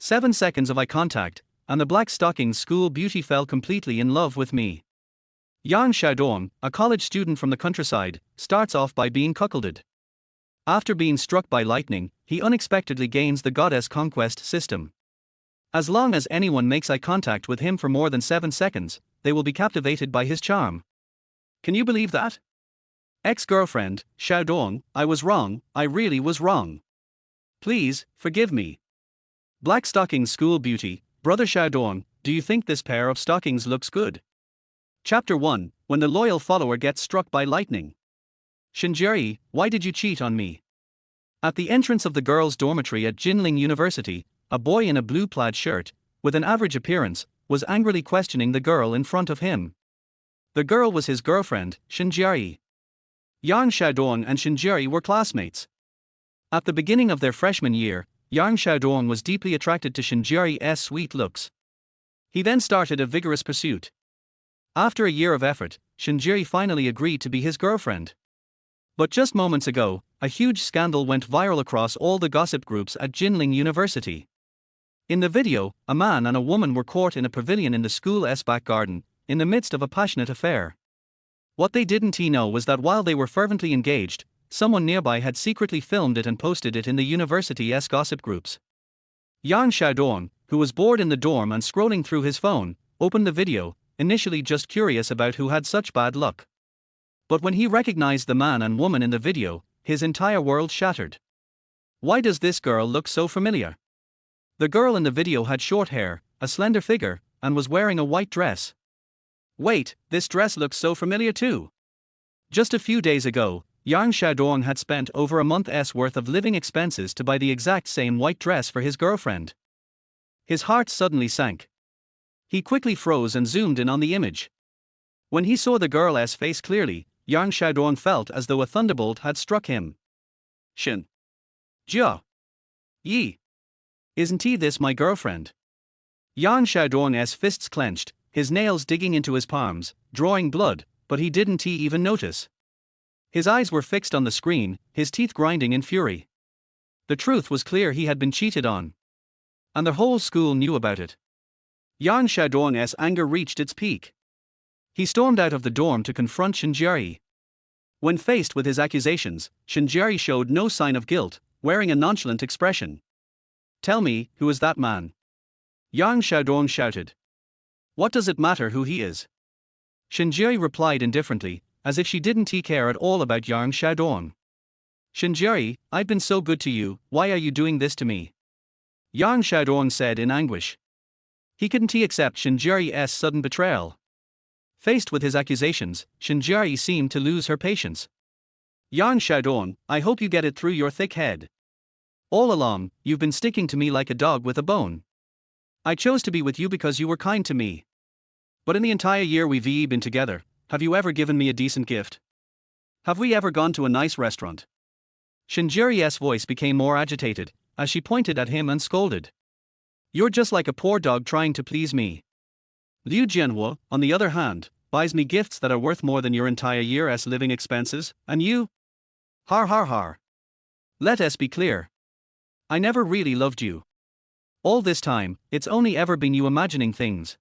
7 seconds of eye contact, and the Black Stockings School Beauty fell completely in love with me. Yang Xiaodong, a college student from the countryside, starts off by being cuckolded. After being struck by lightning, he unexpectedly gains the Goddess Conquest System. As long as anyone makes eye contact with him for more than 7 seconds, they will be captivated by his charm. Can you believe that? Ex-girlfriend, Xiaodong, I was wrong, I really was wrong. Please, forgive me. Black Stockings School Beauty, Brother Xiaodong, do you think this pair of stockings looks good? Chapter 1, When the Loyal Follower Gets Struck by Lightning. Xinjieri, why did you cheat on me? At the entrance of the girls' dormitory at Jinling University, a boy in a blue plaid shirt, with an average appearance, was angrily questioning the girl in front of him. The girl was his girlfriend, Xinjieri. Yang Xiaodong and Xinjieri were classmates. At the beginning of their freshman year, Yang Xiaodong was deeply attracted to Xinjieri's sweet looks. He then started a vigorous pursuit. After a year of effort, Xinjieri finally agreed to be his girlfriend. But just moments ago, a huge scandal went viral across all the gossip groups at Jinling University. In the video, a man and a woman were caught in a pavilion in the school's back garden, in the midst of a passionate affair. What they didn't know was that while they were fervently engaged, someone nearby had secretly filmed it and posted it in the university's gossip groups. Yang Xiaodong, who was bored in the dorm and scrolling through his phone, opened the video, initially just curious about who had such bad luck. But when he recognized the man and woman in the video, his entire world shattered. Why does this girl look so familiar? The girl in the video had short hair, a slender figure, and was wearing a white dress. Wait, this dress looks so familiar too. Just a few days ago, Yang Xiaodong had spent over a month's worth of living expenses to buy the exact same white dress for his girlfriend. His heart suddenly sank. He quickly froze and zoomed in on the image. When he saw the girl's face clearly, Yang Xiaodong felt as though a thunderbolt had struck him. Shin. Jia. Yi. Isn't this my girlfriend? Yang Xiaodong's fists clenched, his nails digging into his palms, drawing blood, but he didn't even notice. His eyes were fixed on the screen, his teeth grinding in fury. The truth was clear: he had been cheated on. And the whole school knew about it. Yang Xiaodong's anger reached its peak. He stormed out of the dorm to confront Xinjieri. When faced with his accusations, Xinjieri showed no sign of guilt, wearing a nonchalant expression. Tell me, who is that man? Yang Xiaodong shouted. What does it matter who he is? Xinjieri replied indifferently, as if she didn't care at all about Yang Xiaodong. Xinjieri, I've been so good to you, why are you doing this to me? Yang Xiaodong said in anguish. He couldn't accept Xinjieri's sudden betrayal. Faced with his accusations, Xinjieri seemed to lose her patience. Yang Xiaodong, I hope you get it through your thick head. All along, you've been sticking to me like a dog with a bone. I chose to be with you because you were kind to me. But in the entire year we've been together, have you ever given me a decent gift? Have we ever gone to a nice restaurant? Xinjieri's voice became more agitated, as she pointed at him and scolded. You're just like a poor dog trying to please me. Liu Jianhua, on the other hand, buys me gifts that are worth more than your entire year's living expenses, and you? Har har har. Let us be clear. I never really loved you. All this time, it's only ever been you imagining things.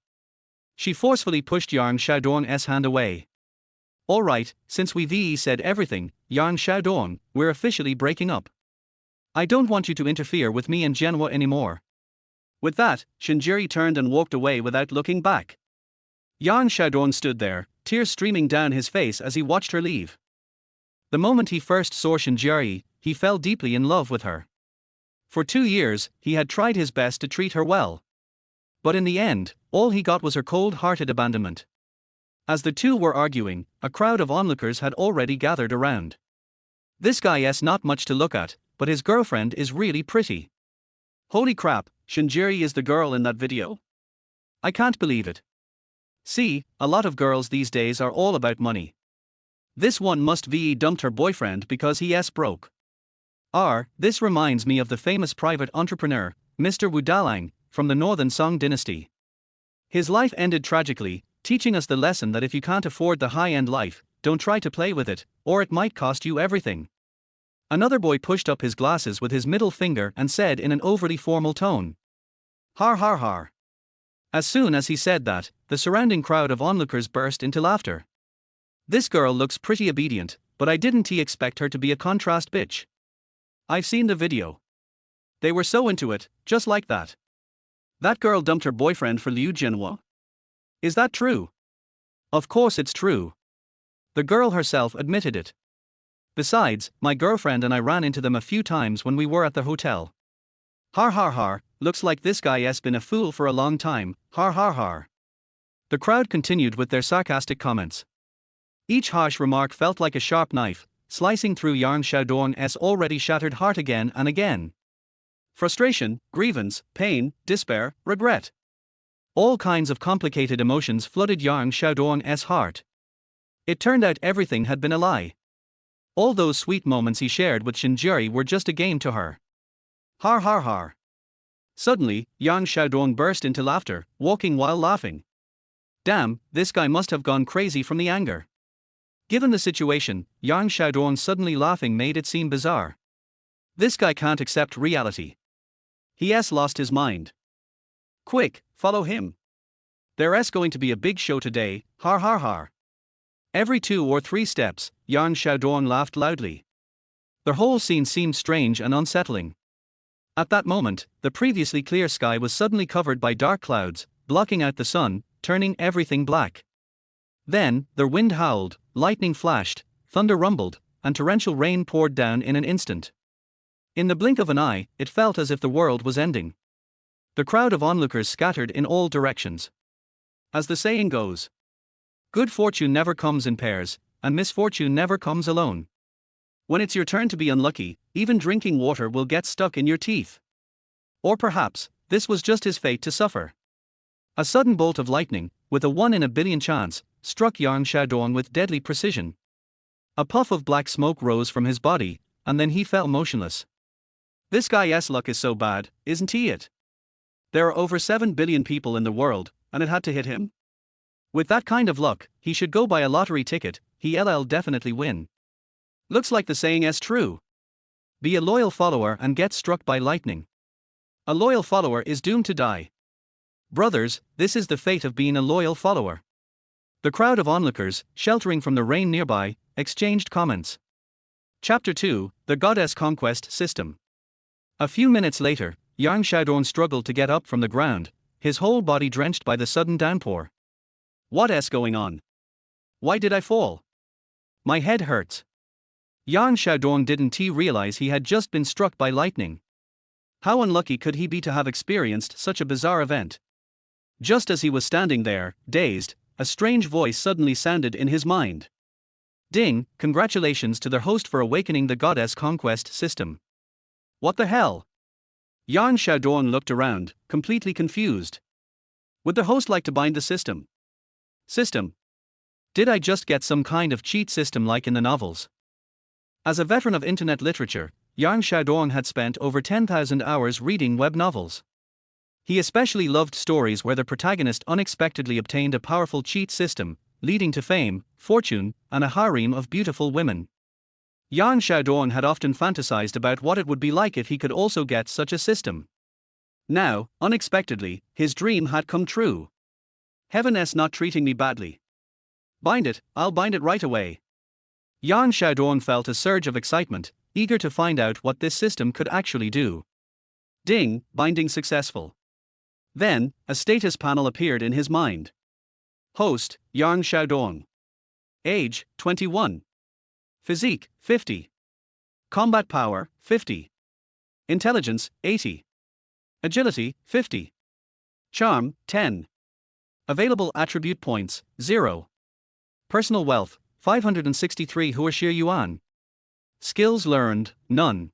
She forcefully pushed Yang Xiaodong's hand away. All right, since we've said everything, Yang Xiaodong, we're officially breaking up. I don't want you to interfere with me and Jianhua anymore. With that, Xinjieri turned and walked away without looking back. Yang Xiaodong stood there, tears streaming down his face as he watched her leave. The moment he first saw Xinjieri, he fell deeply in love with her. For 2 years, he had tried his best to treat her well. But in the end, all he got was her cold-hearted abandonment. As the two were arguing, a crowd of onlookers had already gathered around. This guy's not much to look at, but his girlfriend is really pretty. Holy crap, Xinjieri is the girl in that video? I can't believe it. See, a lot of girls these days are all about money. This one must be dumped her boyfriend because he's broke. This reminds me of the famous private entrepreneur, Mr. Wu Dalang, from the Northern Song dynasty. His life ended tragically, teaching us the lesson that if you can't afford the high-end life, don't try to play with it, or it might cost you everything. Another boy pushed up his glasses with his middle finger and said in an overly formal tone. Har har har. As soon as he said that, the surrounding crowd of onlookers burst into laughter. This girl looks pretty obedient, but I didn't expect her to be a contrast bitch. I've seen the video. They were so into it, just like that. That girl dumped her boyfriend for Liu Jianhua? Is that true? Of course it's true. The girl herself admitted it. Besides, my girlfriend and I ran into them a few times when we were at the hotel. Har har har, looks like this guy's been a fool for a long time, har har har. The crowd continued with their sarcastic comments. Each harsh remark felt like a sharp knife, slicing through Yang Xiaodong's already shattered heart again and again. Frustration, grievance, pain, despair, regret. All kinds of complicated emotions flooded Yang Xiaodong's heart. It turned out everything had been a lie. All those sweet moments he shared with Shinjiri were just a game to her. Har har har. Suddenly, Yang Xiaodong burst into laughter, walking while laughing. Damn, this guy must have gone crazy from the anger. Given the situation, Yang Xiaodong suddenly laughing made it seem bizarre. This guy can't accept reality. He's lost his mind. Quick, follow him. There's going to be a big show today, har har har. Every 2 or 3 steps, Yang Xiaodong laughed loudly. The whole scene seemed strange and unsettling. At that moment, the previously clear sky was suddenly covered by dark clouds, blocking out the sun, turning everything black. Then, the wind howled, lightning flashed, thunder rumbled, and torrential rain poured down in an instant. In the blink of an eye, it felt as if the world was ending. The crowd of onlookers scattered in all directions. As the saying goes, good fortune never comes in pairs, and misfortune never comes alone. When it's your turn to be unlucky, even drinking water will get stuck in your teeth. Or perhaps, this was just his fate to suffer. A sudden bolt of lightning, with a 1 in a billion chance, struck Yang Xiaodong with deadly precision. A puff of black smoke rose from his body, and then he fell motionless. This guy's luck is so bad, isn't he it? There are over 7 billion people in the world, and it had to hit him? With that kind of luck, he should go buy a lottery ticket, he'll definitely win. Looks like the saying is true. Be a loyal follower and get struck by lightning. A loyal follower is doomed to die. Brothers, this is the fate of being a loyal follower. The crowd of onlookers, sheltering from the rain nearby, exchanged comments. Chapter 2, The Goddess Conquest System. A few minutes later, Yang Xiaodong struggled to get up from the ground, his whole body drenched by the sudden downpour. What's going on? Why did I fall? My head hurts. Yang Xiaodong didn't realize he had just been struck by lightning. How unlucky could he be to have experienced such a bizarre event? Just as he was standing there, dazed, a strange voice suddenly sounded in his mind. Ding, congratulations to the host for awakening the Goddess Conquest System. What the hell? Yang Xiaodong looked around, completely confused. Would the host like to bind the system? System? Did I just get some kind of cheat system like in the novels? As a veteran of internet literature, Yang Xiaodong had spent over 10,000 hours reading web novels. He especially loved stories where the protagonist unexpectedly obtained a powerful cheat system, leading to fame, fortune, and a harem of beautiful women. Yang Xiaodong had often fantasized about what it would be like if he could also get such a system. Now, unexpectedly, his dream had come true. Heaven's not treating me badly. Bind it, I'll bind it right away. Yang Xiaodong felt a surge of excitement, eager to find out what this system could actually do. Ding, binding successful. Then, a status panel appeared in his mind. Host, Yang Xiaodong. Age, 21. Physique, 50. Combat power, 50. Intelligence, 80. Agility, 50. Charm, 10. Available attribute points, 0. Personal wealth, 563 Huoshi Yuan. Skills learned, none.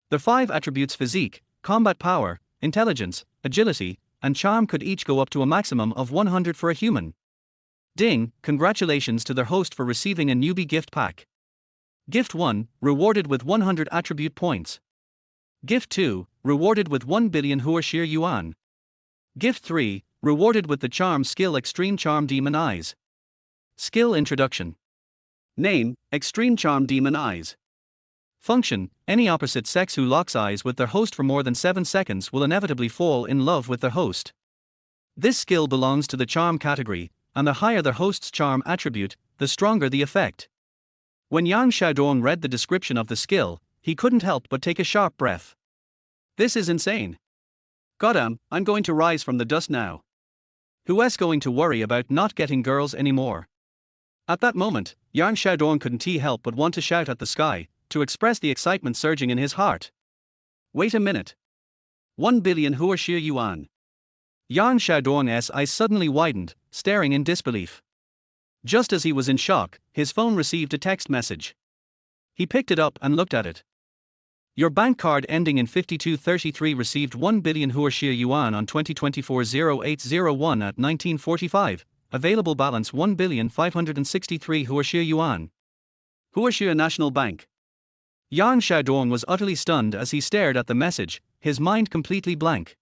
The 5 attributes physique, combat power, intelligence, agility, and charm could each go up to a maximum of 100 for a human. Ding, congratulations to the host for receiving a newbie gift pack. Gift 1, rewarded with 100 attribute points. Gift 2, rewarded with 1 billion Huoshi Yuan. Gift 3, rewarded with the charm skill Extreme Charm Demon Eyes. Skill introduction. Name, Extreme Charm Demon Eyes. Function: any opposite sex who locks eyes with their host for more than 7 seconds will inevitably fall in love with their host. This skill belongs to the charm category, and the higher the host's charm attribute, the stronger the effect. When Yang Xiaodong read the description of the skill, he couldn't help but take a sharp breath. This is insane. Goddamn, I'm going to rise from the dust now. Who's going to worry about not getting girls anymore? At that moment, Yang Xiaodong couldn't help but want to shout at the sky, to express the excitement surging in his heart. Wait a minute. 1 billion Huoshi yuan. Yang Xiaodong's eyes suddenly widened, staring in disbelief. Just as he was in shock, his phone received a text message. He picked it up and looked at it. Your bank card ending in 5233 received 1 billion Huoshi yuan on 2024-0801 at 1945. Available balance 1,563 Huoshi yuan. Huoshi National Bank. Yang Xiaodong was utterly stunned as he stared at the message, his mind completely blank.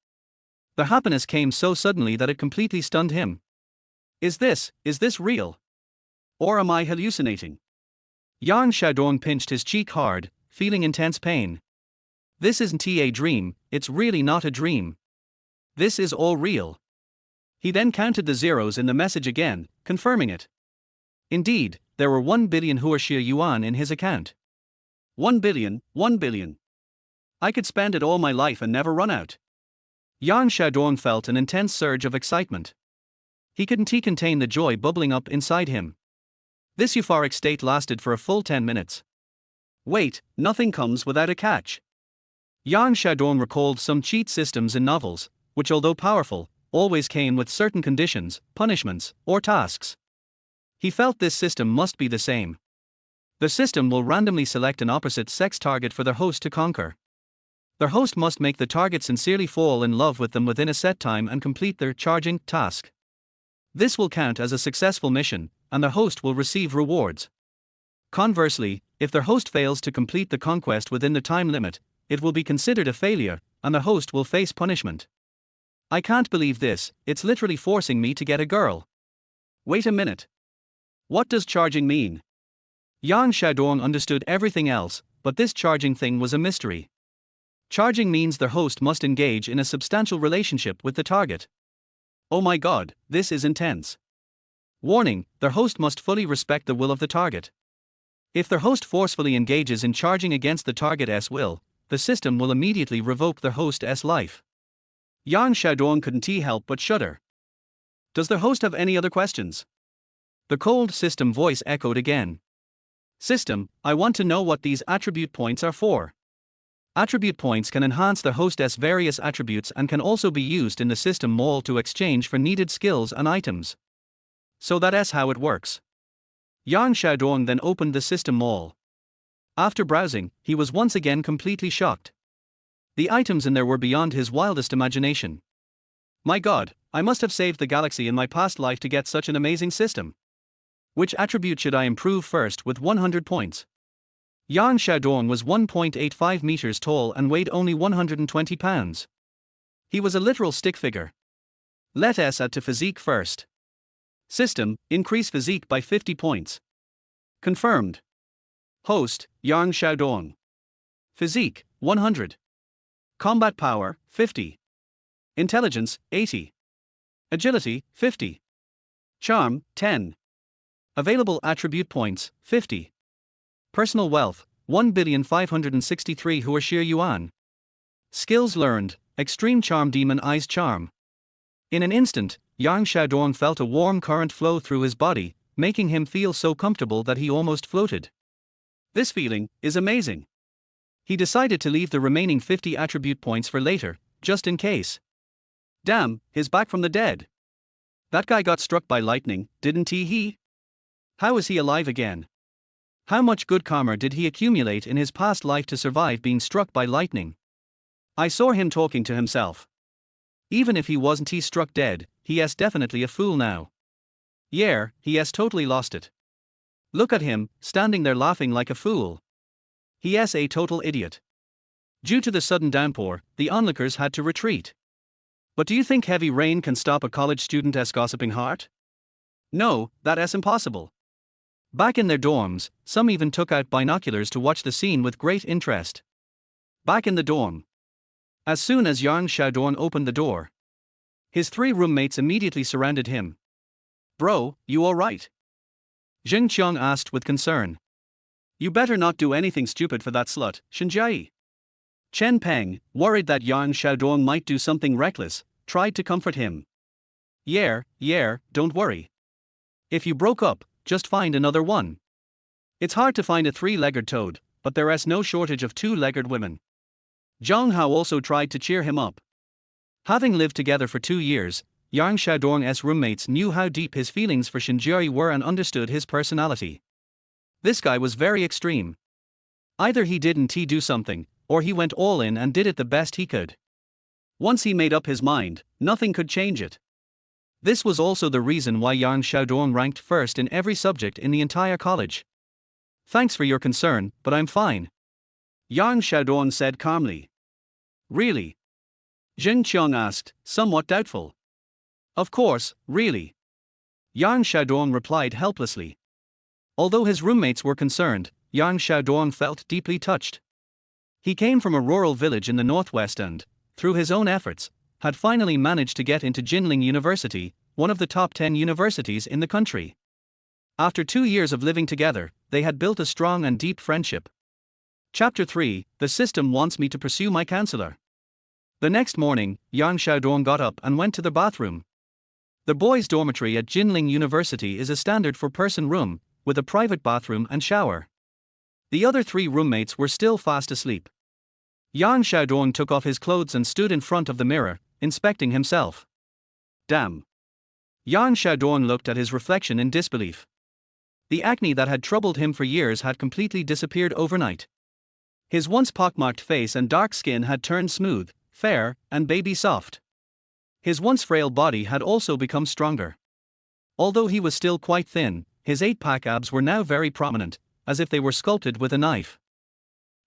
The happiness came so suddenly that it completely stunned him. Is this real? Or am I hallucinating? Yang Xiaodong pinched his cheek hard, feeling intense pain. This isn't a dream, it's really not a dream. This is all real. He then counted the zeros in the message again, confirming it. Indeed, there were 1 billion Huoshi yuan in his account. 1 billion, 1 billion. I could spend it all my life and never run out. Yang Xiaodong felt an intense surge of excitement. He couldn't contain the joy bubbling up inside him. This euphoric state lasted for a full 10 minutes. Wait, nothing comes without a catch. Yang Xiaodong recalled some cheat systems in novels, which although powerful, always came with certain conditions, punishments, or tasks. He felt this system must be the same. The system will randomly select an opposite sex target for their host to conquer. Their host must make the target sincerely fall in love with them within a set time and complete their charging task. This will count as a successful mission, and the host will receive rewards. Conversely, if their host fails to complete the conquest within the time limit, it will be considered a failure, and the host will face punishment. I can't believe this, it's literally forcing me to get a girl. Wait a minute. What does charging mean? Yang Xiaodong understood everything else, but this charging thing was a mystery. Charging means their host must engage in a substantial relationship with the target. Oh my god, this is intense. Warning, their host must fully respect the will of the target. If their host forcefully engages in charging against the target's will, the system will immediately revoke their host's life. Yang Xiaodong couldn't help but shudder. Does their host have any other questions? The cold system voice echoed again. System, I want to know what these attribute points are for. Attribute points can enhance the host's various attributes and can also be used in the system mall to exchange for needed skills and items. So that's how it works. Yang Xiaodong then opened the system mall. After browsing, he was once again completely shocked. The items in there were beyond his wildest imagination. My god, I must have saved the galaxy in my past life to get such an amazing system. Which attribute should I improve first with 100 points? Yang Xiaodong was 1.85 meters tall and weighed only 120 pounds. He was a literal stick figure. Let us add to physique first. System, increase physique by 50 points. Confirmed. Host, Yang Xiaodong. Physique, 100. Combat power, 50. Intelligence, 80. Agility, 50. Charm, 10. Available attribute points, 50. Personal wealth, 1,563 Huoshi yuan. Skills learned, extreme charm demon eyes charm. In an instant, Yang Xiaodong felt a warm current flow through his body, making him feel so comfortable that he almost floated. This feeling is amazing. He decided to leave the remaining 50 attribute points for later, just in case. Damn, he's back from the dead. That guy got struck by lightning, didn't he? How is he alive again? How much good karma did he accumulate in his past life to survive being struck by lightning? I saw him talking to himself. Even if he wasn't struck dead, he's definitely a fool now. Yeah, he's totally lost it. Look at him, standing there laughing like a fool. He's a total idiot. Due to the sudden downpour, the onlookers had to retreat. But do you think heavy rain can stop a college student's gossiping heart? No, that's impossible. Back in their dorms, some even took out binoculars to watch the scene with great interest. Back in the dorm. As soon as Yang Xiaodong opened the door, his 3 roommates immediately surrounded him. "Bro, you alright?" Jing Qiang asked with concern. "You better not do anything stupid for that slut, Shinjiai." Chen Peng, worried that Yang Xiaodong might do something reckless, tried to comfort him. Yeah, don't worry. If you broke up, just find another one. It's hard to find a 3-legged toad, but there is no shortage of 2-legged women. Zhang Hao also tried to cheer him up. Having lived together for 2 years, Yang Xiaodong's roommates knew how deep his feelings for Shinjiai were and understood his personality. This guy was very extreme. Either he didn't do something, or he went all in and did it the best he could. Once he made up his mind, nothing could change it. This was also the reason why Yang Xiaodong ranked first in every subject in the entire college. "Thanks for your concern, but I'm fine," Yang Xiaodong said calmly. "Really?" Jing Qiang asked, somewhat doubtful. "Of course, really," Yang Xiaodong replied helplessly. Although his roommates were concerned, Yang Xiaodong felt deeply touched. He came from a rural village in the northwest and, through his own efforts, had finally managed to get into Jinling University, one of the top 10 universities in the country. After 2 years of living together, they had built a strong and deep friendship. Chapter 3: The system wants me to pursue my counselor. The next morning, Yang Xiaodong got up and went to the bathroom. The boys' dormitory at Jinling University is a standard 4-person room, with a private bathroom and shower. The other 3 roommates were still fast asleep. Yang Xiaodong took off his clothes and stood in front of the mirror, inspecting himself. Damn. Yang Xiaodong looked at his reflection in disbelief. The acne that had troubled him for years had completely disappeared overnight. His once pockmarked face and dark skin had turned smooth, fair, and baby soft. His once frail body had also become stronger. Although he was still quite thin, his 8-pack abs were now very prominent, as if they were sculpted with a knife.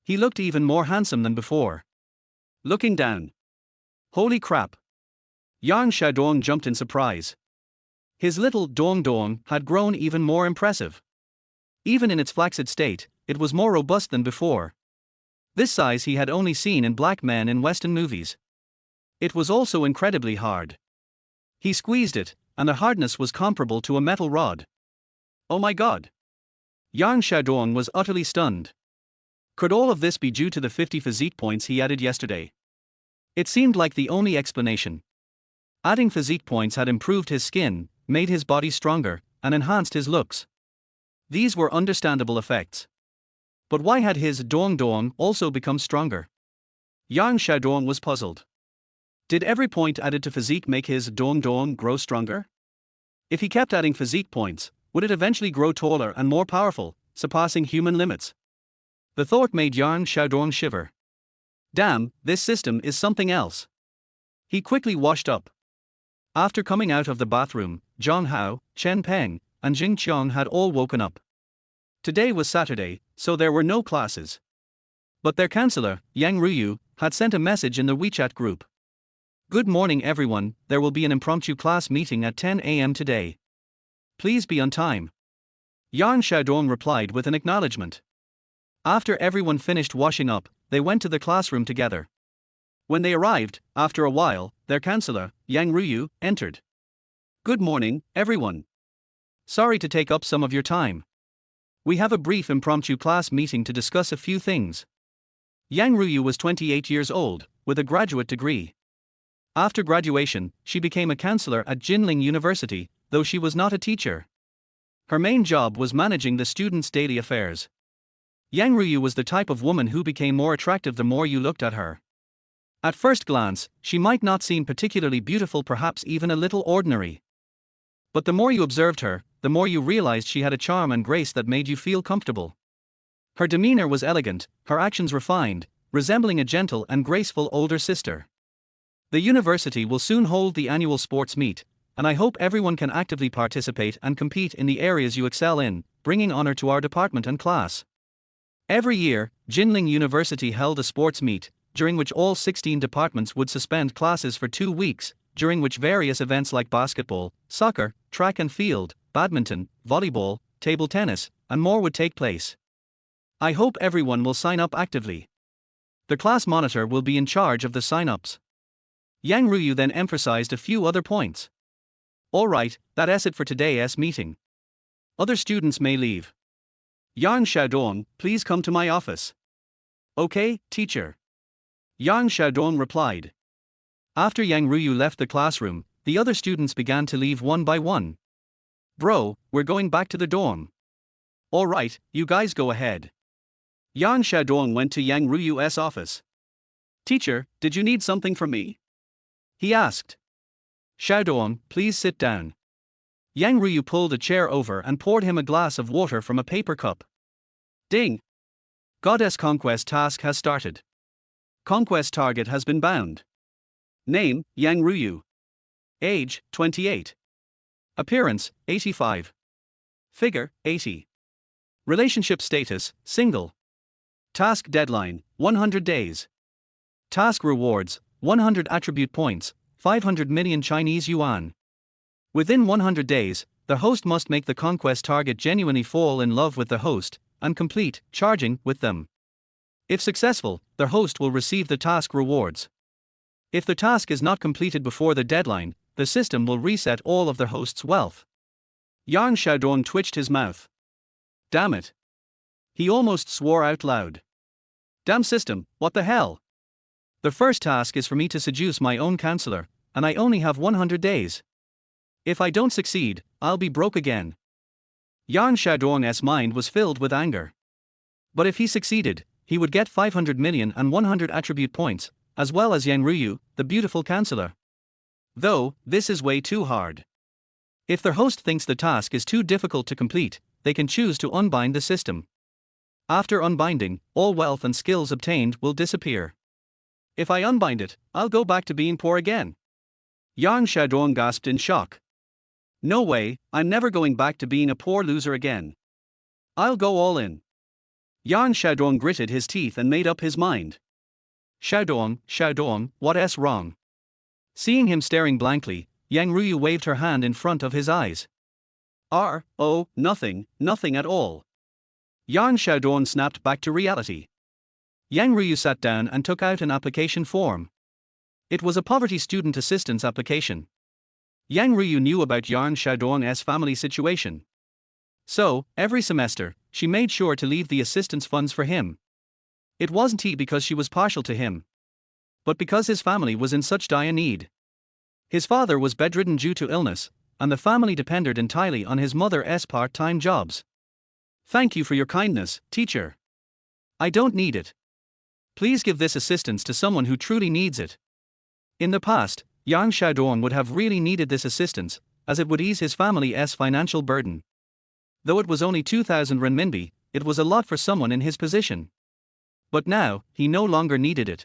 He looked even more handsome than before. Looking down. Holy crap! Yang Xiaodong jumped in surprise. His little dong had grown even more impressive. Even in its flaccid state, it was more robust than before. This size he had only seen in black men in Western movies. It was also incredibly hard. He squeezed it, and the hardness was comparable to a metal rod. Oh my god! Yang Xiaodong was utterly stunned. Could all of this be due to the 50 physique points he added yesterday? It seemed like the only explanation. Adding physique points had improved his skin, made his body stronger, and enhanced his looks. These were understandable effects. But why had his dong also become stronger? Yang Xiaodong was puzzled. Did every point added to physique make his dong grow stronger? If he kept adding physique points, would it eventually grow taller and more powerful, surpassing human limits? The thought made Yang Xiaodong shiver. Damn, this system is something else. He quickly washed up. After coming out of the bathroom, Zhang Hao, Chen Peng, and Jing Qiang had all woken up. Today was Saturday, so there were no classes. But their counselor, Yang Ruyu, had sent a message in the WeChat group. Good morning everyone, there will be an impromptu class meeting at 10 a.m. today. Please be on time. Yang Xiaodong replied with an acknowledgement. After everyone finished washing up, they went to the classroom together. When they arrived, after a while, their counselor, Yang Ruyu, entered. Good morning, everyone. Sorry to take up some of your time. We have a brief impromptu class meeting to discuss a few things. Yang Ruyu was 28 years old, with a graduate degree. After graduation, she became a counselor at Jinling University, though she was not a teacher. Her main job was managing the students' daily affairs. Yang Ruyu was the type of woman who became more attractive the more you looked at her. At first glance, she might not seem particularly beautiful, perhaps even a little ordinary. But the more you observed her, the more you realized she had a charm and grace that made you feel comfortable. Her demeanor was elegant, her actions refined, resembling a gentle and graceful older sister. The university will soon hold the annual sports meet, and I hope everyone can actively participate and compete in the areas you excel in, bringing honor to our department and class. Every year, Jinling University held a sports meet, during which all 16 departments would suspend classes for 2 weeks, during which various events like basketball, soccer, track and field, badminton, volleyball, table tennis, and more would take place. I hope everyone will sign up actively. The class monitor will be in charge of the sign-ups. Yang Ruyu then emphasized a few other points. Alright, that's it for today's meeting. Other students may leave. Yang Xiaodong, please come to my office. Okay, teacher. Yang Xiaodong replied. After Yang Ruyu left the classroom, the other students began to leave one by one. Bro, we're going back to the dorm. Alright, you guys go ahead. Yang Xiaodong went to Yang Ruyu's office. Teacher, did you need something from me? He asked. Xiaodong, please sit down. Yang Ruyu pulled a chair over and poured him a glass of water from a paper cup. Ding! Goddess Conquest task has started. Conquest target has been bound. Name, Yang Ruyu. Age, 28. Appearance, 85. Figure, 80. Relationship status, single. Task deadline, 100 days. Task rewards, 100 attribute points, 500 million Chinese yuan. Within 100 days, the host must make the conquest target genuinely fall in love with the host, and complete charging with them. If successful, the host will receive the task rewards. If the task is not completed before the deadline, the system will reset all of the host's wealth. Yang Xiaodong twitched his mouth. Damn it. He almost swore out loud. Damn system, what the hell? The first task is for me to seduce my own counselor, and I only have 100 days. If I don't succeed, I'll be broke again. Yang Xiaodong's mind was filled with anger. But if he succeeded, he would get 500 million and 100 attribute points, as well as Yang Ruyu, the beautiful counselor. Though, this is way too hard. If their host thinks the task is too difficult to complete, they can choose to unbind the system. After unbinding, all wealth and skills obtained will disappear. If I unbind it, I'll go back to being poor again. Yang Xiaodong gasped in shock. No way, I'm never going back to being a poor loser again. I'll go all in. Yang Xiaodong gritted his teeth and made up his mind. Xiaodong, what's wrong? Seeing him staring blankly, Yang Ruyu waved her hand in front of his eyes. Oh, nothing at all. Yang Xiaodong snapped back to reality. Yang Ruyu sat down and took out an application form. It was a poverty student assistance application. Yang Ruyu knew about Yang Xiaodong's family situation. So, every semester, she made sure to leave the assistance funds for him. It wasn't because she was partial to him, but because his family was in such dire need. His father was bedridden due to illness, and the family depended entirely on his mother's part-time jobs. Thank you for your kindness, teacher. I don't need it. Please give this assistance to someone who truly needs it. In the past, Yang Xiaodong would have really needed this assistance, as it would ease his family's financial burden. Though it was only 2,000 renminbi, it was a lot for someone in his position. But now, he no longer needed it.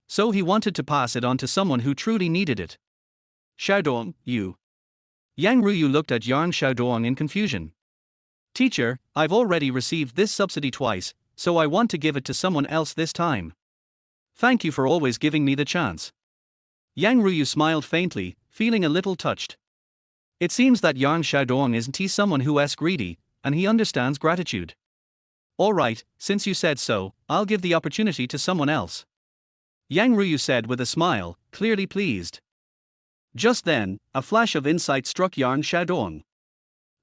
So he wanted to pass it on to someone who truly needed it. Xiaodong, you. Yang Ruyu looked at Yang Xiaodong in confusion. Teacher, I've already received this subsidy twice, so I want to give it to someone else this time. Thank you for always giving me the chance. Yang Ruyu smiled faintly, feeling a little touched. It seems that Yang Xiaodong isn't someone who is greedy, and he understands gratitude. Alright, since you said so, I'll give the opportunity to someone else. Yang Ruyu said with a smile, clearly pleased. Just then, a flash of insight struck Yang Xiaodong.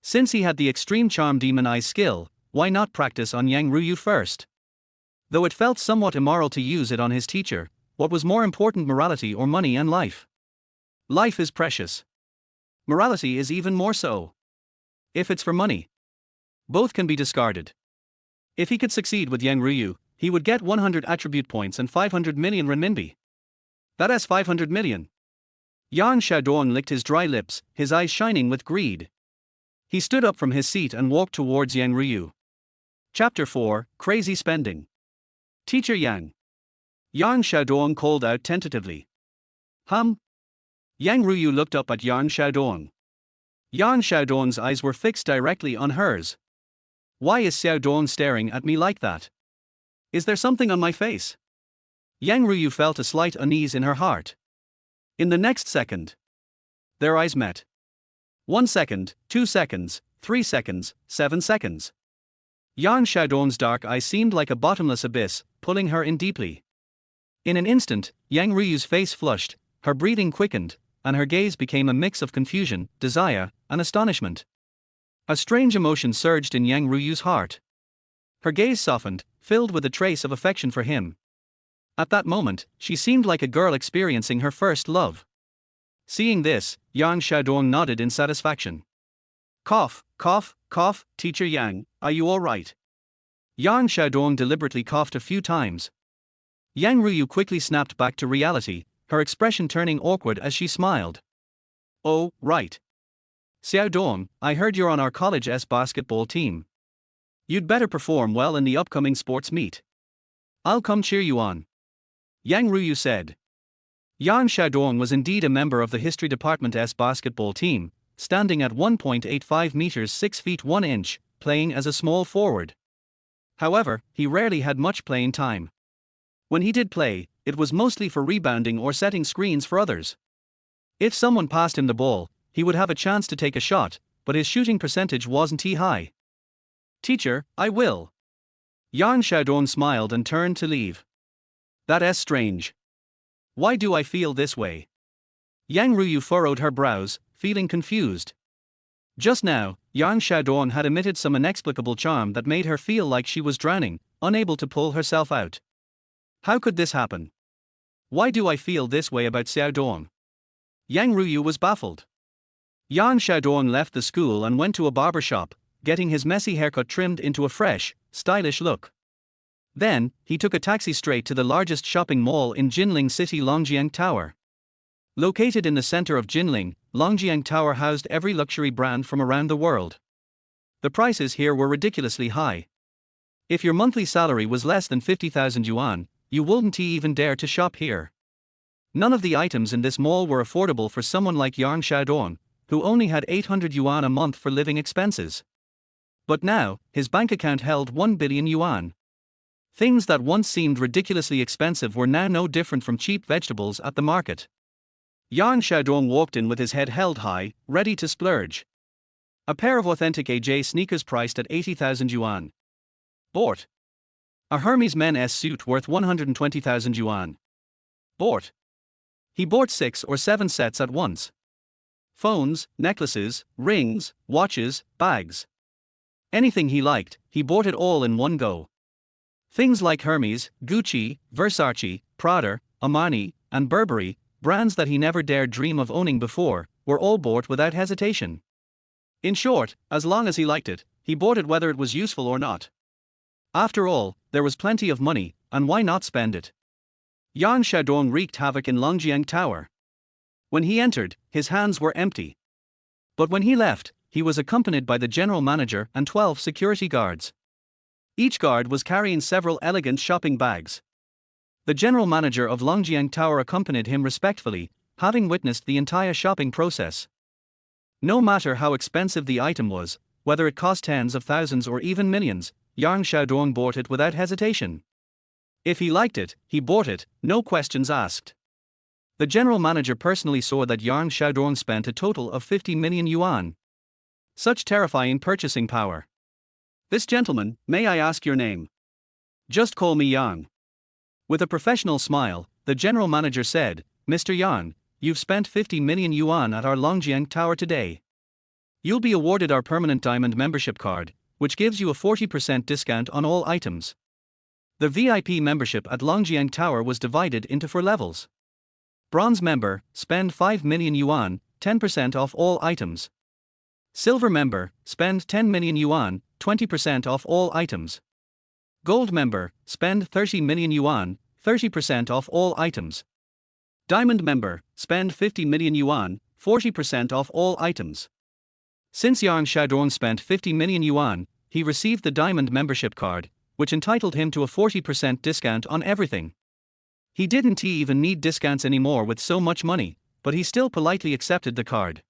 Since he had the extreme charm demon eye skill, why not practice on Yang Ruyu first? Though it felt somewhat immoral to use it on his teacher, what was more important, morality or money and life? Life is precious. Morality is even more so. If it's for money, both can be discarded. If he could succeed with Yang Ruyu, he would get 100 attribute points and 500 million renminbi. That's 500 million. Yang Xiaodong licked his dry lips, his eyes shining with greed. He stood up from his seat and walked towards Yang Ruyu. Chapter 4, Crazy Spending. Teacher Yang. Yang Xiaodong called out tentatively. Yang Ruyu looked up at Yang Xiaodong. Yang Xiaodong's eyes were fixed directly on hers. Why is Xiaodong staring at me like that? Is there something on my face? Yang Ruyu felt a slight unease in her heart. In the next second, their eyes met. 1 second, 2 seconds, 3 seconds, 7 seconds. Yang Xiaodong's dark eyes seemed like a bottomless abyss, pulling her in deeply. In an instant, Yang Ruyu's face flushed, her breathing quickened, and her gaze became a mix of confusion, desire, and astonishment. A strange emotion surged in Yang Ruyu's heart. Her gaze softened, filled with a trace of affection for him. At that moment, she seemed like a girl experiencing her first love. Seeing this, Yang Xiaodong nodded in satisfaction. Cough, cough, cough, Teacher Yang, are you all right? Yang Xiaodong deliberately coughed a few times. Yang Ruyu quickly snapped back to reality, her expression turning awkward as she smiled. Oh, right. Xiaodong, I heard you're on our college's basketball team. You'd better perform well in the upcoming sports meet. I'll come cheer you on. Yang Ruyu said. Yang Xiaodong was indeed a member of the history department's basketball team, standing at 1.85 meters 6 feet 1 inch, playing as a small forward. However, he rarely had much playing time. When he did play, it was mostly for rebounding or setting screens for others. If someone passed him the ball, he would have a chance to take a shot, but his shooting percentage wasn't too high. Teacher, I will. Yang Xiaodong smiled and turned to leave. That's strange. Why do I feel this way? Yang Ruyu furrowed her brows, feeling confused. Just now, Yang Xiaodong had emitted some inexplicable charm that made her feel like she was drowning, unable to pull herself out. How could this happen? Why do I feel this way about Xiaodong? Yang Ruyu was baffled. Yang Xiaodong left the school and went to a barber shop, getting his messy haircut trimmed into a fresh, stylish look. Then, he took a taxi straight to the largest shopping mall in Jinling City, Longjiang Tower. Located in the center of Jinling, Longjiang Tower housed every luxury brand from around the world. The prices here were ridiculously high. If your monthly salary was less than 50,000 yuan, you wouldn't even dare to shop here. None of the items in this mall were affordable for someone like Yang Xiaodong, who only had 800 yuan a month for living expenses. But now, his bank account held 1 billion yuan. Things that once seemed ridiculously expensive were now no different from cheap vegetables at the market. Yang Xiaodong walked in with his head held high, ready to splurge. A pair of authentic AJ sneakers priced at 80,000 yuan. Bought. A Hermes men's suit worth 120,000 yuan. Bought. He bought 6 or 7 sets at once. Phones, necklaces, rings, watches, bags. Anything he liked, he bought it all in one go. Things like Hermes, Gucci, Versace, Prada, Armani, and Burberry, brands that he never dared dream of owning before, were all bought without hesitation. In short, as long as he liked it, he bought it whether it was useful or not. After all, there was plenty of money, and why not spend it? Yang Xiaodong wreaked havoc in Longjiang Tower. When he entered, his hands were empty. But when he left, he was accompanied by the general manager and 12 security guards. Each guard was carrying several elegant shopping bags. The general manager of Longjiang Tower accompanied him respectfully, having witnessed the entire shopping process. No matter how expensive the item was, whether it cost tens of thousands or even millions, Yang Xiaodong bought it without hesitation. If he liked it, he bought it, no questions asked. The general manager personally saw that Yang Xiaodong spent a total of 50 million yuan. Such terrifying purchasing power. This gentleman, may I ask your name? Just call me Yang. With a professional smile, the general manager said, Mr. Yang, you've spent 50 million yuan at our Longjiang Tower today. You'll be awarded our permanent diamond membership card, which gives you a 40% discount on all items. The VIP membership at Longjiang Tower was divided into 4 levels. Bronze member, spend 5 million yuan, 10% off all items. Silver member, spend 10 million yuan, 20% off all items. Gold member, spend 30 million yuan, 30% off all items. Diamond member, spend 50 million yuan, 40% off all items. Since Yang Xiaodong spent 50 million yuan, he received the diamond membership card, which entitled him to a 40% discount on everything. He didn't even need discounts anymore with so much money, but he still politely accepted the card.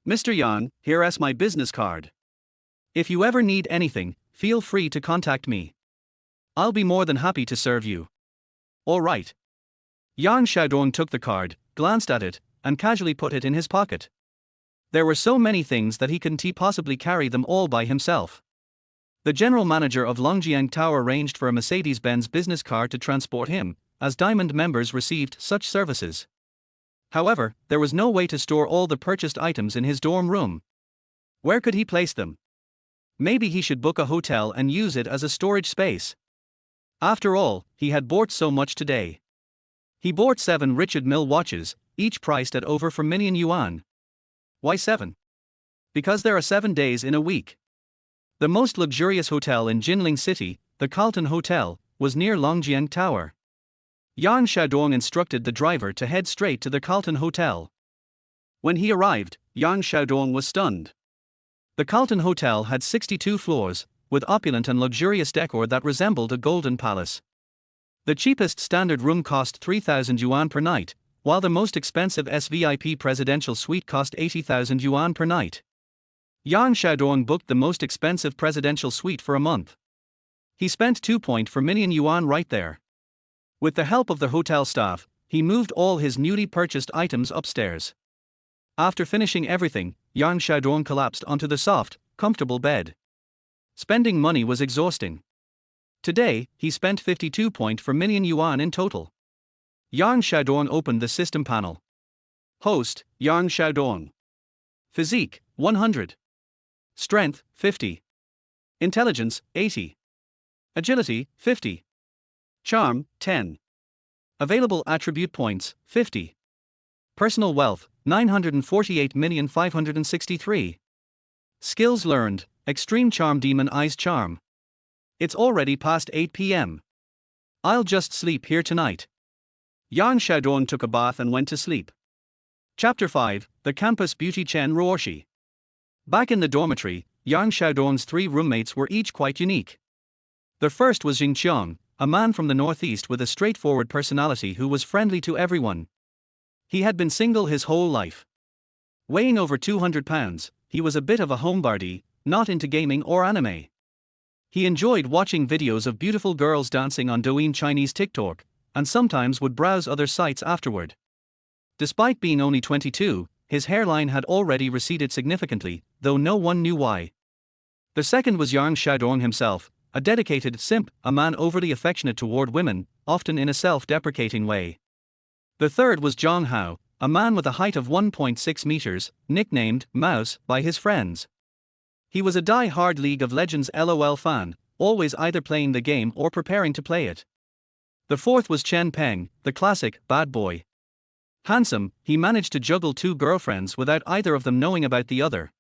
Mr. Yang, here's my business card. If you ever need anything, feel free to contact me. I'll be more than happy to serve you. All right. Yang Xiaodong took the card, glanced at it, and casually put it in his pocket. There were so many things that he couldn't possibly carry them all by himself. The general manager of Longjiang Tower arranged for a Mercedes-Benz business car to transport him, as Diamond members received such services. However, there was no way to store all the purchased items in his dorm room. Where could he place them? Maybe he should book a hotel and use it as a storage space. After all, he had bought so much today. He bought 7 Richard Mille watches, each priced at over 4 million yuan. Why 7? Because there are 7 days in a week. The most luxurious hotel in Jinling City, the Carlton Hotel, was near Longjiang Tower. Yang Xiaodong instructed the driver to head straight to the Carlton Hotel. When he arrived, Yang Xiaodong was stunned. The Carlton Hotel had 62 floors, with opulent and luxurious decor that resembled a golden palace. The cheapest standard room cost 3,000 yuan per night, while the most expensive SVIP presidential suite cost 80,000 yuan per night. Yang Xiaodong booked the most expensive presidential suite for a month. He spent 2.4 million yuan right there. With the help of the hotel staff, he moved all his newly purchased items upstairs. After finishing everything, Yang Xiaodong collapsed onto the soft, comfortable bed. Spending money was exhausting. Today, he spent 52.4 million yuan in total. Yang Xiaodong opened the system panel. Host, Yang Xiaodong. Physique, 100. Strength, 50. Intelligence, 80. Agility, 50. Charm, 10. Available attribute points, 50. Personal wealth, 948,563. Skills learned, extreme charm, demon eyes charm. It's already past 8 p.m. I'll just sleep here tonight. Yang Xiaodong took a bath and went to sleep. Chapter 5, The Campus Beauty Chen Ruoshi. Back in the dormitory, Yang Xiaodong's 3 roommates were each quite unique. The first was Jingqiang, a man from the northeast with a straightforward personality who was friendly to everyone. He had been single his whole life. Weighing over 200 pounds, he was a bit of a homebody, not into gaming or anime. He enjoyed watching videos of beautiful girls dancing on Douyin Chinese TikTok, and sometimes would browse other sites afterward. Despite being only 22, his hairline had already receded significantly, though no one knew why. The second was Yang Xiaodong himself, a dedicated simp, a man overly affectionate toward women, often in a self-deprecating way. The third was Zhang Hao, a man with a height of 1.6 meters, nicknamed Mouse by his friends. He was a die-hard League of Legends LOL fan, always either playing the game or preparing to play it. The fourth was Chen Peng, the classic bad boy. Handsome, he managed to juggle 2 girlfriends without either of them knowing about the other.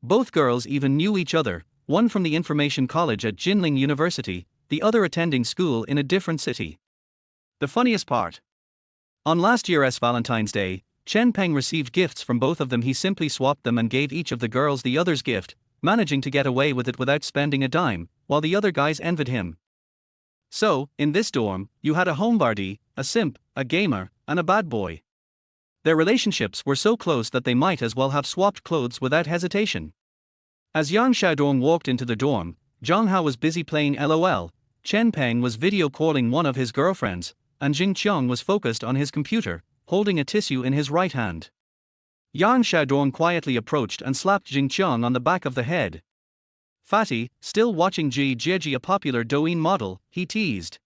Both girls even knew each other, one from the information college at Jinling University, the other attending school in a different city. The funniest part. On last year's Valentine's Day, Chen Peng received gifts from both of them. He simply swapped them and gave each of the girls the other's gift, managing to get away with it without spending a dime, while the other guys envied him. So, in this dorm, you had a homebody, a simp, a gamer, and a bad boy. Their relationships were so close that they might as well have swapped clothes without hesitation. As Yang Xiaodong walked into the dorm, Zhang Hao was busy playing LOL, Chen Peng was video calling one of his girlfriends, and Jingqiang was focused on his computer, holding a tissue in his right hand. Yang Xiaodong quietly approached and slapped Jingqiang on the back of the head. "Fatty, still watching Ji Jieji, a popular Douyin model," he teased.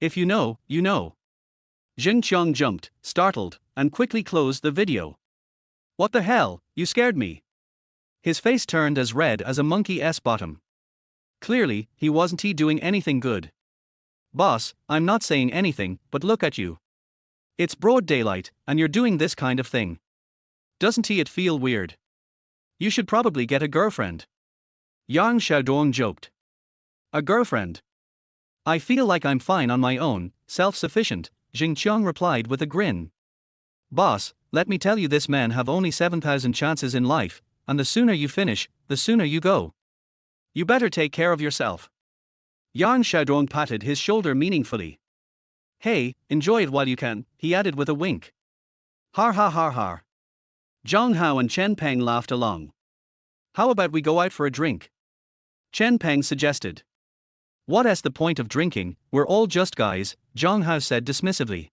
"If you know, you know." Jingqiang jumped, startled, and quickly closed the video. "What the hell, you scared me." His face turned as red as a monkey's bottom. Clearly, he wasn't doing anything good. "Boss, I'm not saying anything, but look at you. It's broad daylight, and you're doing this kind of thing. Doesn't it feel weird? You should probably get a girlfriend." Yang Xiaodong joked. "A girlfriend? I feel like I'm fine on my own, self-sufficient," Jingqiang replied with a grin. "Boss, let me tell you, this man have only 7,000 chances in life, and the sooner you finish, the sooner you go. You better take care of yourself." Yang Xiaodong patted his shoulder meaningfully. "Hey, enjoy it while you can," he added with a wink. "Har ha har har." Zhang Hao and Chen Peng laughed along. "How about we go out for a drink?" Chen Peng suggested. "What's the point of drinking, we're all just guys," Zhang Hao said dismissively.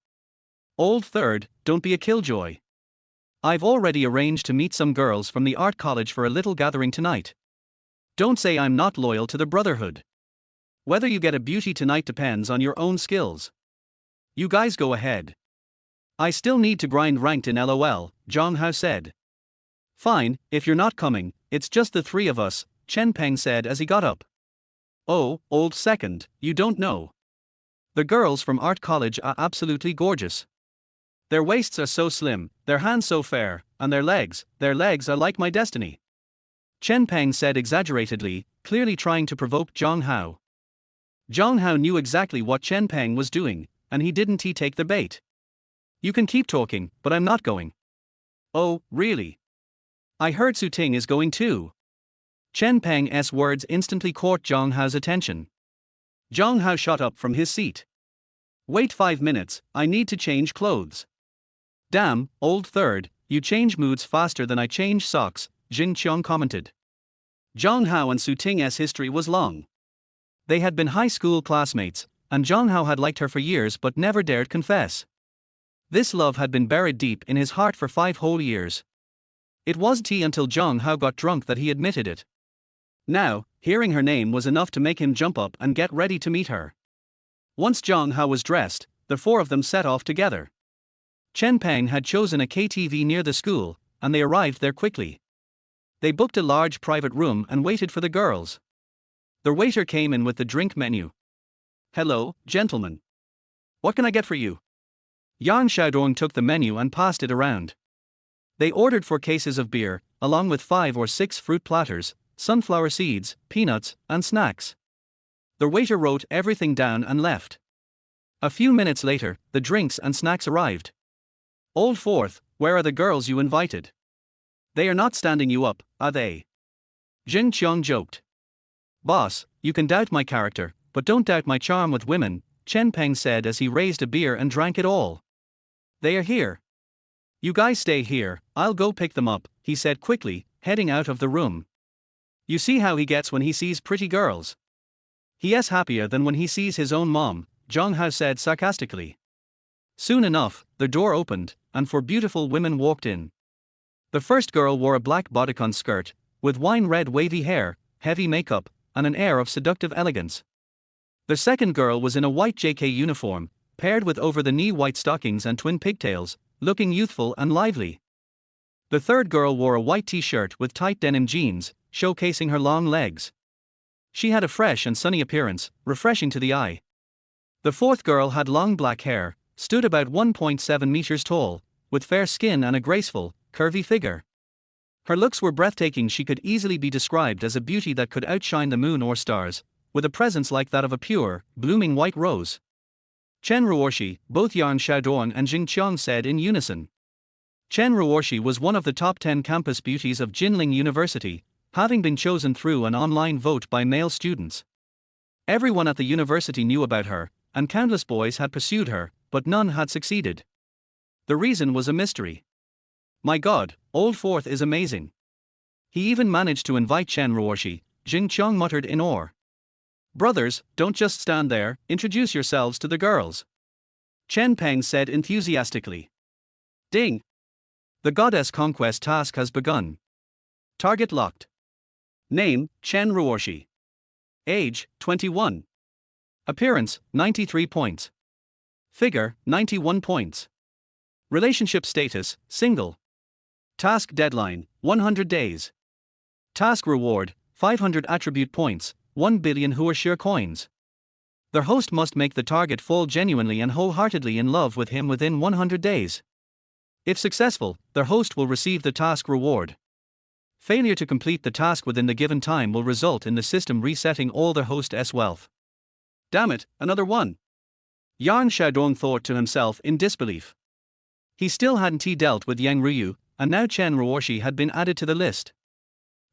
"Old third, don't be a killjoy. I've already arranged to meet some girls from the art college for a little gathering tonight." Don't say I'm not loyal to the Brotherhood. Whether you get a beauty tonight depends on your own skills. You guys go ahead. I still need to grind ranked in LOL, Zhang Hao said. Fine, if you're not coming, it's just the three of us, Chen Peng said as he got up. Oh, old second, you don't know. The girls from art college are absolutely gorgeous. Their waists are so slim, their hands so fair, and their legs are like my destiny. Chen Peng said exaggeratedly, clearly trying to provoke Zhang Hao. Zhang Hao knew exactly what Chen Peng was doing, and he didn't take the bait. You can keep talking, but I'm not going. Oh, really? I heard Su Ting is going too. Chen Peng's words instantly caught Zhang Hao's attention. Zhang Hao shot up from his seat. Wait 5 minutes, I need to change clothes. Damn, old third, you change moods faster than I change socks, Jing Qiang commented. Zhang Hao and Su Ting's history was long. They had been high school classmates, and Zhang Hao had liked her for years but never dared confess. This love had been buried deep in his heart for 5 whole years. It wasn't until Zhang Hao got drunk that he admitted it. Now, hearing her name was enough to make him jump up and get ready to meet her. Once Zhang Hao was dressed, the 4 of them set off together. Chen Peng had chosen a KTV near the school, and they arrived there quickly. They booked a large private room and waited for the girls. The waiter came in with the drink menu. Hello, gentlemen. What can I get for you? Yang Xiaodong took the menu and passed it around. They ordered 4 cases of beer, along with 5 or 6 fruit platters, sunflower seeds, peanuts, and snacks. The waiter wrote everything down and left. A few minutes later, the drinks and snacks arrived. Old fourth, where are the girls you invited? They are not standing you up, are they? Jing Qiang joked. Boss, you can doubt my character, but don't doubt my charm with women, Chen Peng said as he raised a beer and drank it all. They are here. You guys stay here, I'll go pick them up, he said quickly, heading out of the room. You see how he gets when he sees pretty girls. He is happier than when he sees his own mom, Zhang Hao said sarcastically. Soon enough, the door opened, and 4 beautiful women walked in. The first girl wore a black bodycon skirt, with wine-red wavy hair, heavy makeup, and an air of seductive elegance. The second girl was in a white JK uniform, paired with over-the-knee white stockings and twin pigtails, looking youthful and lively. The third girl wore a white t-shirt with tight denim jeans, showcasing her long legs. She had a fresh and sunny appearance, refreshing to the eye. The fourth girl had long black hair, stood about 1.7 meters tall, with fair skin and a graceful, curvy figure. Her looks were breathtaking. She could easily be described as a beauty that could outshine the moon or stars, with a presence like that of a pure, blooming white rose. Chen Ruoshi, both Yan Xiaodong and Jing Qiang said in unison. Chen Ruoshi was one of the top 10 campus beauties of Jinling University, having been chosen through an online vote by male students. Everyone at the university knew about her, and countless boys had pursued her, but none had succeeded. The reason was a mystery. My God, old fourth is amazing. He even managed to invite Chen Ruoshi, Jing Qiang muttered in awe. Brothers, don't just stand there, introduce yourselves to the girls. Chen Peng said enthusiastically. Ding! The Goddess Conquest task has begun. Target locked. Name, Chen Ruoshi. Age, 21. Appearance, 93 points. Figure, 91 points. Relationship status, single. Task deadline, 100 days. Task reward, 500 attribute points, 1 billion Huoshi coins. The host must make the target fall genuinely and wholeheartedly in love with him within 100 days. If successful, the host will receive the task reward. Failure to complete the task within the given time will result in the system resetting all the host's wealth. Damn it, another one. Yan Xiaodong thought to himself in disbelief. He still hadn't dealt with Yang Ruyu, and now Chen Ruoshi had been added to the list.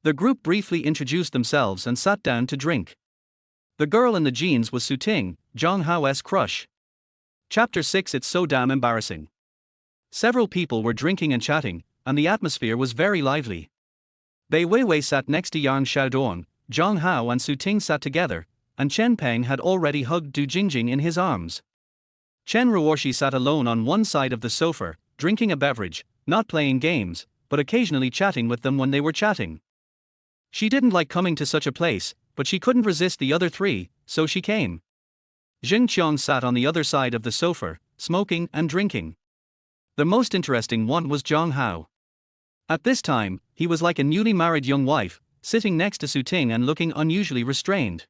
The group briefly introduced themselves and sat down to drink. The girl in the jeans was Su Ting, Zhang Hao's crush. Chapter 6. It's so damn embarrassing. Several people were drinking and chatting, and the atmosphere was very lively. Bai Weiwei sat next to Yang Xiaodong, Zhang Hao and Su Ting sat together, and Chen Peng had already hugged Du Jingjing in his arms. Chen Ruoshi sat alone on one side of the sofa, drinking a beverage, not playing games, but occasionally chatting with them when they were chatting. She didn't like coming to such a place, but she couldn't resist the other three, so she came. Jing Qiong sat on the other side of the sofa, smoking and drinking. The most interesting one was Zhang Hao. At this time, he was like a newly married young wife, sitting next to Su Ting and looking unusually restrained.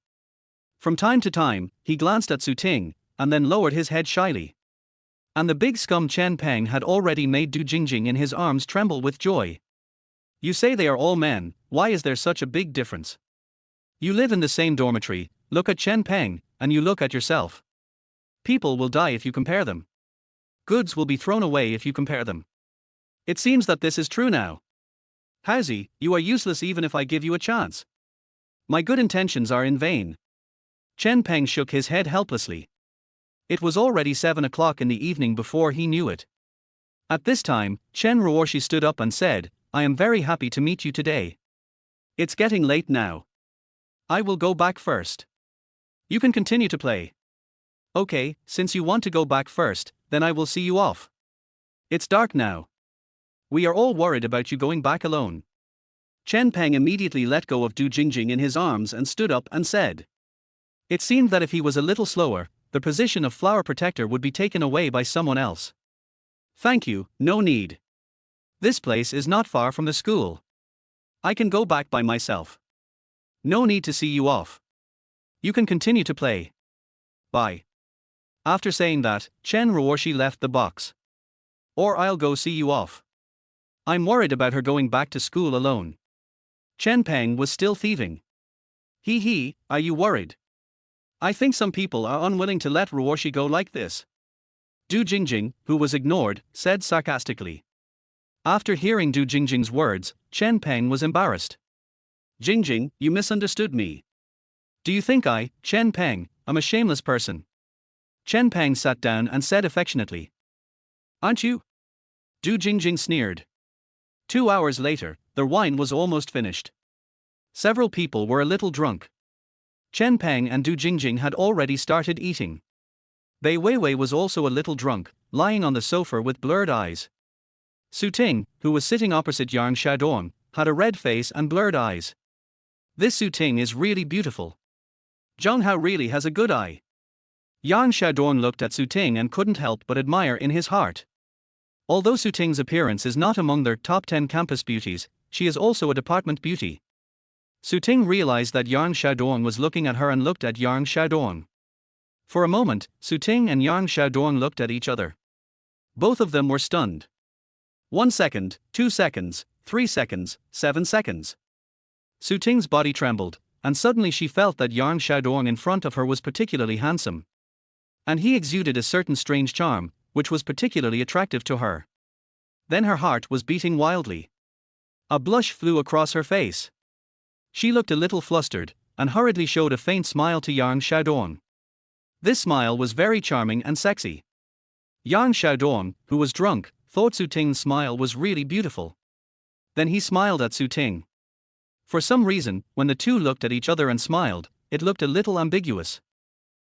From time to time, he glanced at Su Ting, and then lowered his head shyly. And the big scum Chen Peng had already made Du Jingjing in his arms tremble with joy. You say they are all men, why is there such a big difference? You live in the same dormitory, look at Chen Peng, and you look at yourself. People will die if you compare them. Goods will be thrown away if you compare them. It seems that this is true now. Haozi, you are useless even if I give you a chance. My good intentions are in vain. Chen Peng shook his head helplessly. It was already 7 o'clock in the evening before he knew it. At this time, Chen Ruoshi stood up and said, I am very happy to meet you today. It's getting late now. I will go back first. You can continue to play. Okay, since you want to go back first, then I will see you off. It's dark now. We are all worried about you going back alone. Chen Peng immediately let go of Du Jingjing in his arms and stood up and said. It seemed that if he was a little slower, the position of flower protector would be taken away by someone else. Thank you, no need. This place is not far from the school. I can go back by myself. No need to see you off. You can continue to play. Bye. After saying that, Chen Ruoshi left the box. Or I'll go see you off. I'm worried about her going back to school alone. Chen Peng was still thieving. Are you worried? I think some people are unwilling to let Ruoshi go like this. Du Jingjing, who was ignored, said sarcastically. After hearing Du Jingjing's words, Chen Peng was embarrassed. Jingjing, you misunderstood me. Do you think I, Chen Peng, am a shameless person? Chen Peng sat down and said affectionately. Aren't you? Du Jingjing sneered. 2 hours later, the wine was almost finished. Several people were a little drunk. Chen Peng and Du Jingjing had already started eating. Bai Weiwei was also a little drunk, lying on the sofa with blurred eyes. Su Ting, who was sitting opposite Yang Xiaodong, had a red face and blurred eyes. This Su Ting is really beautiful. Zhang Hao really has a good eye. Yang Xiaodong looked at Su Ting and couldn't help but admire in his heart. Although Su Ting's appearance is not among their top 10 campus beauties, she is also a department beauty. Su Ting realized that Yang Xiaodong was looking at her and looked at Yang Xiaodong. For a moment, Su Ting and Yang Xiaodong looked at each other. Both of them were stunned. 1 second, 2 seconds, 3 seconds, 7 seconds. Su Ting's body trembled, and suddenly she felt that Yang Xiaodong in front of her was particularly handsome. And he exuded a certain strange charm, which was particularly attractive to her. Then her heart was beating wildly. A blush flew across her face. She looked a little flustered, and hurriedly showed a faint smile to Yang Xiaodong. This smile was very charming and sexy. Yang Xiaodong, who was drunk, thought Su Ting's smile was really beautiful. Then he smiled at Su Ting. For some reason, when the two looked at each other and smiled, it looked a little ambiguous.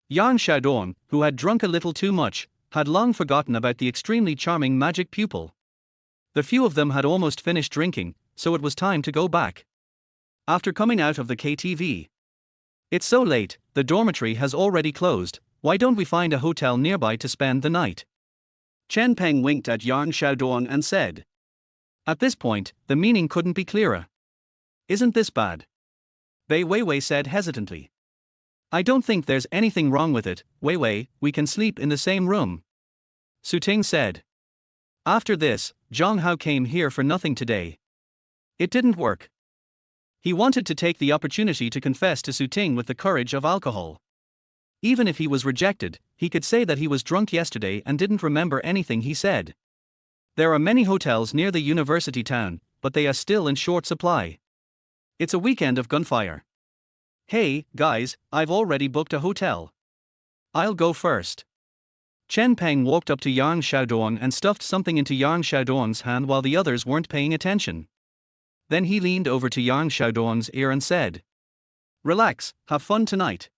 Yang Xiaodong, who had drunk a little too much, had long forgotten about the extremely charming magic pupil. The few of them had almost finished drinking, so it was time to go back. After coming out of the KTV. It's so late, the dormitory has already closed, why don't we find a hotel nearby to spend the night? Chen Peng winked at Yang Xiaodong and said. At this point, the meaning couldn't be clearer. Isn't this bad? Bai Weiwei said hesitantly. I don't think there's anything wrong with it, Weiwei, we can sleep in the same room. Su Ting said. After this, Zhang Hao came here for nothing today. It didn't work. He wanted to take the opportunity to confess to Su Ting with the courage of alcohol. Even if he was rejected, he could say that he was drunk yesterday and didn't remember anything he said. There are many hotels near the university town, but they are still in short supply. It's a weekend of gunfire. Hey, guys, I've already booked a hotel. I'll go first. Chen Peng walked up to Yang Xiaodong and stuffed something into Yang Xiaodong's hand while the others weren't paying attention. Then he leaned over to Yang Xiaodong's ear and said. Relax, have fun tonight.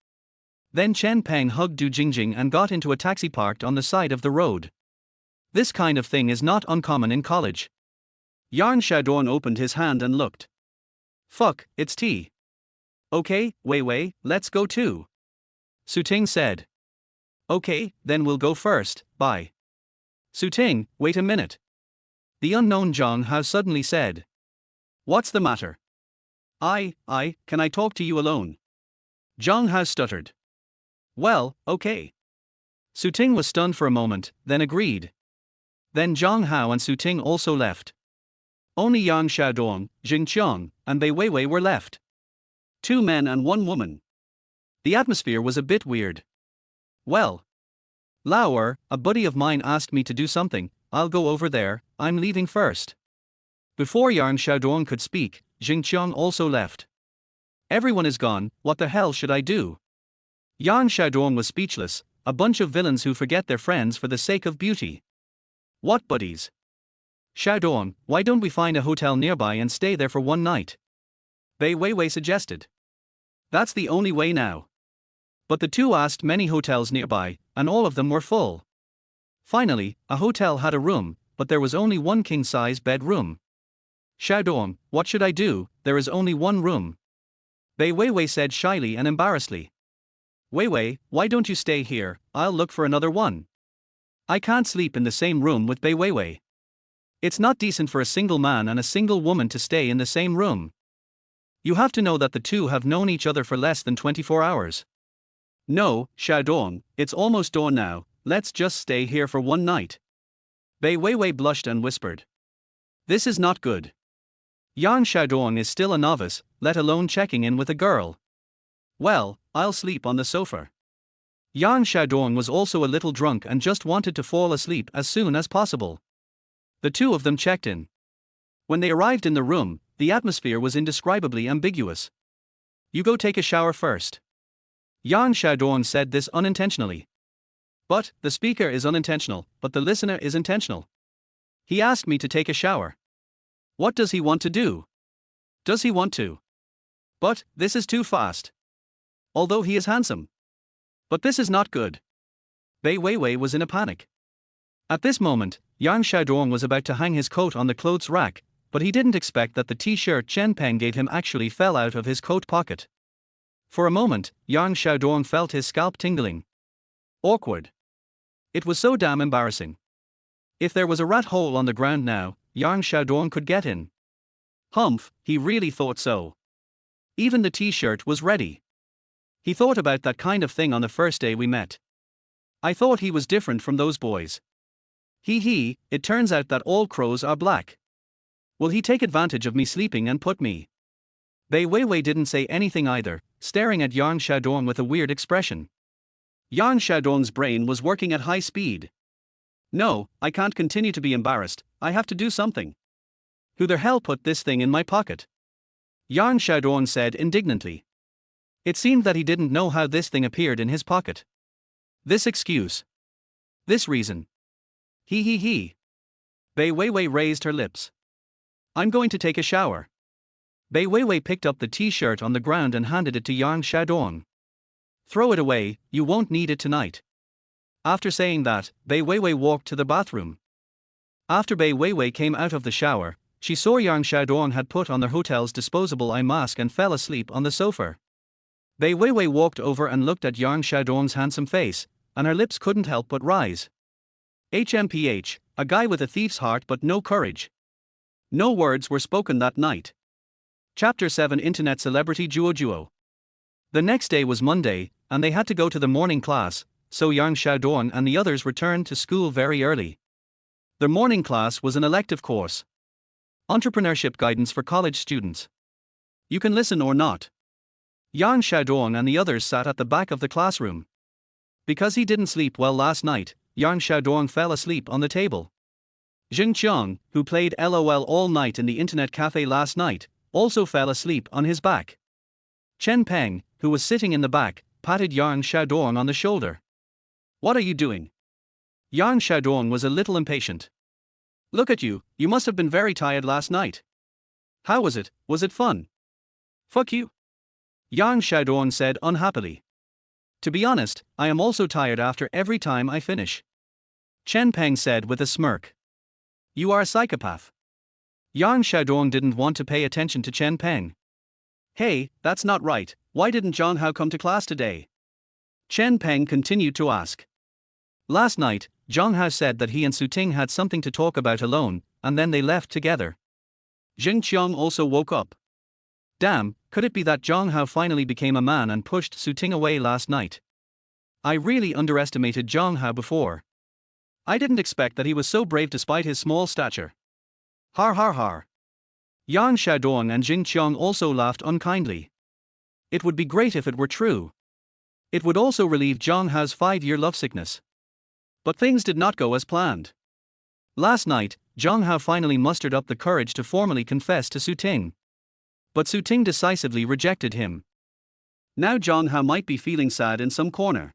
Then Chen Peng hugged Du Jingjing and got into a taxi parked on the side of the road. This kind of thing is not uncommon in college. Yang Xiaodong opened his hand and looked. Fuck, it's tea. Okay, Wei Wei, let's go too. Suting said. Okay, then we'll go first, bye. Suting, wait a minute. The unknown Zhang Hao suddenly said. What's the matter? Can I talk to you alone? Zhang Hao stuttered. Well, okay. Suting was stunned for a moment, then agreed. Then Zhang Hao and Suting also left. Only Yang Xiaodong, Jing Qiang, and Bei Weiwei were left. 2 men and 1 woman. The atmosphere was a bit weird. Well. Lauer, a buddy of mine asked me to do something, I'll go over there, I'm leaving first. Before Yang Xiaodong could speak, Jing Qiang also left. Everyone is gone, what the hell should I do? Yang Xiaodong was speechless, a bunch of villains who forget their friends for the sake of beauty. What buddies? Xiaodong, why don't we find a hotel nearby and stay there for one night? Bei Weiwei suggested. That's the only way now. But the two asked many hotels nearby, and all of them were full. Finally, a hotel had a room, but there was only one king-size bedroom. Xiaodong, what should I do? There is only one room. Bei Weiwei said shyly and embarrassedly. Weiwei, why don't you stay here? I'll look for another one. I can't sleep in the same room with Bei Weiwei. It's not decent for a single man and a single woman to stay in the same room. You have to know that the two have known each other for less than 24 hours. No, Xiaodong, it's almost dawn now, let's just stay here for one night. Bei Weiwei blushed and whispered. This is not good. Yang Xiaodong is still a novice, let alone checking in with a girl. Well, I'll sleep on the sofa. Yang Xiaodong was also a little drunk and just wanted to fall asleep as soon as possible. The two of them checked in. When they arrived in the room, the atmosphere was indescribably ambiguous. You go take a shower first. Yang Xiaodong said this unintentionally. But, the speaker is unintentional, but the listener is intentional. He asked me to take a shower. What does he want to do? Does he want to? But, this is too fast. Although he is handsome. But this is not good. Bei Weiwei was in a panic. At this moment, Yang Xiaodong was about to hang his coat on the clothes rack, but he didn't expect that the t-shirt Chen Peng gave him actually fell out of his coat pocket. For a moment, Yang Xiaodong felt his scalp tingling. Awkward. It was so damn embarrassing. If there was a rat hole on the ground now, Yang Xiaodong could get in. Humph, he really thought so. Even the t-shirt was ready. He thought about that kind of thing on the first day we met. I thought he was different from those boys. It turns out that all crows are black. Will he take advantage of me sleeping and put me? Bei Weiwei didn't say anything either, staring at Yang Xiaodong with a weird expression. Yang Xiaodong's brain was working at high speed. No, I can't continue to be embarrassed, I have to do something. Who the hell put this thing in my pocket? Yang Xiaodong said indignantly. It seemed that he didn't know how this thing appeared in his pocket. This excuse. This reason. Bei Weiwei raised her lips. I'm going to take a shower. Bei Weiwei picked up the t-shirt on the ground and handed it to Yang Xiaodong. Throw it away, you won't need it tonight. After saying that, Bei Weiwei walked to the bathroom. After Bei Weiwei came out of the shower, she saw Yang Xiaodong had put on the hotel's disposable eye mask and fell asleep on the sofa. Bei Weiwei walked over and looked at Yang Xiaodong's handsome face, and her lips couldn't help but rise. HMPH, a guy with a thief's heart but no courage. No words were spoken that night. Chapter 7 Internet Celebrity Duo. The next day was Monday, and they had to go to the morning class, so Yang Xiaodong and the others returned to school very early. Their morning class was an elective course. Entrepreneurship guidance for college students. You can listen or not. Yang Xiaodong and the others sat at the back of the classroom. Because he didn't sleep well last night, Yang Xiaodong fell asleep on the table. Jing Qiang, who played LOL all night in the internet cafe last night, also fell asleep on his back. Chen Peng, who was sitting in the back, patted Yang Xiaodong on the shoulder. What are you doing? Yang Xiaodong was a little impatient. Look at you, you must have been very tired last night. How was it? Was it fun? Fuck you. Yang Xiaodong said unhappily. To be honest, I am also tired after every time I finish. Chen Peng said with a smirk. You are a psychopath. Yang Xiaodong didn't want to pay attention to Chen Peng. Hey, that's not right, why didn't Zhang Hao come to class today? Chen Peng continued to ask. Last night, Zhang Hao said that he and Su Ting had something to talk about alone, and then they left together. Jing Qiang also woke up. Damn, could it be that Zhang Hao finally became a man and pushed Su Ting away last night? I really underestimated Zhang Hao before. I didn't expect that he was so brave despite his small stature. Har har har. Yang Xiaodong and Jing Qiang also laughed unkindly. It would be great if it were true. It would also relieve Zhang Hao's 5-year lovesickness. But things did not go as planned. Last night, Zhang Hao finally mustered up the courage to formally confess to Su Ting. But Su Ting decisively rejected him. Now Zhang Hao might be feeling sad in some corner.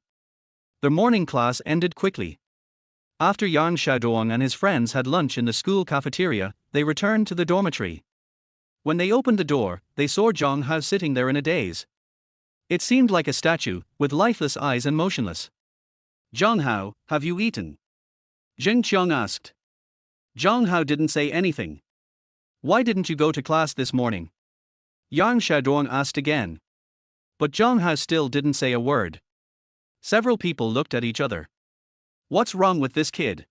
The morning class ended quickly. After Yang Xiaodong and his friends had lunch in the school cafeteria, they returned to the dormitory. When they opened the door, they saw Zhang Hao sitting there in a daze. It seemed like a statue, with lifeless eyes and motionless. Zhang Hao, have you eaten? Jing Qiang asked. Zhang Hao didn't say anything. Why didn't you go to class this morning? Yang Xiaodong asked again. But Zhang Hao still didn't say a word. Several people looked at each other. What's wrong with this kid?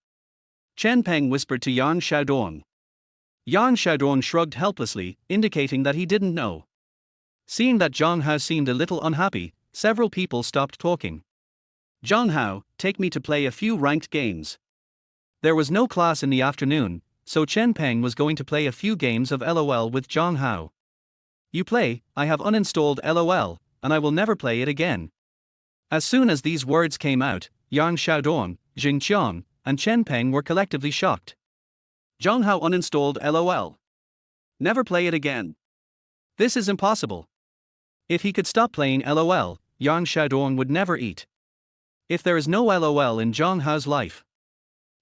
Chen Peng whispered to Yang Xiaodong. Yang Xiaodong shrugged helplessly, indicating that he didn't know. Seeing that Zhang Hao seemed a little unhappy, several people stopped talking. Zhang Hao, take me to play a few ranked games. There was no class in the afternoon, so Chen Peng was going to play a few games of LOL with Zhang Hao. You play, I have uninstalled LOL, and I will never play it again. As soon as these words came out, Yang Xiaodong, Jing Qiang, and Chen Peng were collectively shocked. Zhang Hao uninstalled LOL. Never play it again. This is impossible. If he could stop playing LOL, Yang Xiaodong would never eat. If there is no LOL in Zhang Hao's life,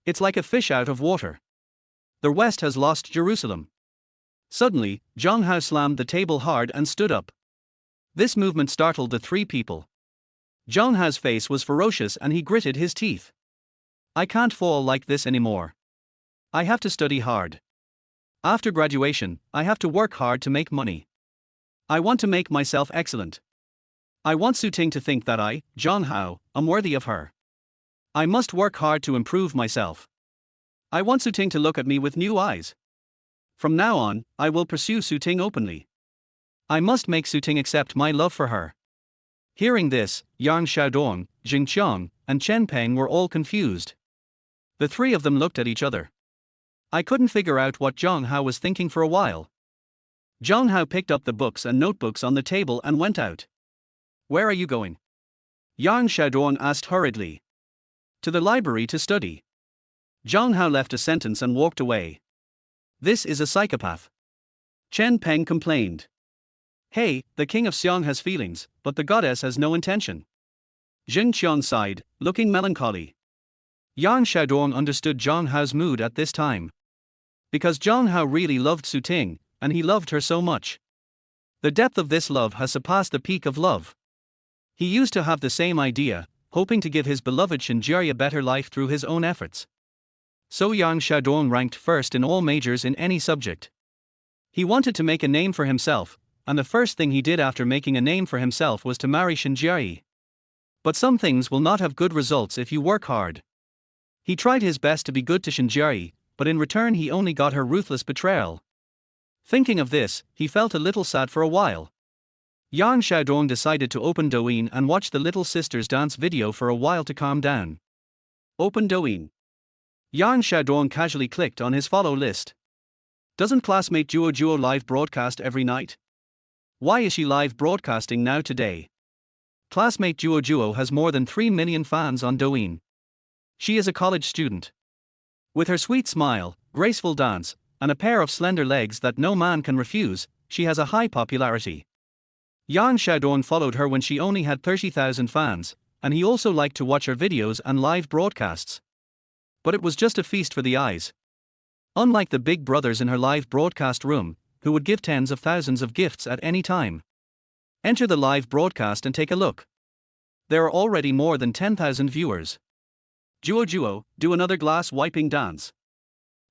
it's like a fish out of water. The West has lost Jerusalem. Suddenly, Zhang Hao slammed the table hard and stood up. This movement startled the three people. Zhang Hao's face was ferocious and he gritted his teeth. I can't fall like this anymore. I have to study hard. After graduation, I have to work hard to make money. I want to make myself excellent. I want Su Ting to think that I, Zhang Hao, am worthy of her. I must work hard to improve myself. I want Su Ting to look at me with new eyes. From now on, I will pursue Su Ting openly. I must make Su Ting accept my love for her. Hearing this, Yang Xiaodong, Jing Qiang, and Chen Peng were all confused. The three of them looked at each other. I couldn't figure out what Zhang Hao was thinking for a while. Zhang Hao picked up the books and notebooks on the table and went out. Where are you going? Yang Xiaodong asked hurriedly. To the library to study. Zhang Hao left a sentence and walked away. This is a psychopath. Chen Peng complained. Hey, the king of Xiang has feelings, but the goddess has no intention. Jing Qiang sighed, looking melancholy. Yang Xiaodong understood Zhang Hao's mood at this time. Because Zhang Hao really loved Su Ting, and he loved her so much. The depth of this love has surpassed the peak of love. He used to have the same idea, hoping to give his beloved Shinjie a better life through his own efforts. So Yang Xiaodong ranked first in all majors in any subject. He wanted to make a name for himself, and the first thing he did after making a name for himself was to marry Shinjie. But some things will not have good results if you work hard. He tried his best to be good to Shinjie, but in return he only got her ruthless betrayal. Thinking of this, he felt a little sad for a while. Yang Xiaodong decided to open Douyin and watch the Little Sisters dance video for a while to calm down. Open Douyin. Yang Xiaodong casually clicked on his follow list. Doesn't classmate Juo live broadcast every night? Why is she live broadcasting now today? Classmate Juo has more than 3 million fans on Douyin. She is a college student. With her sweet smile, graceful dance, and a pair of slender legs that no man can refuse, she has a high popularity. Yang Xiaodong followed her when she only had 30,000 fans, and he also liked to watch her videos and live broadcasts. But it was just a feast for the eyes. Unlike the big brothers in her live broadcast room, who would give tens of thousands of gifts at any time. Enter the live broadcast and take a look. There are already more than 10,000 viewers. Juo, do another glass wiping dance.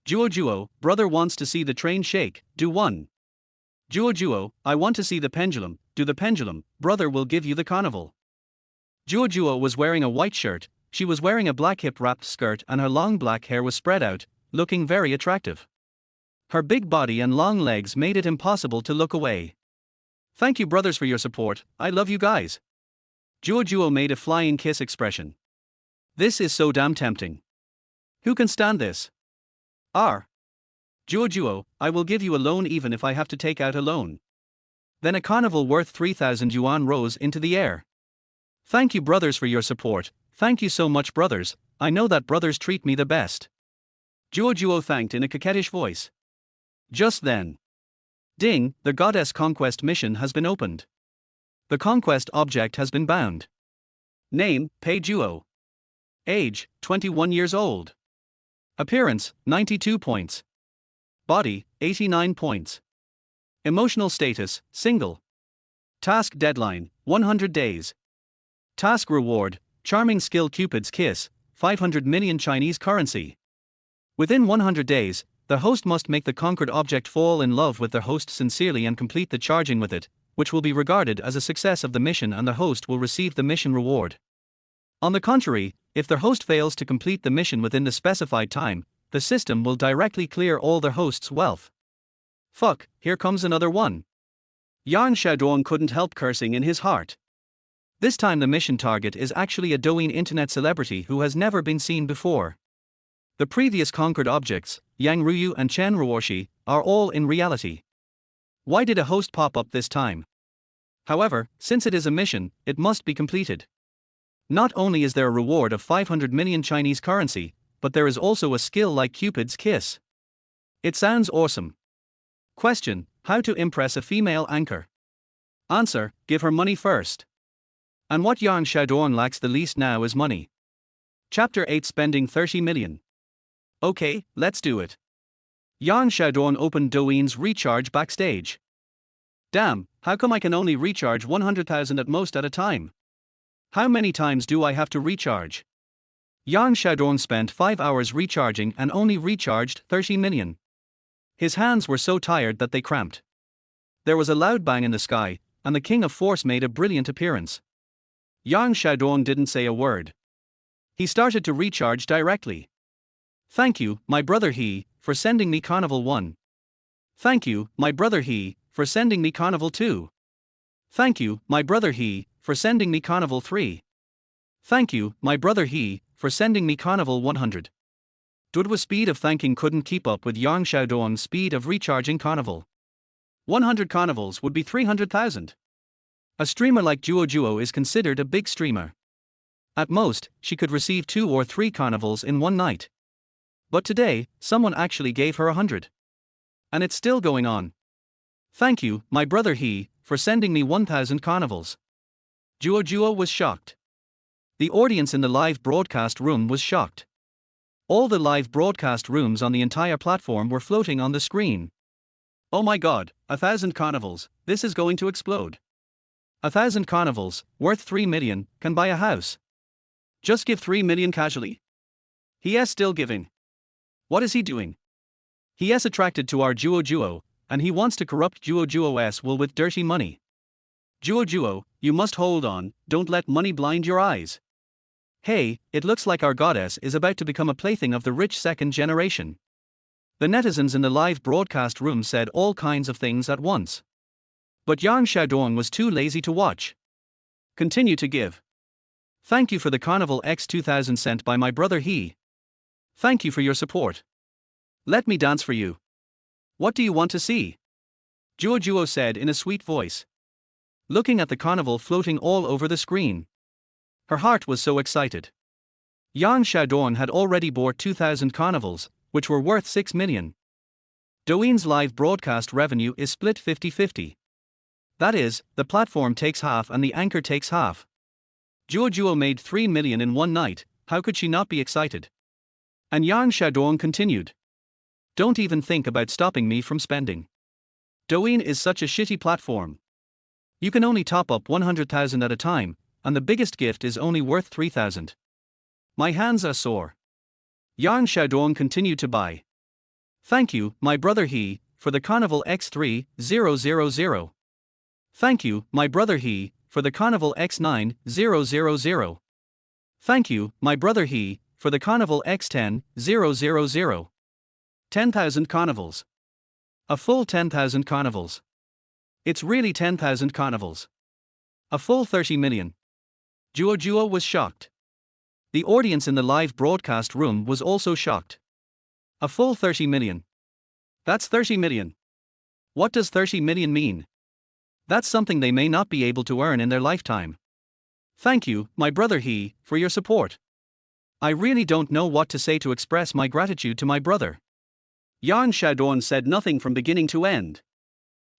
Juo, brother wants to see the train shake, do one. Juo, I want to see the pendulum, do the pendulum, brother will give you the carnival. Juo was wearing a white shirt, she was wearing a black hip-wrapped skirt and her long black hair was spread out, looking very attractive. Her big body and long legs made it impossible to look away. Thank you brothers for your support, I love you guys. Juo made a flying kiss expression. This is so damn tempting. Who can stand this? Juo, I will give you a loan even if I have to take out a loan. Then a carnival worth 3,000 yuan rose into the air. Thank you brothers for your support, thank you so much brothers, I know that brothers treat me the best. Juo thanked in a coquettish voice. Just then. Ding, the Goddess Conquest mission has been opened. The conquest object has been bound. Name, Pei Juo. Age, 21 years old. Appearance, 92 points. Body, 89 points. Emotional status, single. Task deadline, 100 days. Task reward, charming skill Cupid's kiss, 500 million Chinese currency. Within 100 days, the host must make the conquered object fall in love with the host sincerely and complete the charging with it, which will be regarded as a success of the mission and the host will receive the mission reward. On the contrary, if the host fails to complete the mission within the specified time, the system will directly clear all the host's wealth. Fuck, here comes another one. Xiaodong couldn't help cursing in his heart. This time the mission target is actually a Douyin internet celebrity who has never been seen before. The previous conquered objects, Yang Ruyu and Chen Ruoshi, are all in reality. Why did a host pop up this time? However, since it is a mission, it must be completed. Not only is there a reward of 500 million Chinese currency, but there is also a skill like Cupid's kiss. It sounds awesome. Question: how to impress a female anchor? Answer: give her money first. And what Xiaodong lacks the least now is money. Chapter 8: Spending 30 million. Okay, let's do it. Xiaodong opened Douyin's recharge backstage. Damn, how come I can only recharge 100,000 at most at a time? How many times do I have to recharge? Xiaodong spent 5 hours recharging and only recharged 30 million. His hands were so tired that they cramped. There was a loud bang in the sky, and the King of Force made a brilliant appearance. Xiaodong didn't say a word. He started to recharge directly. Thank you, my brother He, for sending me Carnival 1. Thank you, my brother He, for sending me Carnival 2. Thank you, my brother He, for sending me Carnival 3. Thank you, my brother He, for sending me Carnival 100. Duo's speed of thanking couldn't keep up with Xiaodong's speed of recharging Carnival. 100 Carnivals would be 300,000. A streamer like Juo is considered a big streamer. At most, she could receive 2 or 3 Carnivals in one night. But today, someone actually gave her 100. And it's still going on. Thank you, my brother He, for sending me 1,000 Carnivals. Juo was shocked. The audience in the live broadcast room was shocked. All the live broadcast rooms on the entire platform were floating on the screen. Oh my god, 1,000 Carnivals, this is going to explode. 1,000 Carnivals, worth 3 million, can buy a house. Just give 3 million casually. He is still giving. What is he doing? He is attracted to our Juo, and he wants to corrupt Juo's will with dirty money. Juo, you must hold on, don't let money blind your eyes. Hey, it looks like our goddess is about to become a plaything of the rich second generation. The netizens in the live broadcast room said all kinds of things at once. But Xiaodong was too lazy to watch. Continue to give. Thank you for the Carnival X 2000 sent by my brother He. Thank you for your support. Let me dance for you. What do you want to see? Juo said in a sweet voice. Looking at the carnival floating all over the screen. Her heart was so excited. Xiaodong had already bought 2,000 carnivals, which were worth 6 million. Douyin's live broadcast revenue is split 50-50. That is, the platform takes half and the anchor takes half. Juo made 3 million in one night, how could she not be excited? And Xiaodong continued. Don't even think about stopping me from spending. Douyin is such a shitty platform. You can only top up 100,000 at a time, and the biggest gift is only worth 3,000. My hands are sore. Xiaodong continued to buy. Thank you, my brother He, for the Carnival X3000. Thank you, my brother he, for the Carnival X9000. Thank you, my brother he, for the Carnival X10000. 10,000 carnivals. A full 10,000 carnivals. It's really 10,000 carnivals. A full 30 million. Xiaodong was shocked. The audience in the live broadcast room was also shocked. A full 30 million. That's 30 million. What does 30 million mean? That's something they may not be able to earn in their lifetime. Thank you, my brother he, for your support. I really don't know what to say to express my gratitude to my brother. Xiaodong said nothing from beginning to end.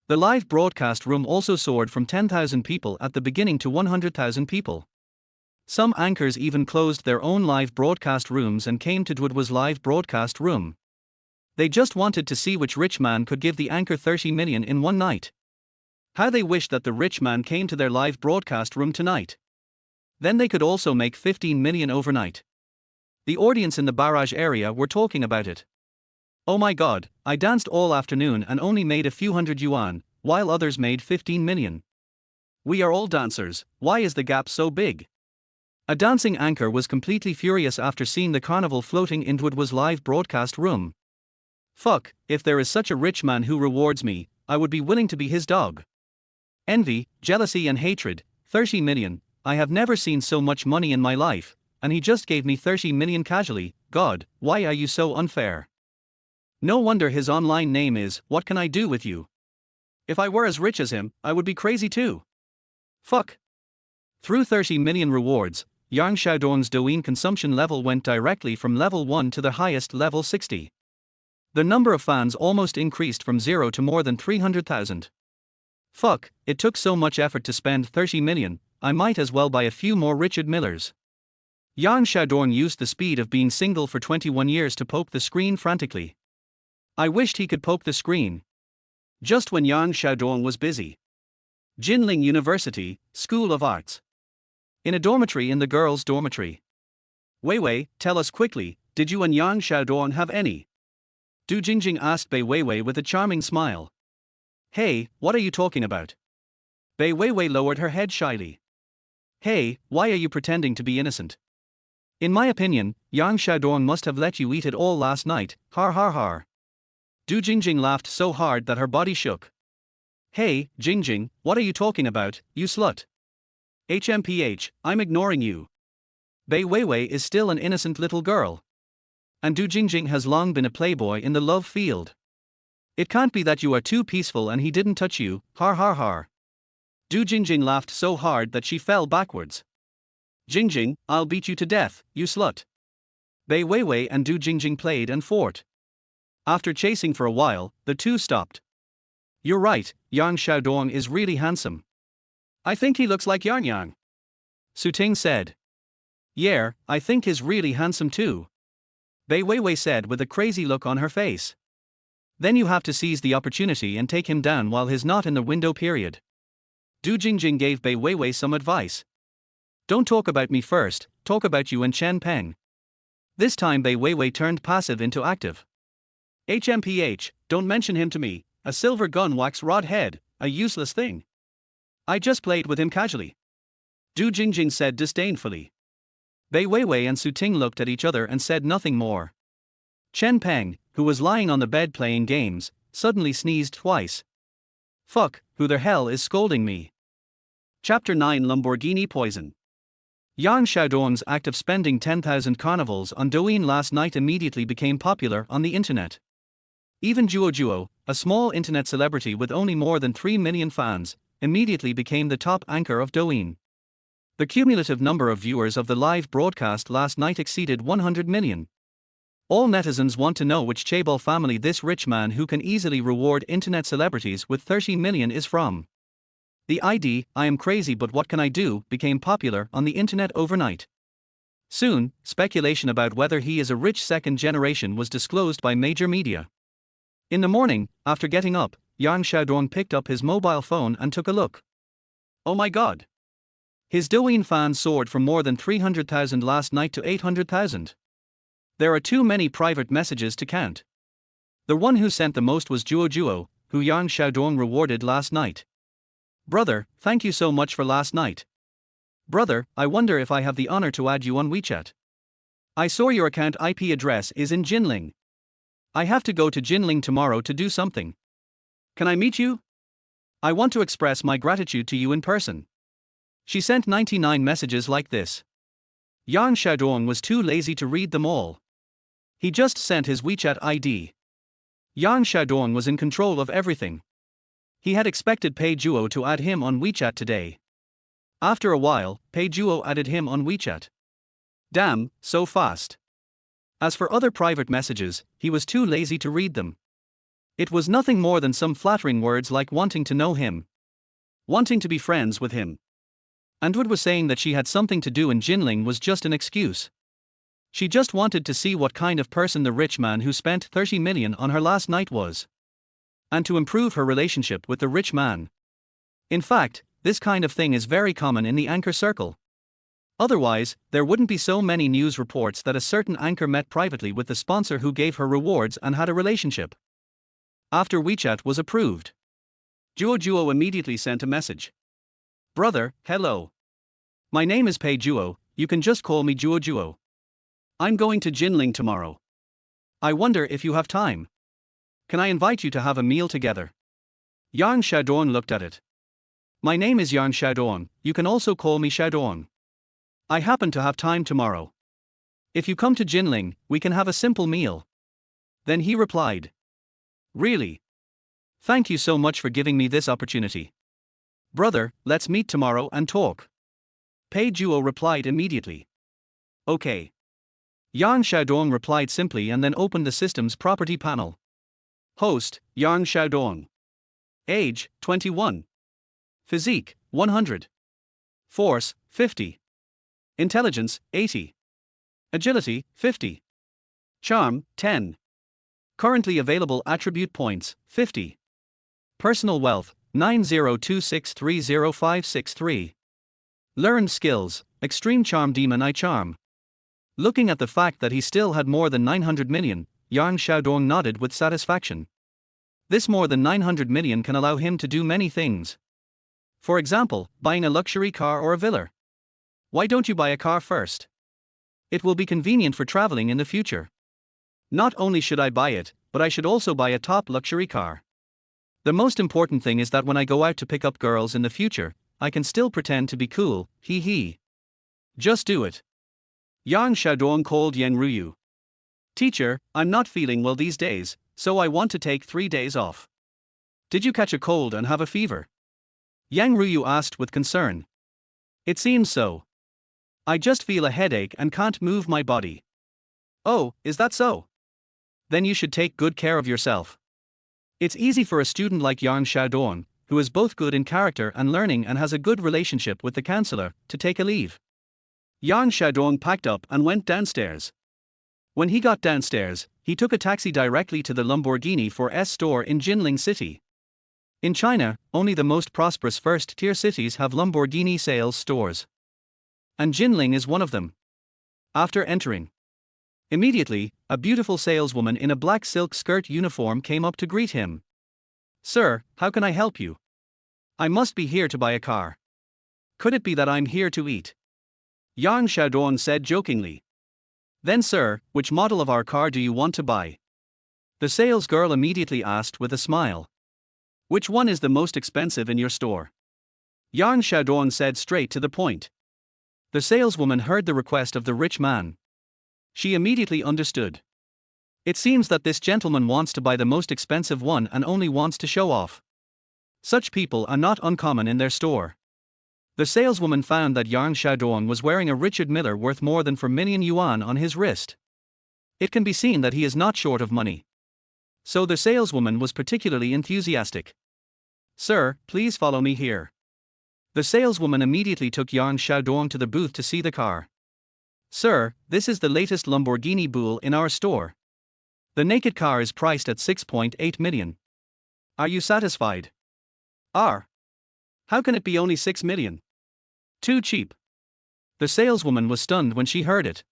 The live broadcast room also soared from 10,000 people at the beginning to 100,000 people. Some anchors even closed their own live broadcast rooms and came to Dwudwa's live broadcast room. They just wanted to see which rich man could give the anchor 30 million in one night. How they wished that the rich man came to their live broadcast room tonight. Then they could also make 15 million overnight. The audience in the barrage area were talking about it. Oh my god, I danced all afternoon and only made a few hundred yuan, while others made 15 million. We are all dancers, why is the gap so big? A dancing anchor was completely furious after seeing the carnival floating in Dwudwa's live broadcast room. Fuck, if there is such a rich man who rewards me, I would be willing to be his dog. Envy, jealousy and hatred, 30 million, I have never seen so much money in my life, and he just gave me 30 million casually. God, why are you so unfair? No wonder his online name is, "What can I do with you?" If I were as rich as him, I would be crazy too. Fuck. Through 30 million rewards, Xiaodong's Douyin consumption level went directly from level 1 to the highest level 60. The number of fans almost increased from 0 to more than 300,000. Fuck, it took so much effort to spend 30 million, I might as well buy a few more Richard Millers. Xiaodong used the speed of being single for 21 years to poke the screen frantically. I wished he could poke the screen. Just when Xiaodong was busy. Jinling University, School of Arts. In a dormitory in the girls' dormitory. Weiwei, tell us quickly, did you and Xiaodong have any? Du Jingjing asked Bei Weiwei with a charming smile. Hey, what are you talking about? Bei Weiwei lowered her head shyly. Hey, why are you pretending to be innocent? In my opinion, Xiaodong must have let you eat it all last night, har har har. Du Jingjing laughed so hard that her body shook. Hey, Jingjing, what are you talking about, you slut? HMPH, I'm ignoring you. Bei Weiwei is still an innocent little girl. And Du Jingjing has long been a playboy in the love field. It can't be that you are too peaceful and he didn't touch you, har har har. Du Jingjing laughed so hard that she fell backwards. Jingjing, I'll beat you to death, you slut. Bei Weiwei and Du Jingjing played and fought. After chasing for a while, the two stopped. You're right, Xiaodong is really handsome. I think he looks like Yang. Suting said. Yeah, I think he's really handsome too. Bei Weiwei said with a crazy look on her face. Then you have to seize the opportunity and take him down while he's not in the window period. Du Jingjing gave Bei Weiwei some advice. Don't talk about me first, talk about you and Chen Peng. This time Bei Weiwei turned passive into active. HMPH, don't mention him to me, a silver gun wax rod head, a useless thing. I just played with him casually. Du Jingjing said disdainfully. Bei Weiwei and Suting looked at each other and said nothing more. Chen Peng, who was lying on the bed playing games, suddenly sneezed twice. Fuck, who the hell is scolding me? Chapter 9 Lamborghini Poison. Xiaodong's act of spending 10,000 carnivals on Douyin last night immediately became popular on the internet. Even Xiaodong, a small internet celebrity with only more than 3 million fans, immediately became the top anchor of Douyin. The cumulative number of viewers of the live broadcast last night exceeded 100 million. All netizens want to know which chaebol family this rich man who can easily reward internet celebrities with 30 million is from. The ID, I am crazy but what can I do, became popular on the internet overnight. Soon, speculation about whether he is a rich second generation was disclosed by major media. In the morning, after getting up, Xiaodong picked up his mobile phone and took a look. Oh my god! His Douyin fans soared from more than 300,000 last night to 800,000. There are too many private messages to count. The one who sent the most was Juo, who Yang Xiaodong rewarded last night. Brother, thank you so much for last night. Brother, I wonder if I have the honor to add you on WeChat. I saw your account IP address is in Jinling. I have to go to Jinling tomorrow to do something. Can I meet you? I want to express my gratitude to you in person. She sent 99 messages like this. Yang Xiaodong was too lazy to read them all. He just sent his WeChat ID. Yang Xiaodong was in control of everything. He had expected Pei Juo to add him on WeChat today. After a while, Pei Juo added him on WeChat. Damn, so fast. As for other private messages, he was too lazy to read them. It was nothing more than some flattering words like wanting to know him, wanting to be friends with him. And Wood was saying that she had something to do in Jinling was just an excuse. She just wanted to see what kind of person the rich man who spent 30 million on her last night was. And to improve her relationship with the rich man. In fact, this kind of thing is very common in the anchor circle. Otherwise, there wouldn't be so many news reports that a certain anchor met privately with the sponsor who gave her rewards and had a relationship. After WeChat was approved, Juo immediately sent a message. Brother, hello. My name is Pei Juo, you can just call me Juo. I'm going to Jinling tomorrow. I wonder if you have time. Can I invite you to have a meal together? Yang Xiaodong looked at it. My name is Yang Xiaodong, you can also call me Xiaodong. I happen to have time tomorrow. If you come to Jinling, we can have a simple meal. Then he replied. Really? Thank you so much for giving me this opportunity. Brother, let's meet tomorrow and talk. Pei Juo replied immediately. Okay. Yang Xiaodong replied simply and then opened the system's property panel. Host, Yang Xiaodong. Age, 21. Physique, 100. Force, 50. Intelligence, 80. Agility, 50. Charm, 10. Currently available attribute points, 50. Personal wealth, 9026305563. Learned skills, extreme charm demon eye charm. Looking at the fact that he still had more than 900 million, Yang Xiaodong nodded with satisfaction. This more than 900 million can allow him to do many things. For example, buying a luxury car or a villa. Why don't you buy a car first? It will be convenient for traveling in the future. Not only should I buy it, but I should also buy a top luxury car. The most important thing is that when I go out to pick up girls in the future, I can still pretend to be cool, hee hee. Just do it. Yang Xiaodong called Yang Ruyu. Teacher, I'm not feeling well these days, so I want to take 3 days off. Did you catch a cold and have a fever? Yang Ruyu asked with concern. It seems so. I just feel a headache and can't move my body. Oh, is that so? Then you should take good care of yourself. It's easy for a student like Yang Xiaodong, who is both good in character and learning and has a good relationship with the counselor, to take a leave. Yang Xiaodong packed up and went downstairs. When he got downstairs, he took a taxi directly to the Lamborghini 4S store in Jinling City. In China, only the most prosperous first-tier cities have Lamborghini sales stores. And Jinling is one of them. After entering, immediately, a beautiful saleswoman in a black silk skirt uniform came up to greet him. Sir, how can I help you? I must be here to buy a car. Could it be that I'm here to eat? Yang Xiaodong said jokingly. Then sir, which model of our car do you want to buy? The sales girl immediately asked with a smile. Which one is the most expensive in your store? Yang Xiaodong said straight to the point. The saleswoman heard the request of the rich man. She immediately understood. It seems that this gentleman wants to buy the most expensive one and only wants to show off. Such people are not uncommon in their store. The saleswoman found that Yang Xiaodong was wearing a Richard Miller worth more than 4 million yuan on his wrist. It can be seen that he is not short of money. So the saleswoman was particularly enthusiastic. Sir, please follow me here. The saleswoman immediately took Yang Xiaodong to the booth to see the car. Sir, this is the latest Lamborghini Bull in our store. The naked car is priced at 6.8 million. Are you satisfied? How can it be only 6 million? Too cheap. The saleswoman was stunned when she heard it.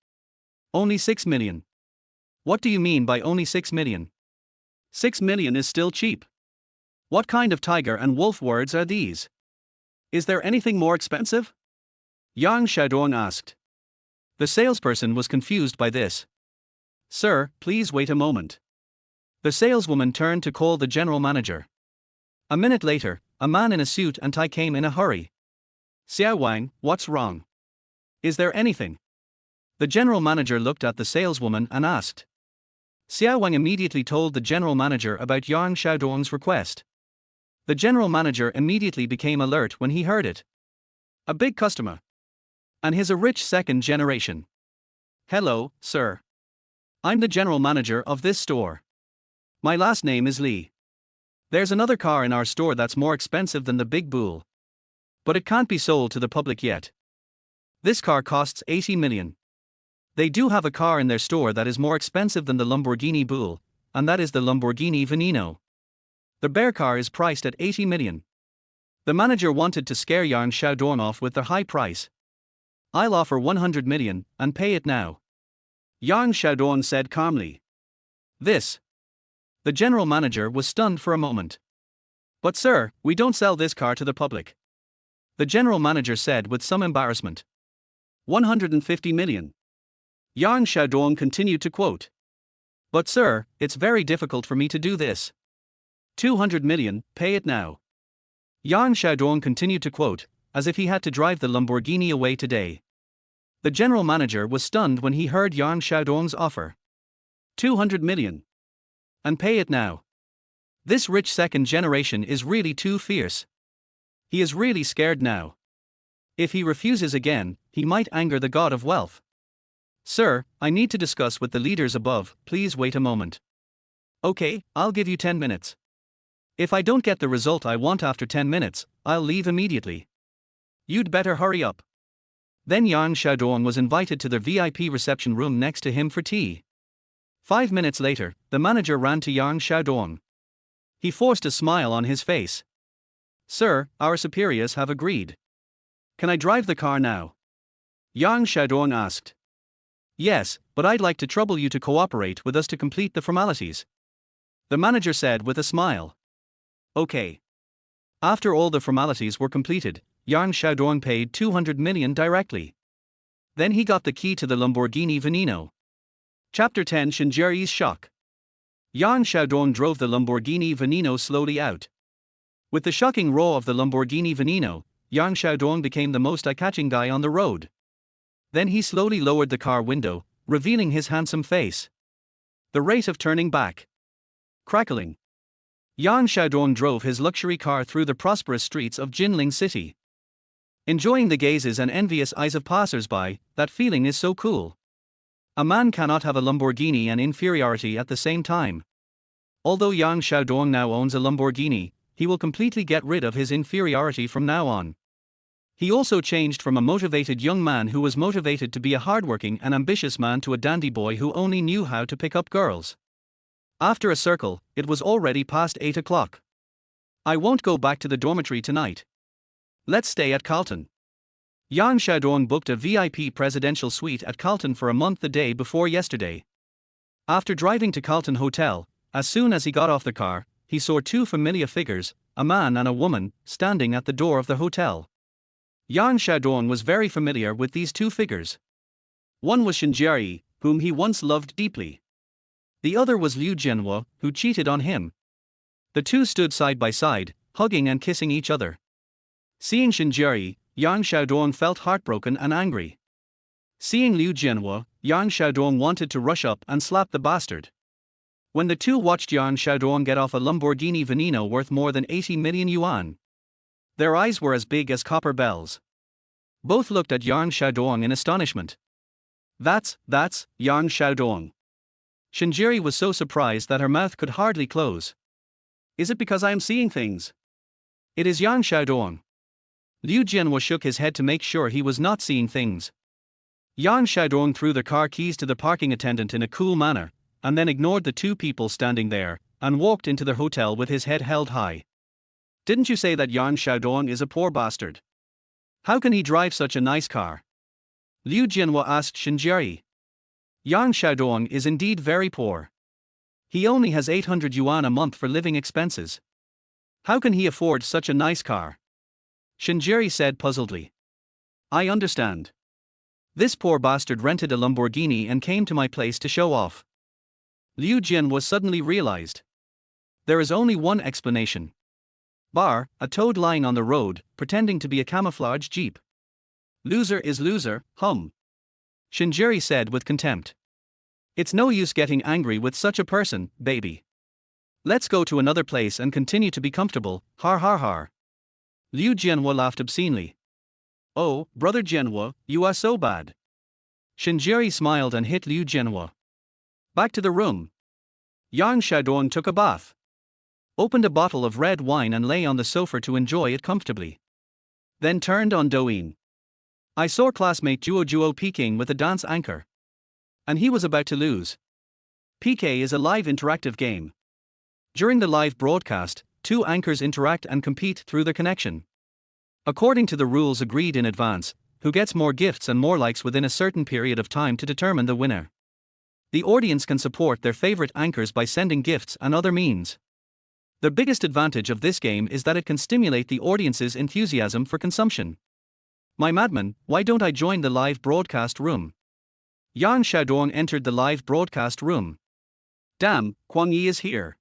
Only 6 million. What do you mean by only 6 million? 6 million is still cheap. What kind of tiger and wolf words are these? Is there anything more expensive? Yang Xiaodong asked. The salesperson was confused by this. Sir, please wait a moment. The saleswoman turned to call the general manager. A minute later, a man in a suit and tie came in a hurry. Xiaowang, what's wrong? Is there anything? The general manager looked at the saleswoman and asked. Xiaowang immediately told the general manager about Yang Xiaodong's request. The general manager immediately became alert when he heard it. A big customer. And he's a rich second generation. Hello, sir. I'm the general manager of this store. My last name is Li. There's another car in our store that's more expensive than the Big Bull. But it can't be sold to the public yet. This car costs 80 million. They do have a car in their store that is more expensive than the Lamborghini Bull, and that is the Lamborghini Veneno. The bear car is priced at 80 million. The manager wanted to scare Yang Xiaodong off with the high price. I'll offer 100 million, and pay it now. Yang Xiaodong said calmly. This. The general manager was stunned for a moment. But sir, we don't sell this car to the public. The general manager said with some embarrassment. 150 million. Yang Xiaodong continued to quote. But sir, it's very difficult for me to do this. 200 million, pay it now. Yang Xiaodong continued to quote, as if he had to drive the Lamborghini away today. The general manager was stunned when he heard Yang Xiaodong's offer. 200 million. And pay it now. This rich second generation is really too fierce. He is really scared now. If he refuses again, he might anger the god of wealth. Sir, I need to discuss with the leaders above, please wait a moment. Okay, I'll give you 10 minutes. If I don't get the result I want after 10 minutes, I'll leave immediately. You'd better hurry up. Then Yang Xiaodong was invited to the VIP reception room next to him for tea. 5 minutes later, the manager ran to Yang Xiaodong. He forced a smile on his face. Sir, our superiors have agreed. Can I drive the car now? Yang Xiaodong asked. Yes, but I'd like to trouble you to cooperate with us to complete the formalities. The manager said with a smile. Okay. After all the formalities were completed, Yang Xiaodong paid 200 million directly. Then he got the key to the Lamborghini Veneno. Chapter 10 Shinjeri's Shock. Yang Xiaodong drove the Lamborghini Veneno slowly out. With the shocking roar of the Lamborghini Veneno, Yang Xiaodong became the most eye-catching guy on the road. Then he slowly lowered the car window, revealing his handsome face. The rate of turning back. Crackling. Yang Xiaodong drove his luxury car through the prosperous streets of Jinling City. Enjoying the gazes and envious eyes of passers-by, that feeling is so cool. A man cannot have a Lamborghini and inferiority at the same time. Although Yang Xiaodong now owns a Lamborghini, he will completely get rid of his inferiority from now on. He also changed from a motivated young man who was motivated to be a hardworking and ambitious man to a dandy boy who only knew how to pick up girls. After a circle, it was already past 8 o'clock. I won't go back to the dormitory tonight. Let's stay at Carlton. Yang Xiaodong booked a VIP presidential suite at Carlton for a month the day before yesterday. After driving to Carlton Hotel, as soon as he got off the car, he saw two familiar figures, a man and a woman, standing at the door of the hotel. Yang Xiaodong was very familiar with these two figures. One was Shinjeri, whom he once loved deeply. The other was Liu Jianhua, who cheated on him. The two stood side by side, hugging and kissing each other. Seeing Shinjeri, Yang Xiaodong felt heartbroken and angry. Seeing Liu Jianhua, Yang Xiaodong wanted to rush up and slap the bastard. When the two watched Yang Xiaodong get off a Lamborghini Veneno worth more than 80 million yuan, their eyes were as big as copper bells. Both looked at Yang Xiaodong in astonishment. That's Yang Xiaodong. Shinjeri was so surprised that her mouth could hardly close. Is it because I am seeing things? It is Yang Xiaodong. Liu Jianhua shook his head to make sure he was not seeing things. Yang Xiaodong threw the car keys to the parking attendant in a cool manner, and then ignored the two people standing there, and walked into the hotel with his head held high. Didn't you say that Yang Xiaodong is a poor bastard? How can he drive such a nice car? Liu Jianhua asked Shinjeri. Yang Xiaodong is indeed very poor. He only has 800 yuan a month for living expenses. How can he afford such a nice car? Shinjiri said puzzledly. I understand. This poor bastard rented a Lamborghini and came to my place to show off. Liu Jian was suddenly realized. There is only one explanation. A toad lying on the road, pretending to be a camouflage jeep. Loser is loser, hum. Shinjiri said with contempt. It's no use getting angry with such a person, baby. Let's go to another place and continue to be comfortable, har har har. Liu Jianhua laughed obscenely. Oh, brother Jianhua, you are so bad. Shinjiri smiled and hit Liu Jianhua. Back to the room. Yang Xiaodong took a bath. Opened a bottle of red wine and lay on the sofa to enjoy it comfortably. Then turned on Douyin. I saw classmate Juo peeking with a dance anchor. And he was about to lose. PK is a live interactive game. During the live broadcast, two anchors interact and compete through the connection. According to the rules agreed in advance, who gets more gifts and more likes within a certain period of time to determine the winner. The audience can support their favorite anchors by sending gifts and other means. The biggest advantage of this game is that it can stimulate the audience's enthusiasm for consumption. My madman, why don't I join the live broadcast room? Yang Xiaodong entered the live broadcast room. Damn, Kuang Yi is here.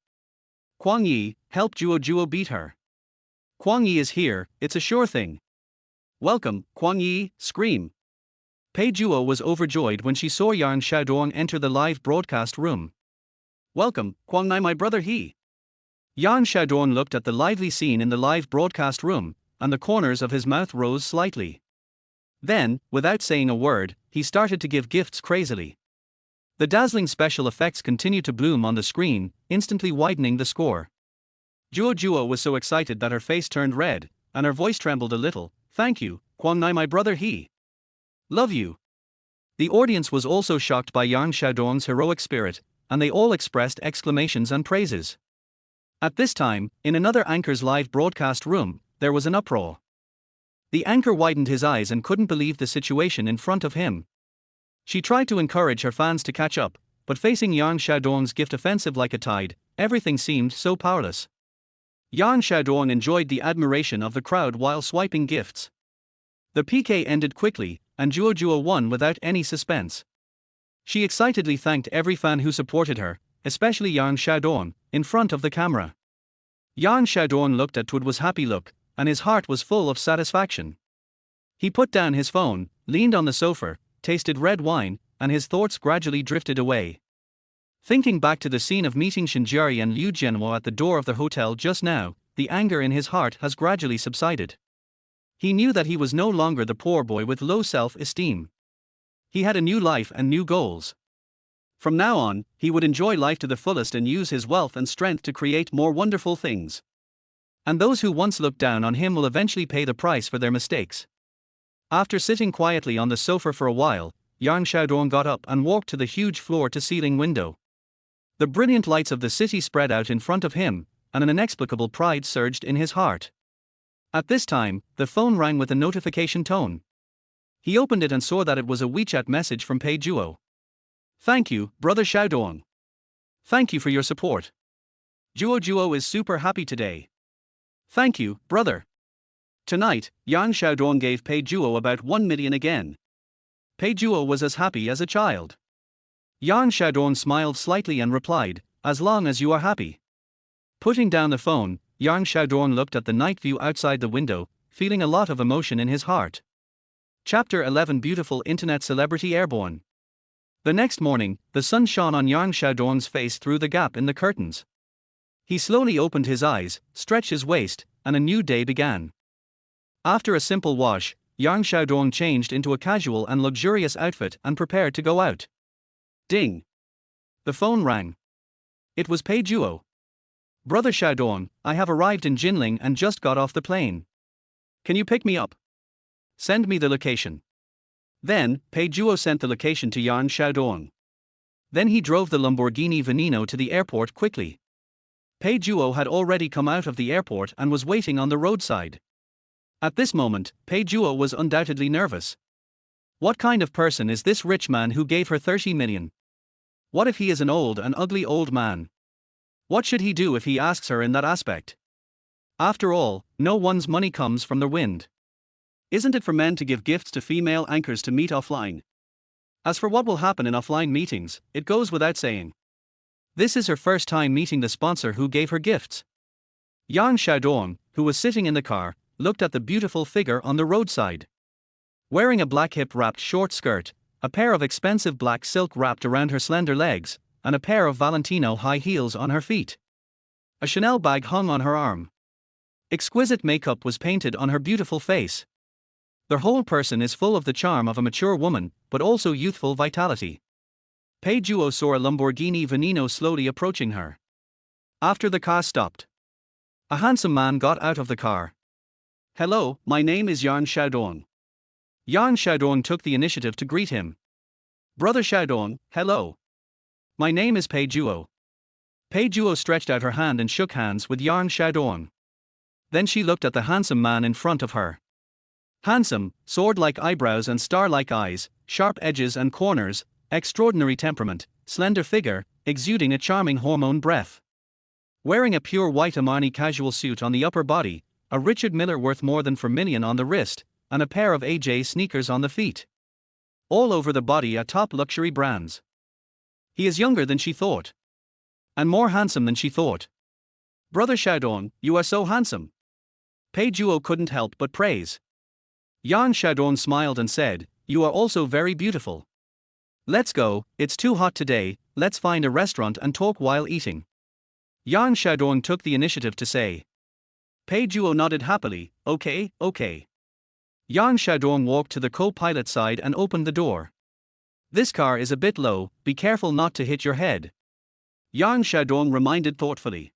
Kuang Yi, help Juo beat her. Kuang Yi is here, it's a sure thing. Welcome, Kuang Yi, scream. Pei Juo was overjoyed when she saw Yang Xiaodong enter the live broadcast room. Welcome, Kuang Nai, my brother he. Yang Xiaodong looked at the lively scene in the live broadcast room, and the corners of his mouth rose slightly. Then, without saying a word, he started to give gifts crazily. The dazzling special effects continued to bloom on the screen, instantly widening the score. Juo was so excited that her face turned red, and her voice trembled a little. Thank you, Kuang Nai, my brother he. Love you. The audience was also shocked by Yang Xiaodong's heroic spirit, and they all expressed exclamations and praises. At this time, in another anchor's live broadcast room, there was an uproar. The anchor widened his eyes and couldn't believe the situation in front of him. She tried to encourage her fans to catch up, but facing Yang Xiaodong's gift offensive like a tide, everything seemed so powerless. Yang Xiaodong enjoyed the admiration of the crowd while swiping gifts. The PK ended quickly, and Juo won without any suspense. She excitedly thanked every fan who supported her, especially Yang Xiaodong, in front of the camera. Yang Xiaodong looked at Twid's happy look, and his heart was full of satisfaction. He put down his phone, leaned on the sofa, tasted red wine, and his thoughts gradually drifted away. Thinking back to the scene of meeting Shinjiri and Liu Jianhua at the door of the hotel just now, the anger in his heart has gradually subsided. He knew that he was no longer the poor boy with low self-esteem. He had a new life and new goals. From now on, he would enjoy life to the fullest and use his wealth and strength to create more wonderful things. And those who once looked down on him will eventually pay the price for their mistakes. After sitting quietly on the sofa for a while, Yang Xiaodong got up and walked to the huge floor-to-ceiling window. The brilliant lights of the city spread out in front of him, and an inexplicable pride surged in his heart. At this time, the phone rang with a notification tone. He opened it and saw that it was a WeChat message from Pei Juo. Thank you, brother Xiaodong. Thank you for your support. Juo is super happy today. Thank you, brother. Tonight, Yang Xiaodong gave Pei Juo about 1 million again. Pei Juo was as happy as a child. Yang Xiaodong smiled slightly and replied, as long as you are happy. Putting down the phone, Yang Xiaodong looked at the night view outside the window, feeling a lot of emotion in his heart. Chapter 11 Beautiful Internet Celebrity Airborne. The next morning, the sun shone on Yang Xiaodong's face through the gap in the curtains. He slowly opened his eyes, stretched his waist, and a new day began. After a simple wash, Yang Xiaodong changed into a casual and luxurious outfit and prepared to go out. Ding! The phone rang. It was Pei Juo. Brother Xiaodong, I have arrived in Jinling and just got off the plane. Can you pick me up? Send me the location. Then, Pei Juo sent the location to Yang Xiaodong. Then he drove the Lamborghini Veneno to the airport quickly. Pei Juo had already come out of the airport and was waiting on the roadside. At this moment, Pei Juo was undoubtedly nervous. What kind of person is this rich man who gave her 30 million? What if he is an old and ugly old man? What should he do if he asks her in that aspect? After all, no one's money comes from the wind. Isn't it for men to give gifts to female anchors to meet offline? As for what will happen in offline meetings, it goes without saying. This is her first time meeting the sponsor who gave her gifts. Yang Xiaodong, who was sitting in the car, looked at the beautiful figure on the roadside. Wearing a black hip-wrapped short skirt, a pair of expensive black silk wrapped around her slender legs, and a pair of Valentino high heels on her feet. A Chanel bag hung on her arm. Exquisite makeup was painted on her beautiful face. Their whole person is full of the charm of a mature woman, but also youthful vitality. Pei Juo saw a Lamborghini Veneno slowly approaching her. After the car stopped, a handsome man got out of the car. "Hello, my name is Yang Xiaodong." Yang Xiaodong took the initiative to greet him. "Brother Xiaodong, hello. My name is Pei Juo." Pei Juo stretched out her hand and shook hands with Yang Xiaodong. Then she looked at the handsome man in front of her. Handsome, sword-like eyebrows and star-like eyes, sharp edges and corners, extraordinary temperament, slender figure, exuding a charming hormone breath. Wearing a pure white Armani casual suit on the upper body, a Richard Miller worth more than $4 million on the wrist, and a pair of AJ sneakers on the feet. All over the body are top luxury brands. He is younger than she thought. And more handsome than she thought. "Brother Xiaodong, you are so handsome." Pei Juo couldn't help but praise. Yang Xiaodong smiled and said, "You are also very beautiful. Let's go, it's too hot today, let's find a restaurant and talk while eating." Yang Xiaodong took the initiative to say. Pei Juo nodded happily, okay. Yang Xiaodong walked to the co-pilot side and opened the door. "This car is a bit low, be careful not to hit your head." Yang Xiaodong reminded thoughtfully.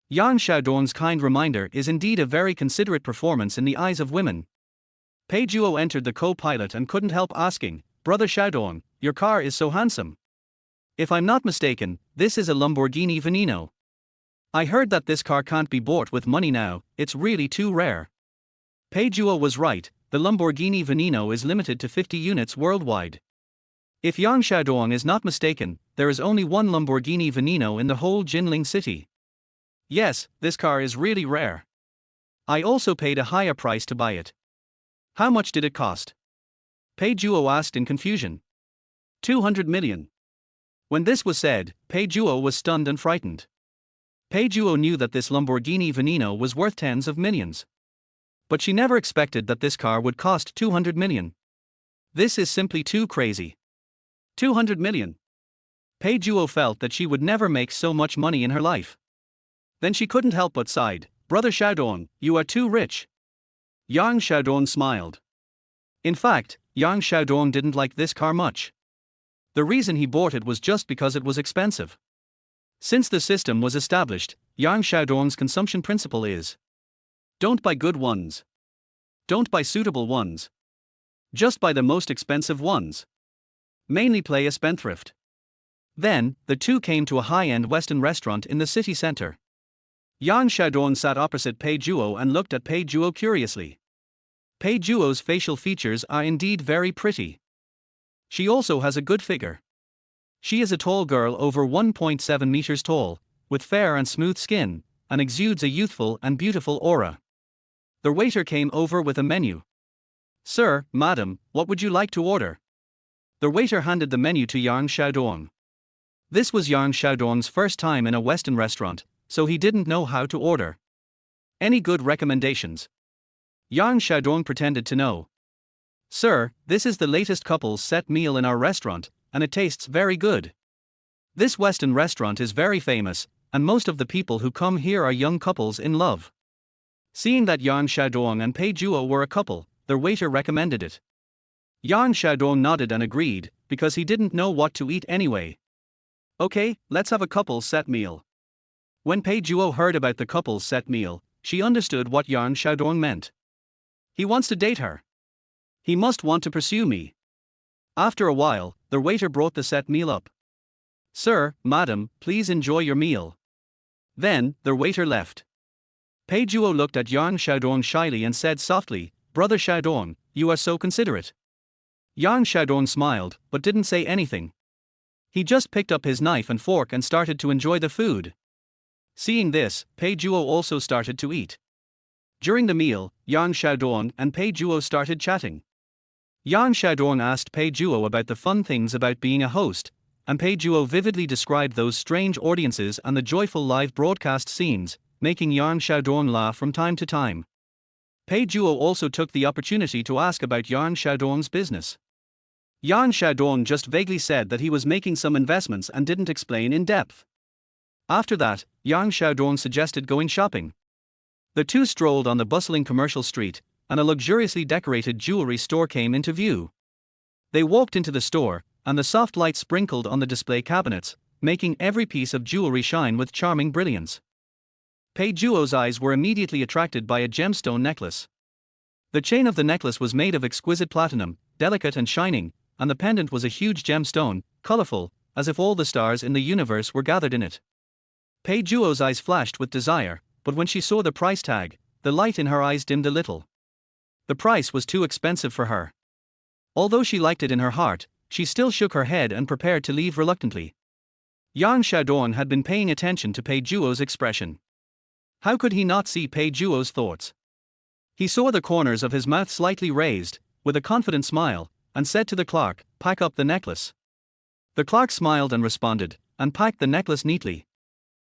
Yang Xiaodong's kind reminder is indeed a very considerate performance in the eyes of women. Pei Juo entered the co-pilot and couldn't help asking, "Brother Xiaodong, your car is so handsome. If I'm not mistaken, this is a Lamborghini Veneno. I heard that this car can't be bought with money now, it's really too rare." Pei Juo was right, the Lamborghini Veneno is limited to 50 units worldwide. If Yang Xiaodong is not mistaken, there is only one Lamborghini Veneno in the whole Jinling city. Yes, this car is really rare. I also paid a higher price to buy it. How much did it cost? Pei Juo asked in confusion. 200 million. When this was said, Pei Juo was stunned and frightened. Pei Juo knew that this Lamborghini Veneno was worth tens of millions. But she never expected that this car would cost 200 million. This is simply too crazy. 200 million. Pei Juo felt that she would never make so much money in her life. Then she couldn't help but sighed, "Brother Xiaodong, you are too rich." Yang Xiaodong smiled. In fact, Yang Xiaodong didn't like this car much. The reason he bought it was just because it was expensive. Since the system was established, Yang Xiaodong's consumption principle is: don't buy good ones. Don't buy suitable ones. Just buy the most expensive ones. Mainly play a spendthrift. Then, the two came to a high-end Western restaurant in the city center. Yang Xiaodong sat opposite Pei Juo and looked at Pei Juo curiously. Pei Juo's facial features are indeed very pretty. She also has a good figure. She is a tall girl over 1.7 meters tall, with fair and smooth skin, and exudes a youthful and beautiful aura. The waiter came over with a menu. "Sir, madam, what would you like to order?" The waiter handed the menu to Yang Xiaodong. This was Yang Xiaodong's first time in a Western restaurant, so he didn't know how to order. "Any good recommendations?" Yang Xiaodong pretended to know. "Sir, this is the latest couples set meal in our restaurant, and it tastes very good. This Western restaurant is very famous, and most of the people who come here are young couples in love." Seeing that Yang Xiaodong and Pei Juo were a couple, the waiter recommended it. Yang Xiaodong nodded and agreed, because he didn't know what to eat anyway. "Okay, let's have a couples set meal." When Pei Juo heard about the couples set meal, she understood what Yang Xiaodong meant. He wants to date her. He must want to pursue me. After a while, the waiter brought the set meal up. "Sir, madam, please enjoy your meal." Then, the waiter left. Pei Juo looked at Yang Xiaodong shyly and said softly, "Brother Xiaodong, you are so considerate." Yang Xiaodong smiled, but didn't say anything. He just picked up his knife and fork and started to enjoy the food. Seeing this, Pei Juo also started to eat. During the meal, Yang Xiaodong and Pei Juo started chatting. Yang Xiaodong asked Pei Juo about the fun things about being a host, and Pei Juo vividly described those strange audiences and the joyful live broadcast scenes, making Yang Xiaodong laugh from time to time. Pei Juo also took the opportunity to ask about Yang Xiaodong's business. Yang Xiaodong just vaguely said that he was making some investments and didn't explain in depth. After that, Yang Xiaodong suggested going shopping. The two strolled on the bustling commercial street, and a luxuriously decorated jewelry store came into view. They walked into the store, and the soft light sprinkled on the display cabinets, making every piece of jewelry shine with charming brilliance. Pei Juo's eyes were immediately attracted by a gemstone necklace. The chain of the necklace was made of exquisite platinum, delicate and shining, and the pendant was a huge gemstone, colorful, as if all the stars in the universe were gathered in it. Pei Juo's eyes flashed with desire, but when she saw the price tag, the light in her eyes dimmed a little. The price was too expensive for her. Although she liked it in her heart, she still shook her head and prepared to leave reluctantly. Yang Xiaodong had been paying attention to Pei Juo's expression. How could he not see Pei Juo's thoughts? He saw the corners of his mouth slightly raised, with a confident smile, and said to the clerk, "Pack up the necklace." The clerk smiled and responded, and packed the necklace neatly.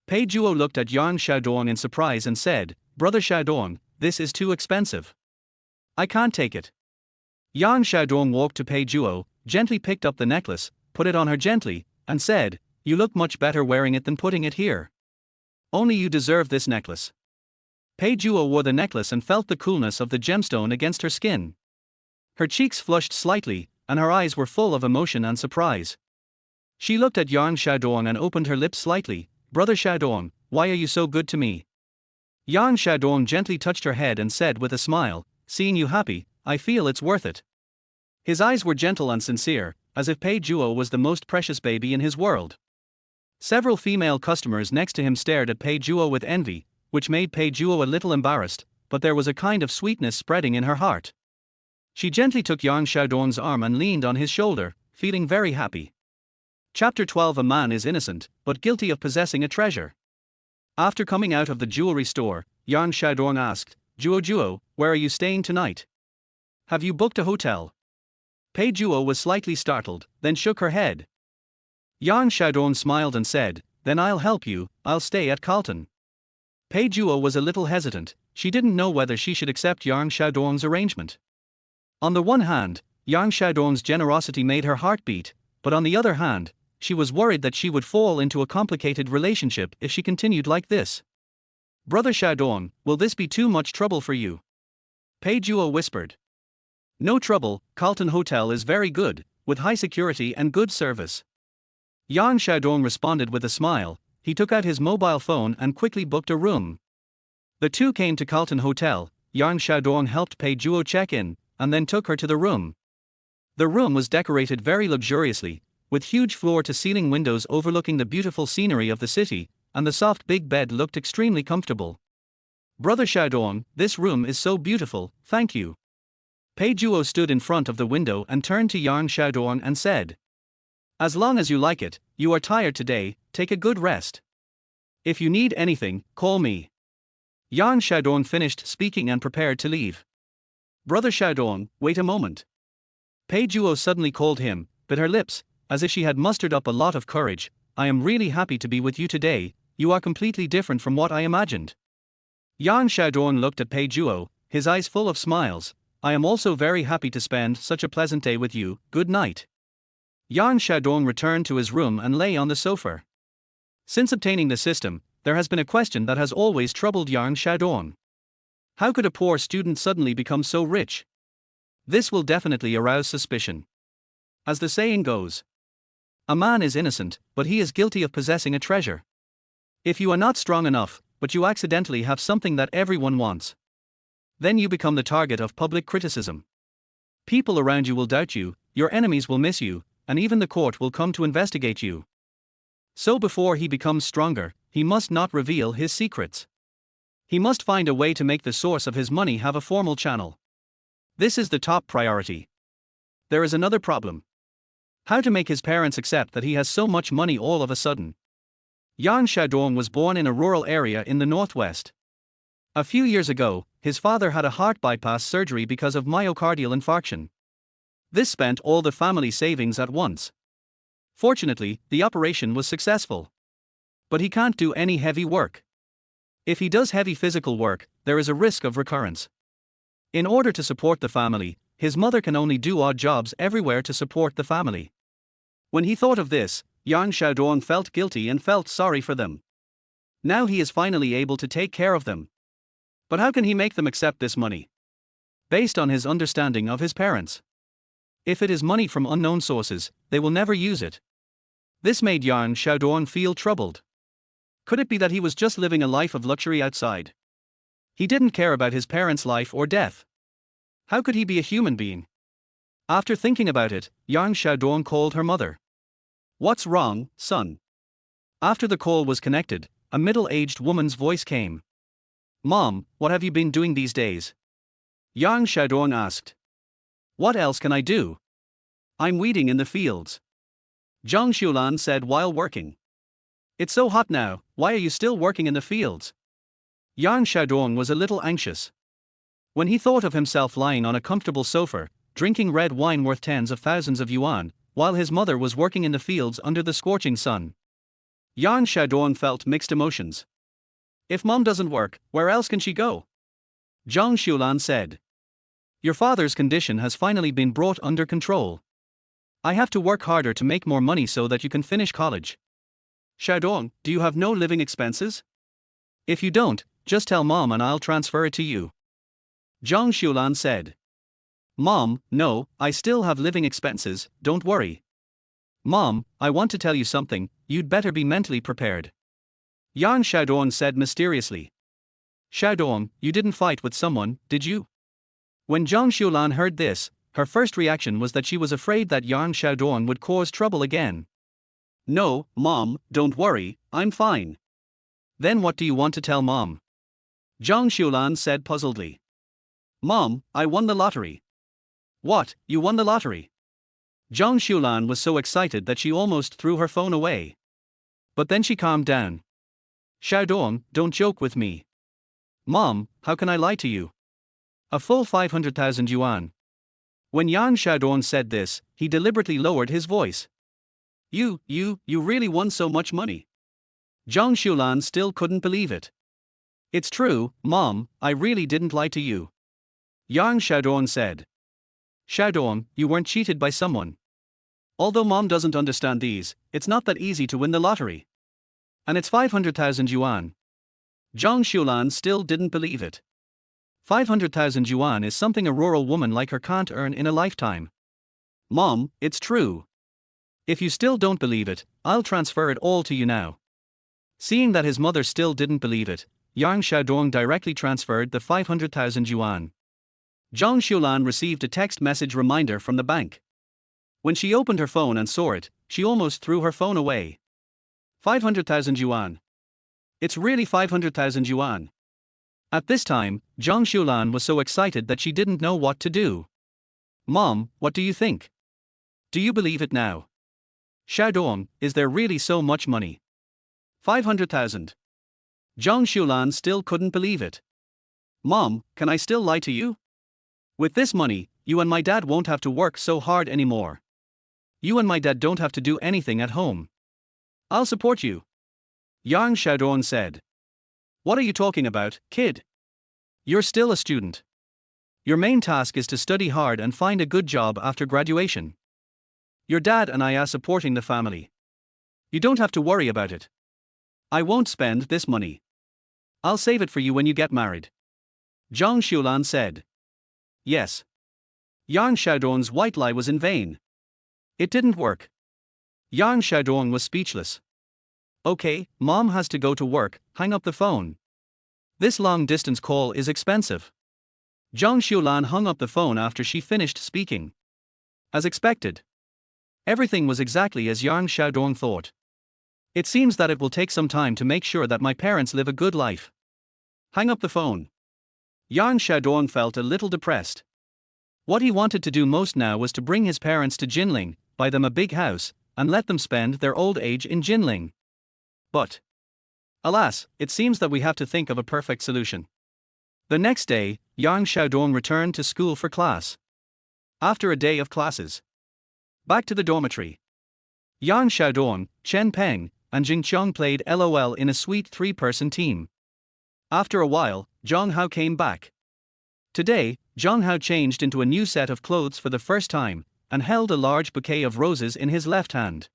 Pei Juo looked at Yang Xiaodong in surprise and said, "Brother Xiaodong, this is too expensive. I can't take it." Yang Xiaodong walked to Pei Juo, gently picked up the necklace, put it on her gently, and said, "You look much better wearing it than putting it here. Only you deserve this necklace." Pei Juo wore the necklace and felt the coolness of the gemstone against her skin. Her cheeks flushed slightly, and her eyes were full of emotion and surprise. She looked at Yang Xiaodong and opened her lips slightly. "Brother Xiaodong, why are you so good to me?" Yang Xiaodong gently touched her head and said with a smile, "Seeing you happy, I feel it's worth it." His eyes were gentle and sincere, as if Pei Juo was the most precious baby in his world. Several female customers next to him stared at Pei Juo with envy, which made Pei Juo a little embarrassed, but there was a kind of sweetness spreading in her heart. She gently took Yang Xiaodong's arm and leaned on his shoulder, feeling very happy. Chapter 12. A man is innocent, but guilty of possessing a treasure. After coming out of the jewelry store, Yang Xiaodong asked, Juo, where are you staying tonight? Have you booked a hotel?" Pei Juo was slightly startled, then shook her head. Yang Xiaodong smiled and said, "Then I'll help you, I'll stay at Carlton." Pei Juo was a little hesitant, she didn't know whether she should accept Yang Xiaodong's arrangement. On the one hand, Yang Xiaodong's generosity made her heart beat, but on the other hand, she was worried that she would fall into a complicated relationship if she continued like this. "Brother Xiaodong, will this be too much trouble for you?" Pei Juo whispered. "No trouble, Carlton Hotel is very good, with high security and good service." Yang Xiaodong responded with a smile. He took out his mobile phone and quickly booked a room. The two came to Carlton Hotel. Yang Xiaodong helped Pei Juo check in, and then took her to the room. The room was decorated very luxuriously, with huge floor-to-ceiling windows overlooking the beautiful scenery of the city, and the soft big bed looked extremely comfortable. "Brother Xiaodong, this room is so beautiful, thank you." Pei Juo stood in front of the window and turned to Yang Xiaodong and said, "As long as you like it, you are tired today, take a good rest. If you need anything, call me." Yang Xiaodong finished speaking and prepared to leave. "Brother Xiaodong, wait a moment." Pei Juo suddenly called him, bit her lips, as if she had mustered up a lot of courage. "I am really happy to be with you today, you are completely different from what I imagined." Yang Xiaodong looked at Pei Juo, his eyes full of smiles. "I am also very happy to spend such a pleasant day with you, good night." Yang Xiaodong returned to his room and lay on the sofa. Since obtaining the system, there has been a question that has always troubled Yang Xiaodong. How could a poor student suddenly become so rich? This will definitely arouse suspicion. As the saying goes, a man is innocent, but he is guilty of possessing a treasure. If you are not strong enough, but you accidentally have something that everyone wants, then you become the target of public criticism. People around you will doubt you, your enemies will miss you, and even the court will come to investigate you. So before he becomes stronger, he must not reveal his secrets. He must find a way to make the source of his money have a formal channel. This is the top priority. There is another problem. How to make his parents accept that he has so much money all of a sudden. Yang Xiaodong was born in a rural area in the northwest. A few years ago, his father had a heart bypass surgery because of myocardial infarction. This spent all the family savings at once. Fortunately, the operation was successful. But he can't do any heavy work. If he does heavy physical work, there is a risk of recurrence. In order to support the family, his mother can only do odd jobs everywhere to support the family. When he thought of this, Yang Xiaodong felt guilty and felt sorry for them. Now he is finally able to take care of them. But how can he make them accept this money? Based on his understanding of his parents. If it is money from unknown sources, they will never use it. This made Yang Xiaodong feel troubled. Could it be that he was just living a life of luxury outside? He didn't care about his parents' life or death. How could he be a human being? After thinking about it, Yang Xiaodong called her mother. "What's wrong, son?" After the call was connected, a middle-aged woman's voice came. "Mom, what have you been doing these days?" Yang Xiaodong asked. "What else can I do? I'm weeding in the fields." Zhang Xulan said while working. "It's so hot now, why are you still working in the fields?" Yang Xiaodong was a little anxious. When he thought of himself lying on a comfortable sofa, drinking red wine worth tens of thousands of yuan, while his mother was working in the fields under the scorching sun. Yang Xiaodong felt mixed emotions. "If mom doesn't work, where else can she go?" Zhang Xulan said. "Your father's condition has finally been brought under control. I have to work harder to make more money so that you can finish college." "Xiaodong, do you have no living expenses?" "If you don't, just tell mom and I'll transfer it to you." Zhang Xulan said. "Mom, no, I still have living expenses, don't worry." "Mom, I want to tell you something, you'd better be mentally prepared." Yang Xiaodong said mysteriously. "Xiaodong, you didn't fight with someone, did you?" When Zhang Xulan heard this, her first reaction was that she was afraid that Yang Xiaodong would cause trouble again. "No, Mom, don't worry, I'm fine." "Then what do you want to tell Mom?" Zhang Xulan said puzzledly. "Mom, I won the lottery." "What, you won the lottery?" Zhang Xulan was so excited that she almost threw her phone away. But then she calmed down. "Xiaodong, don't joke with me." "Mom, how can I lie to you?" "A full 500,000 yuan." When Yang Xiaodong said this, he deliberately lowered his voice. You really won so much money." Zhang Xulan still couldn't believe it. "It's true, Mom, I really didn't lie to you." Yang Xiaodong said. "Xiaodong, you weren't cheated by someone. Although Mom doesn't understand these, it's not that easy to win the lottery. And it's 500,000 yuan." Zhang Xulan still didn't believe it. 500,000 yuan is something a rural woman like her can't earn in a lifetime. "Mom, it's true. If you still don't believe it, I'll transfer it all to you now." Seeing that his mother still didn't believe it, Yang Xiaodong directly transferred the 500,000 yuan. Zhang Xulan received a text message reminder from the bank. When she opened her phone and saw it, she almost threw her phone away. 500,000 yuan. It's really 500,000 yuan. At this time, Zhang Xulan was so excited that she didn't know what to do. "Mom, what do you think? Do you believe it now? Xiaodong, is there really so much money? 500,000. Zhang Xulan still couldn't believe it. "Mom, can I still lie to you? With this money, you and my dad won't have to work so hard anymore. You and my dad don't have to do anything at home. I'll support you." Yang Xiaodong said. "What are you talking about, kid? You're still a student. Your main task is to study hard and find a good job after graduation. Your dad and I are supporting the family. You don't have to worry about it. I won't spend this money. I'll save it for you when you get married." Zhang Xulan said. Yes. Yang Xiaodong's white lie was in vain. It didn't work. Yang Xiaodong was speechless. "Okay, Mom has to go to work, hang up the phone. This long-distance call is expensive." Zhang Xulan hung up the phone after she finished speaking. As expected. Everything was exactly as Yang Xiaodong thought. "It seems that it will take some time to make sure that my parents live a good life. Hang up the phone." Yang Xiaodong felt a little depressed. What he wanted to do most now was to bring his parents to Jinling, buy them a big house, and let them spend their old age in Jinling. But Alas, it seems that we have to think of a perfect solution. The next day, Yang Xiaodong returned to school for class. After a day of classes, back to the dormitory. Yang Xiaodong, Chen Peng, and Jing Qiang played LOL in a sweet three-person team. After a while, Zhang Hao came back. Today, Zhang Hao changed into a new set of clothes for the first time, and held a large bouquet of roses in his left hand.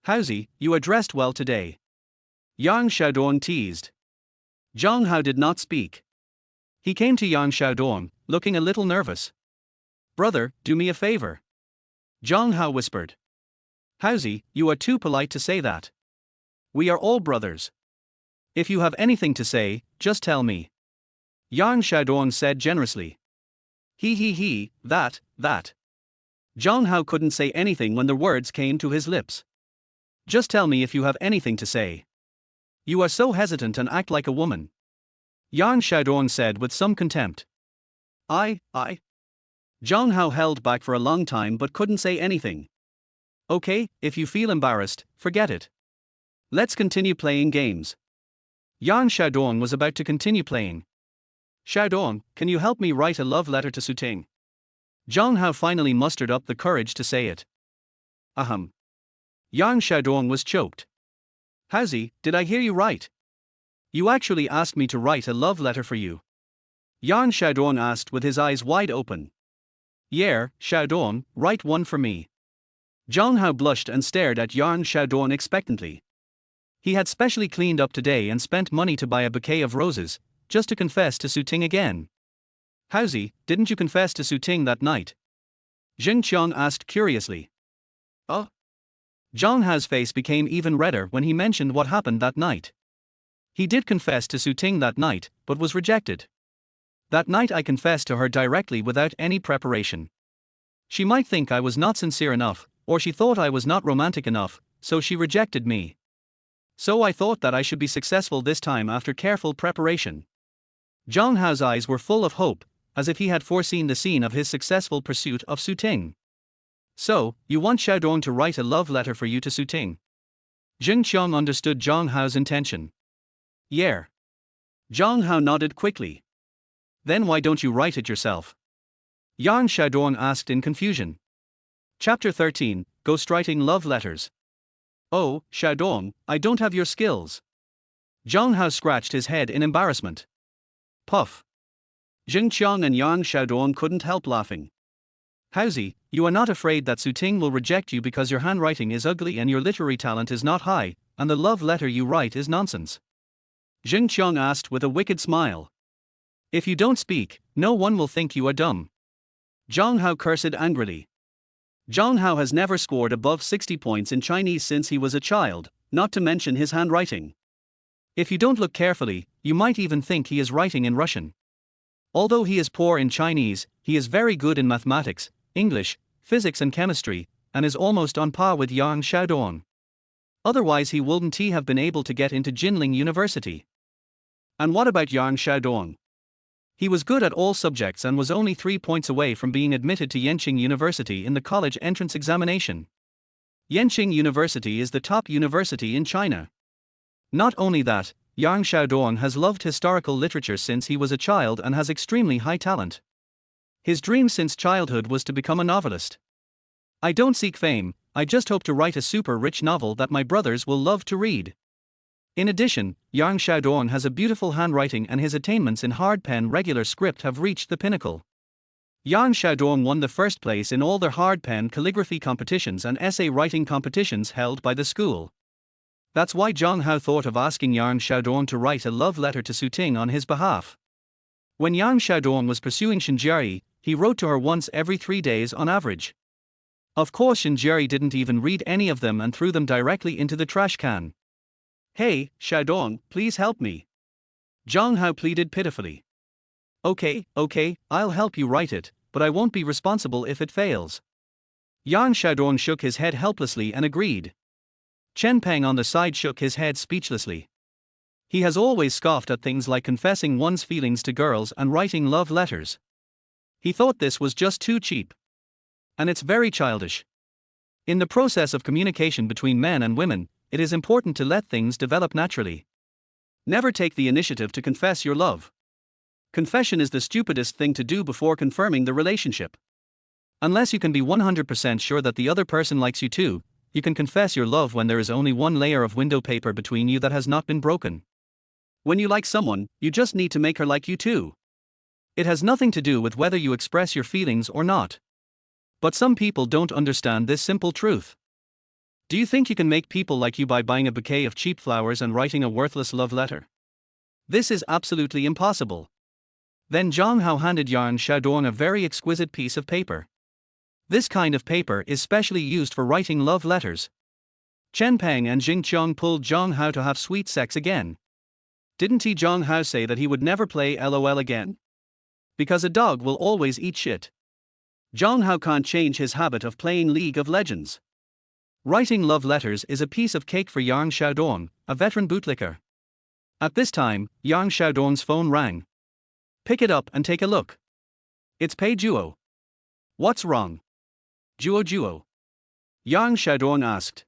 "Howsy, you are dressed well today," Yang Xiaodong teased. Zhang Hao did not speak. He came to Yang Xiaodong, looking a little nervous. "Brother, do me a favor," Zhang Hao whispered. "Howsy, you are too polite to say that. We are all brothers. If you have anything to say, just tell me," Yang Xiaodong said generously. He, that. Zhang Hao couldn't say anything when the words came to his lips. "Just tell me if you have anything to say. You are so hesitant and act like a woman," Yang Xiaodong said with some contempt. I. Zhang Hao held back for a long time but couldn't say anything. "Okay, if you feel embarrassed, forget it. Let's continue playing games." Yang Xiaodong was about to continue playing. "Xiaodong, can you help me write a love letter to Suting?" Zhang Hao finally mustered up the courage to say it. Ahem. Yang Xiaodong was choked. "Howsy, did I hear you right? You actually asked me to write a love letter for you?" Yang Xiaodong asked with his eyes wide open. "Yeah, Xiaodong, write one for me." Zhang Hao blushed and stared at Yang Xiaodong expectantly. He had specially cleaned up today and spent money to buy a bouquet of roses, just to confess to Suting again. "Howsy, didn't you confess to Suting that night?" Jing Qiang asked curiously. "Oh?" Zhang Hao's face became even redder when he mentioned what happened that night. "He did confess to Suting that night, but was rejected. That night I confessed to her directly without any preparation. She might think I was not sincere enough, or she thought I was not romantic enough, so she rejected me. So I thought that I should be successful this time after careful preparation." Zhang Hao's eyes were full of hope, as if he had foreseen the scene of his successful pursuit of Suting. "So, you want Xiaodong to write a love letter for you to Suting?" Jing Qiang understood Zhang Hao's intention. "Yeah." Zhang Hao nodded quickly. "Then why don't you write it yourself?" Yang Xiaodong asked in confusion. Chapter 13, Ghostwriting Love Letters. "Oh, Xiaodong, I don't have your skills." Zhang Hao scratched his head in embarrassment. Puff. Jing Qiang and Yang Xiaodong couldn't help laughing. "Howsy, you are not afraid that Suting will reject you because your handwriting is ugly and your literary talent is not high, and the love letter you write is nonsense?" Jing Qiang asked with a wicked smile. "If you don't speak, no one will think you are dumb." Zhang Hao cursed angrily. Zhang Hao has never scored above 60 points in Chinese since he was a child, not to mention his handwriting. If you don't look carefully, you might even think he is writing in Russian. Although he is poor in Chinese, he is very good in mathematics, English, physics and chemistry, and is almost on par with Yang Xiaodong. Otherwise he wouldn't have been able to get into Jinling University. And what about Yang Xiaodong? He was good at all subjects and was only 3 points away from being admitted to Yenqing University in the college entrance examination. Yenqing University is the top university in China. Not only that, Yang Xiaodong has loved historical literature since he was a child and has extremely high talent. His dream since childhood was to become a novelist. "I don't seek fame, I just hope to write a super rich novel that my brothers will love to read." In addition, Yang Xiaodong has a beautiful handwriting and his attainments in hard pen regular script have reached the pinnacle. Yang Xiaodong won the first place in all their hard pen calligraphy competitions and essay writing competitions held by the school. That's why Zhang Hao thought of asking Yang Xiaodong to write a love letter to Suting on his behalf. When Yang Xiaodong was pursuing Xinjiari, he wrote to her once every 3 days on average. Of course Xinjiari didn't even read any of them and threw them directly into the trash can. "Hey, Xiaodong, please help me," Zhang Hao pleaded pitifully. Okay, I'll help you write it, but I won't be responsible if it fails." Yang Xiaodong shook his head helplessly and agreed. Chen Peng on the side shook his head speechlessly. He has always scoffed at things like confessing one's feelings to girls and writing love letters. He thought this was just too cheap. And it's very childish. In the process of communication between men and women, it is important to let things develop naturally. Never take the initiative to confess your love. Confession is the stupidest thing to do before confirming the relationship. Unless you can be 100% sure that the other person likes you too, you can confess your love when there is only one layer of window paper between you that has not been broken. When you like someone, you just need to make her like you too. It has nothing to do with whether you express your feelings or not. But some people don't understand this simple truth. Do you think you can make people like you by buying a bouquet of cheap flowers and writing a worthless love letter? This is absolutely impossible. Then Zhang Hao handed Yan Xiaodong a very exquisite piece of paper. This kind of paper is specially used for writing love letters. Chen Peng and Jing Qiang pulled Zhang Hao to have sweet sex again. Didn't he Zhang Hao say that he would never play LOL again? Because a dog will always eat shit. Zhang Hao can't change his habit of playing League of Legends. Writing love letters is a piece of cake for Yang Xiaodong, a veteran bootlicker. At this time, Yang Xiaodong's phone rang. Pick it up and take a look. It's Pei Juo. What's wrong? Juo. Yang Xiaodong asked.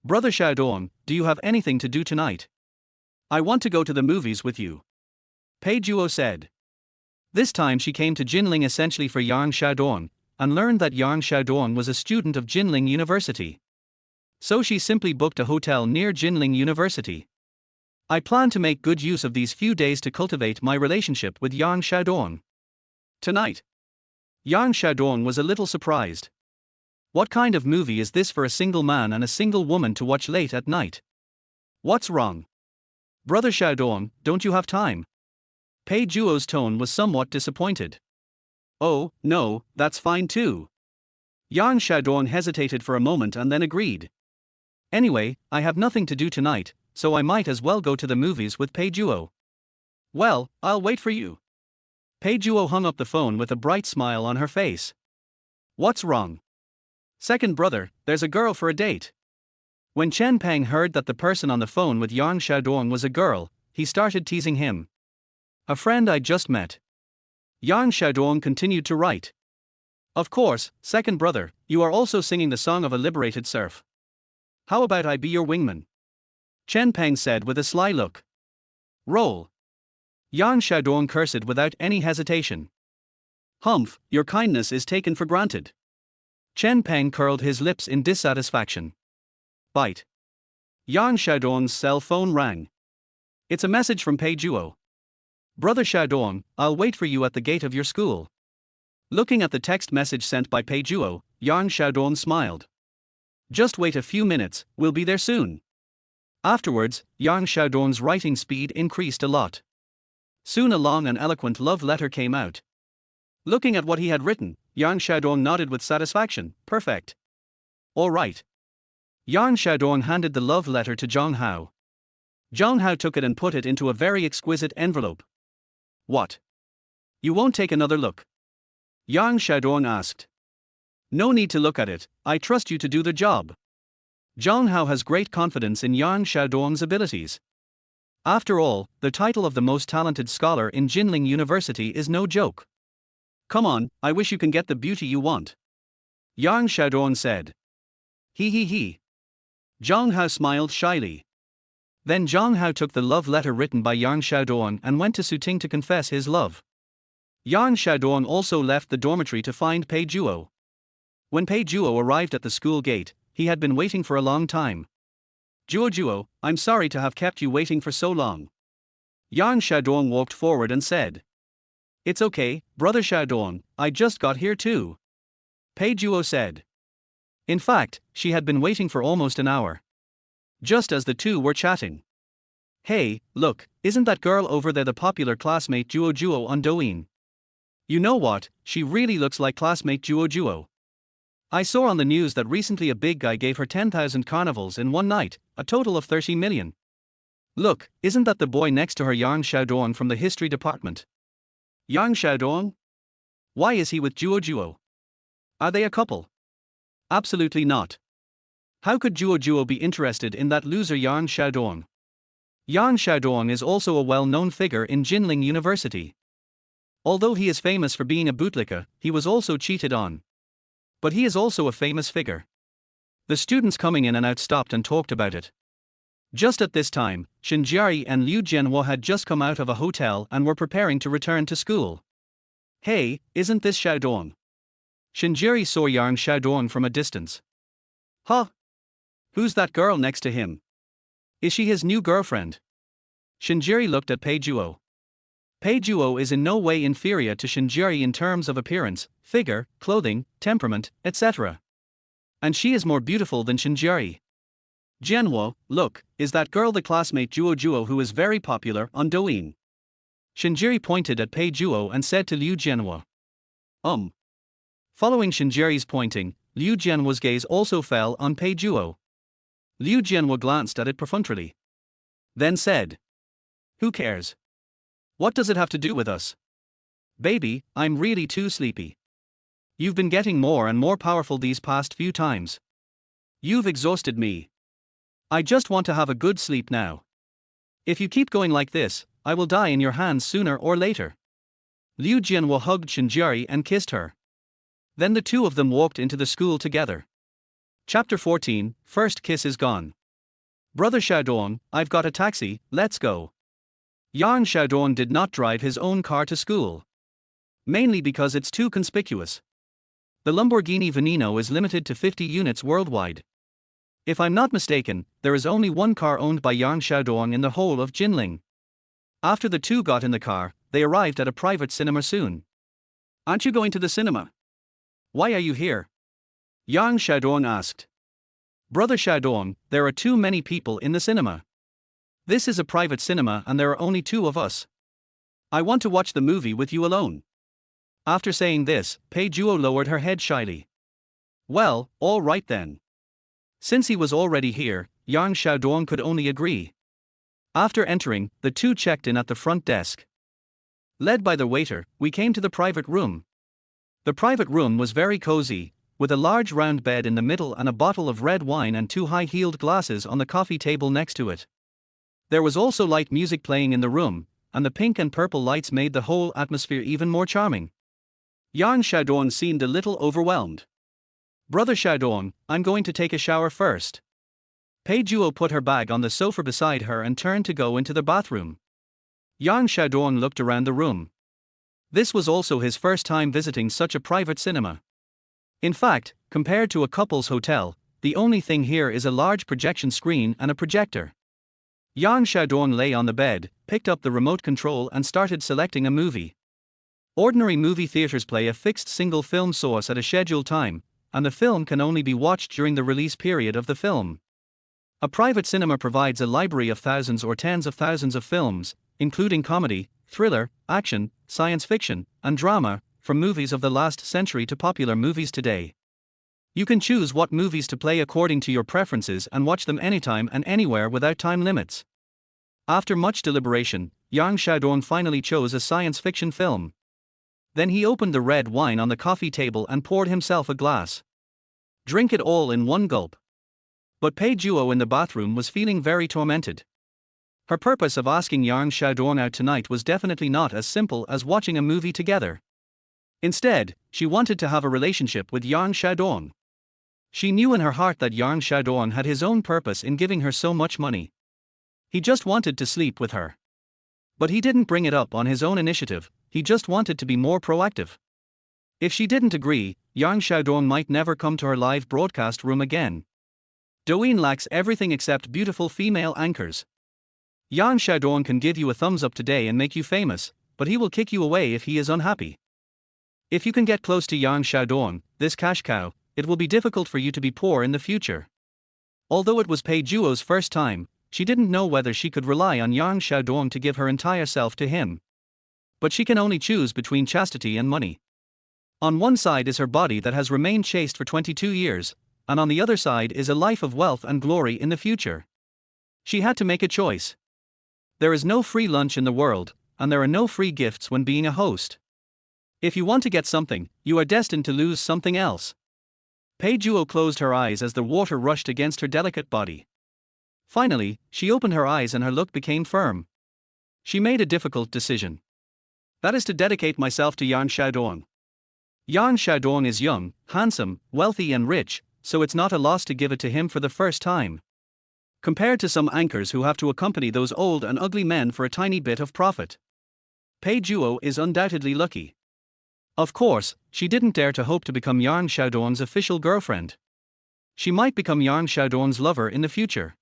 Brother Xiaodong, do you have anything to do tonight? I want to go to the movies with you. Pei Juo said. This time she came to Jinling essentially for Yang Xiaodong, and learned that Yang Xiaodong was a student of Jinling University. So she simply booked a hotel near Jinling University. I plan to make good use of these few days to cultivate my relationship with Yang Xiaodong. Tonight. Yang Xiaodong was a little surprised. What kind of movie is this for a single man and a single woman to watch late at night? What's wrong? Brother Xiaodong, don't you have time? Pei Juo's tone was somewhat disappointed. Oh, no, that's fine too. Yang Xiaodong hesitated for a moment and then agreed. Anyway, I have nothing to do tonight, so I might as well go to the movies with Pei Juo. Well, I'll wait for you. Pei Juo hung up the phone with a bright smile on her face. What's wrong? Second brother, there's a girl for a date. When Chen Peng heard that the person on the phone with Yang Xiaodong was a girl, he started teasing him. A friend I just met. Yang Xiaodong continued to write. Of course, second brother, you are also singing the song of a liberated serf. How about I be your wingman? Chen Peng said with a sly look. Roll. Yang Xiaodong cursed without any hesitation. Humph, your kindness is taken for granted. Chen Peng curled his lips in dissatisfaction. Bite. Yang Xiaodong's cell phone rang. It's a message from Pei Juo. Brother Xiaodong, I'll wait for you at the gate of your school. Looking at the text message sent by Pei Juo, Yang Xiaodong smiled. Just wait a few minutes, we'll be there soon. Afterwards, Yang Xiaodong's writing speed increased a lot. Soon a long and eloquent love letter came out. Looking at what he had written, Yang Xiaodong nodded with satisfaction. Perfect. All right. Yang Xiaodong handed the love letter to Zhang Hao. Zhang Hao took it and put it into a very exquisite envelope. What? You won't take another look? Yang Xiaodong asked. No need to look at it, I trust you to do the job. Zhang Hao has great confidence in Yang Xiaodong's abilities. After all, the title of the most talented scholar in Jinling University is no joke. Come on, I wish you can get the beauty you want. Yang Xiaodong said. He. Zhang Hao smiled shyly. Then Zhang Hao took the love letter written by Yang Xiaodong and went to Suting to confess his love. Yang Xiaodong also left the dormitory to find Pei Juo. When Pei Juo arrived at the school gate, he had been waiting for a long time. Juo, I'm sorry to have kept you waiting for so long. Yang Xiaodong walked forward and said. It's okay, brother Xiaodong, I just got here too. Pei Juo said. In fact, she had been waiting for almost an hour. Just as the two were chatting. Hey, look, isn't that girl over there the popular classmate Juo on Douyin? You know what, she really looks like classmate Juo. I saw on the news that recently a big guy gave her 10,000 carnivals in one night, a total of 30 million. Look, isn't that the boy next to her Yang Xiaodong from the history department? Yang Xiaodong? Why is he with Juo? Are they a couple? Absolutely not. How could Juo be interested in that loser Yang Xiaodong? Yang Xiaodong is also a well-known figure in Jinling University. Although he is famous for being a bootlicker, he was also cheated on. But he is also a famous figure. The students coming in and out stopped and talked about it. Just at this time, Shinjiari and Liu Jianhua had just come out of a hotel and were preparing to return to school. Hey, isn't this Xiaodong? Shinjiari saw Yang Xiaodong from a distance. Huh? Who's that girl next to him? Is she his new girlfriend? Shinjiari looked at Pei Juo. Pei Juo is in no way inferior to Shinjiari in terms of appearance, figure, clothing, temperament, etc. And she is more beautiful than Shinjiari. Jianhua, look, is that girl the classmate Juo who is very popular on Douyin? Shinjiari pointed at Pei Juo and said to Liu Jianhua. Following Shinjiari's pointing, Liu Jianhua's gaze also fell on Pei Juo. Liu Jianhua glanced at it perfunctorily. Then said. Who cares? What does it have to do with us? Baby, I'm really too sleepy. You've been getting more and more powerful these past few times. You've exhausted me. I just want to have a good sleep now. If you keep going like this, I will die in your hands sooner or later. Liu Jianhua hugged Shinjiari and kissed her. Then the two of them walked into the school together. Chapter 14, First Kiss is Gone. Brother Xiaodong, I've got a taxi, let's go. Yang Xiaodong did not drive his own car to school. Mainly because it's too conspicuous. The Lamborghini Veneno is limited to 50 units worldwide. If I'm not mistaken, there is only one car owned by Yang Xiaodong in the whole of Jinling. After the two got in the car, they arrived at a private cinema soon. Aren't you going to the cinema? Why are you here? Yang Xiaodong asked. Brother Xiaodong, there are too many people in the cinema. This is a private cinema and there are only two of us. I want to watch the movie with you alone. After saying this, Pei Juo lowered her head shyly. Well, all right then. Since he was already here, Yang Xiaodong could only agree. After entering, the two checked in at the front desk. Led by the waiter, we came to the private room. The private room was very cozy, with a large round bed in the middle and a bottle of red wine and two high-heeled glasses on the coffee table next to it. There was also light music playing in the room, and the pink and purple lights made the whole atmosphere even more charming. Yang Xiaodong seemed a little overwhelmed. Brother Xiaodong, I'm going to take a shower first. Pei Juo put her bag on the sofa beside her and turned to go into the bathroom. Yang Xiaodong looked around the room. This was also his first time visiting such a private cinema. In fact, compared to a couple's hotel, the only thing here is a large projection screen and a projector. Yang Xiaodong lay on the bed, picked up the remote control and started selecting a movie. Ordinary movie theaters play a fixed single film source at a scheduled time, and the film can only be watched during the release period of the film. A private cinema provides a library of thousands or tens of thousands of films, including comedy, thriller, action, science fiction, and drama, from movies of the last century to popular movies today. You can choose what movies to play according to your preferences and watch them anytime and anywhere without time limits. After much deliberation, Yang Xiaodong finally chose a science fiction film. Then he opened the red wine on the coffee table and poured himself a glass. Drink it all in one gulp. But Pei Juo in the bathroom was feeling very tormented. Her purpose of asking Yang Xiaodong out tonight was definitely not as simple as watching a movie together. Instead, she wanted to have a relationship with Yang Xiaodong. She knew in her heart that Yang Xiaodong had his own purpose in giving her so much money. He just wanted to sleep with her. But he didn't bring it up on his own initiative, he just wanted to be more proactive. If she didn't agree, Yang Xiaodong might never come to her live broadcast room again. Douyin lacks everything except beautiful female anchors. Yang Xiaodong can give you a thumbs up today and make you famous, but he will kick you away if he is unhappy. If you can get close to Yang Xiaodong, this cash cow, it will be difficult for you to be poor in the future. Although it was Pei Juo's first time, she didn't know whether she could rely on Yang Xiaodong to give her entire self to him. But she can only choose between chastity and money. On one side is her body that has remained chaste for 22 years, and on the other side is a life of wealth and glory in the future. She had to make a choice. There is no free lunch in the world, and there are no free gifts when being a host. If you want to get something, you are destined to lose something else. Pei Juo closed her eyes as the water rushed against her delicate body. Finally, she opened her eyes and her look became firm. She made a difficult decision. That is to dedicate myself to Yang Xiaodong. Yang Xiaodong is young, handsome, wealthy and rich, so it's not a loss to give it to him for the first time. compared to some anchors who have to accompany those old and ugly men for a tiny bit of profit. Pei Juo is undoubtedly lucky. Of course, she didn't dare to hope to become Yang Xiaodong's official girlfriend. She might become Yang Xiaodong's lover in the future.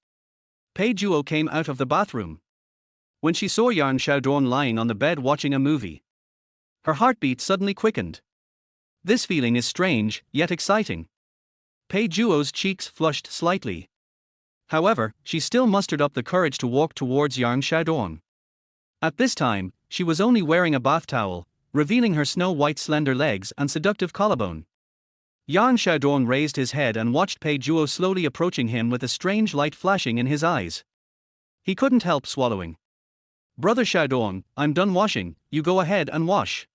Pei Juo came out of the bathroom. When she saw Yang Xiaodong lying on the bed watching a movie, her heartbeat suddenly quickened. This feeling is strange, yet exciting. Pei Juo's cheeks flushed slightly. However, she still mustered up the courage to walk towards Yang Xiaodong. At this time, she was only wearing a bath towel, revealing her snow-white slender legs and seductive collarbone. Yang Xiaodong raised his head and watched Pei Juo slowly approaching him with a strange light flashing in his eyes. He couldn't help swallowing. "Brother Xiaodong, I'm done washing, you go ahead and wash,"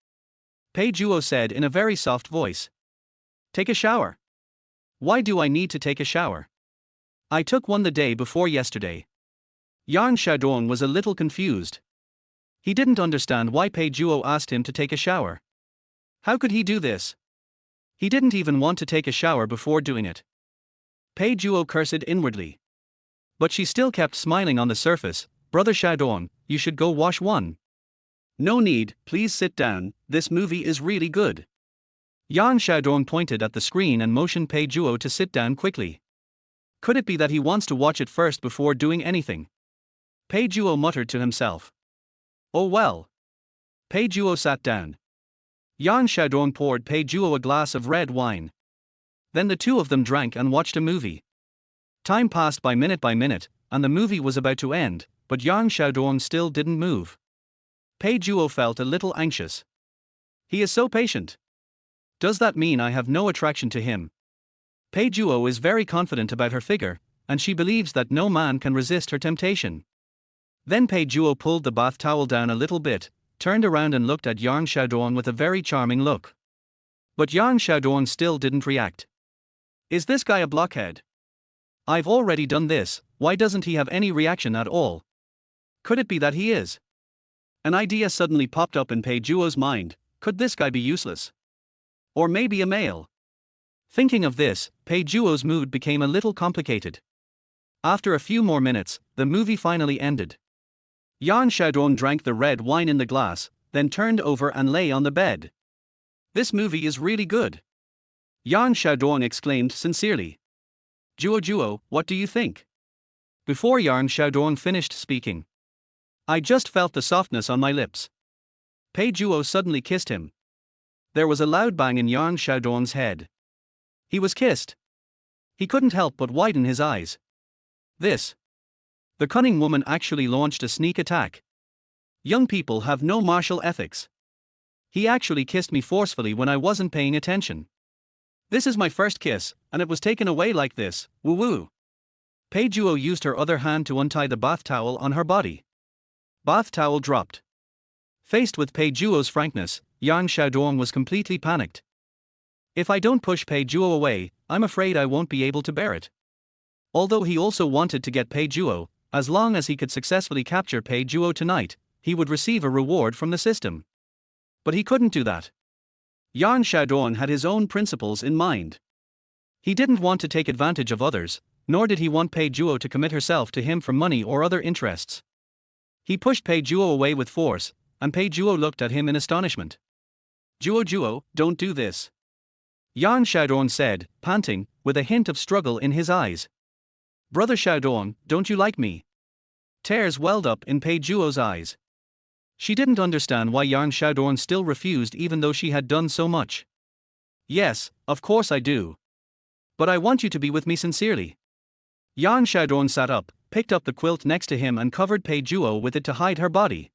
Pei Juo said in a very soft voice. "Take a shower." "Why do I need to take a shower? I took one the day before yesterday." Yang Xiaodong was a little confused. He didn't understand why Pei Juo asked him to take a shower. How could he do this? He didn't even want to take a shower before doing it. Pei Juo cursed inwardly. But she still kept smiling on the surface. "Brother Xiaodong, you should go wash one." "No need, please sit down, this movie is really good." Yang Xiaodong pointed at the screen and motioned Pei Juo to sit down quickly. Could it be that he wants to watch it first before doing anything? Pei Juo muttered to himself. "Oh well." Pei Juo sat down. Yang Xiaodong poured Pei Juo a glass of red wine. Then the two of them drank and watched a movie. Time passed by minute, and the movie was about to end, but Yang Xiaodong still didn't move. Pei Juo felt a little anxious. He is so patient. Does that mean I have no attraction to him? Pei Juo is very confident about her figure, and she believes that no man can resist her temptation. Then Pei Juo pulled the bath towel down a little bit, turned around and looked at Yang Xiaodong with a very charming look. But Yang Xiaodong still didn't react. Is this guy a blockhead? I've already done this, why doesn't he have any reaction at all? Could it be that he is? An idea suddenly popped up in Pei Juo's mind. Could this guy be useless? Or maybe a male? Thinking of this, Pei Juo's mood became a little complicated. After a few more minutes, the movie finally ended. Yang Xiaodong drank the red wine in the glass, then turned over and lay on the bed. "This movie is really good," Yang Xiaodong exclaimed sincerely. Juo, what do you think?" Before Yang Xiaodong finished speaking, "I just felt the softness on my lips." Pei Juo suddenly kissed him. There was a loud bang in Yang Xiaodong's head. He was kissed. He couldn't help but widen his eyes. The cunning woman actually launched a sneak attack. Young people have no martial ethics. He actually kissed me forcefully when I wasn't paying attention. This is my first kiss, and it was taken away like this, woo woo. Pei Juo used her other hand to untie the bath towel on her body. Bath towel dropped. Faced with Pei Juo's frankness, Yang Xiaodong was completely panicked. If I don't push Pei Juo away, I'm afraid I won't be able to bear it. Although he also wanted to get Pei Juo, as long as he could successfully capture Pei Juo tonight, he would receive a reward from the system. But he couldn't do that. Yang Xiaodong had his own principles in mind. He didn't want to take advantage of others, nor did he want Pei Juo to commit herself to him for money or other interests. He pushed Pei Juo away with force, and Pei Juo looked at him in astonishment. Juo, don't do this," Yang Xiaodong said, panting, with a hint of struggle in his eyes. "Brother Xiaodong, don't you like me?" Tears welled up in Pei Juo's eyes. She didn't understand why Yang Xiaodong still refused even though she had done so much. "Yes, of course I do. But I want you to be with me sincerely." Yang Xiaodong sat up, picked up the quilt next to him and covered Pei Juo with it to hide her body.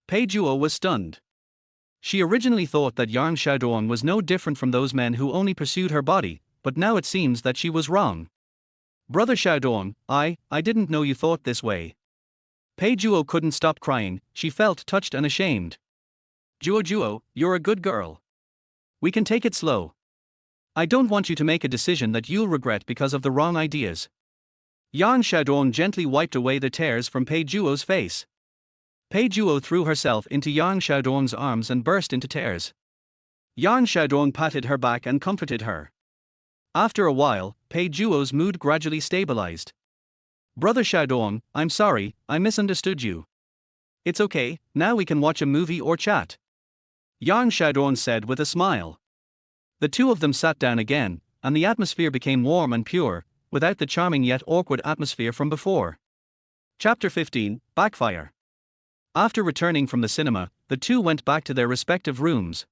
Pei Juo was stunned. She originally thought that Yang Xiaodong was no different from those men who only pursued her body, but now it seems that she was wrong. "Brother Xiaodong, I didn't know you thought this way." Pei Juo couldn't stop crying, she felt touched and ashamed. Juo, you're a good girl. We can take it slow. I don't want you to make a decision that you'll regret because of the wrong ideas. Yang Xiaodong gently wiped away the tears from Pei Juo's face. Pei Juo threw herself into Yang Xiaodong's arms and burst into tears. Yang Xiaodong patted her back and comforted her. After a while, Pei Juo's mood gradually stabilized. Brother Xiaodong, I'm sorry, I misunderstood you. It's okay, now we can watch a movie or chat. Yang Xiaodong said with a smile. The two of them sat down again, and the atmosphere became warm and pure, without the charming yet awkward atmosphere from before. Chapter 15, Backfire. After returning from the cinema, the two went back to their respective rooms.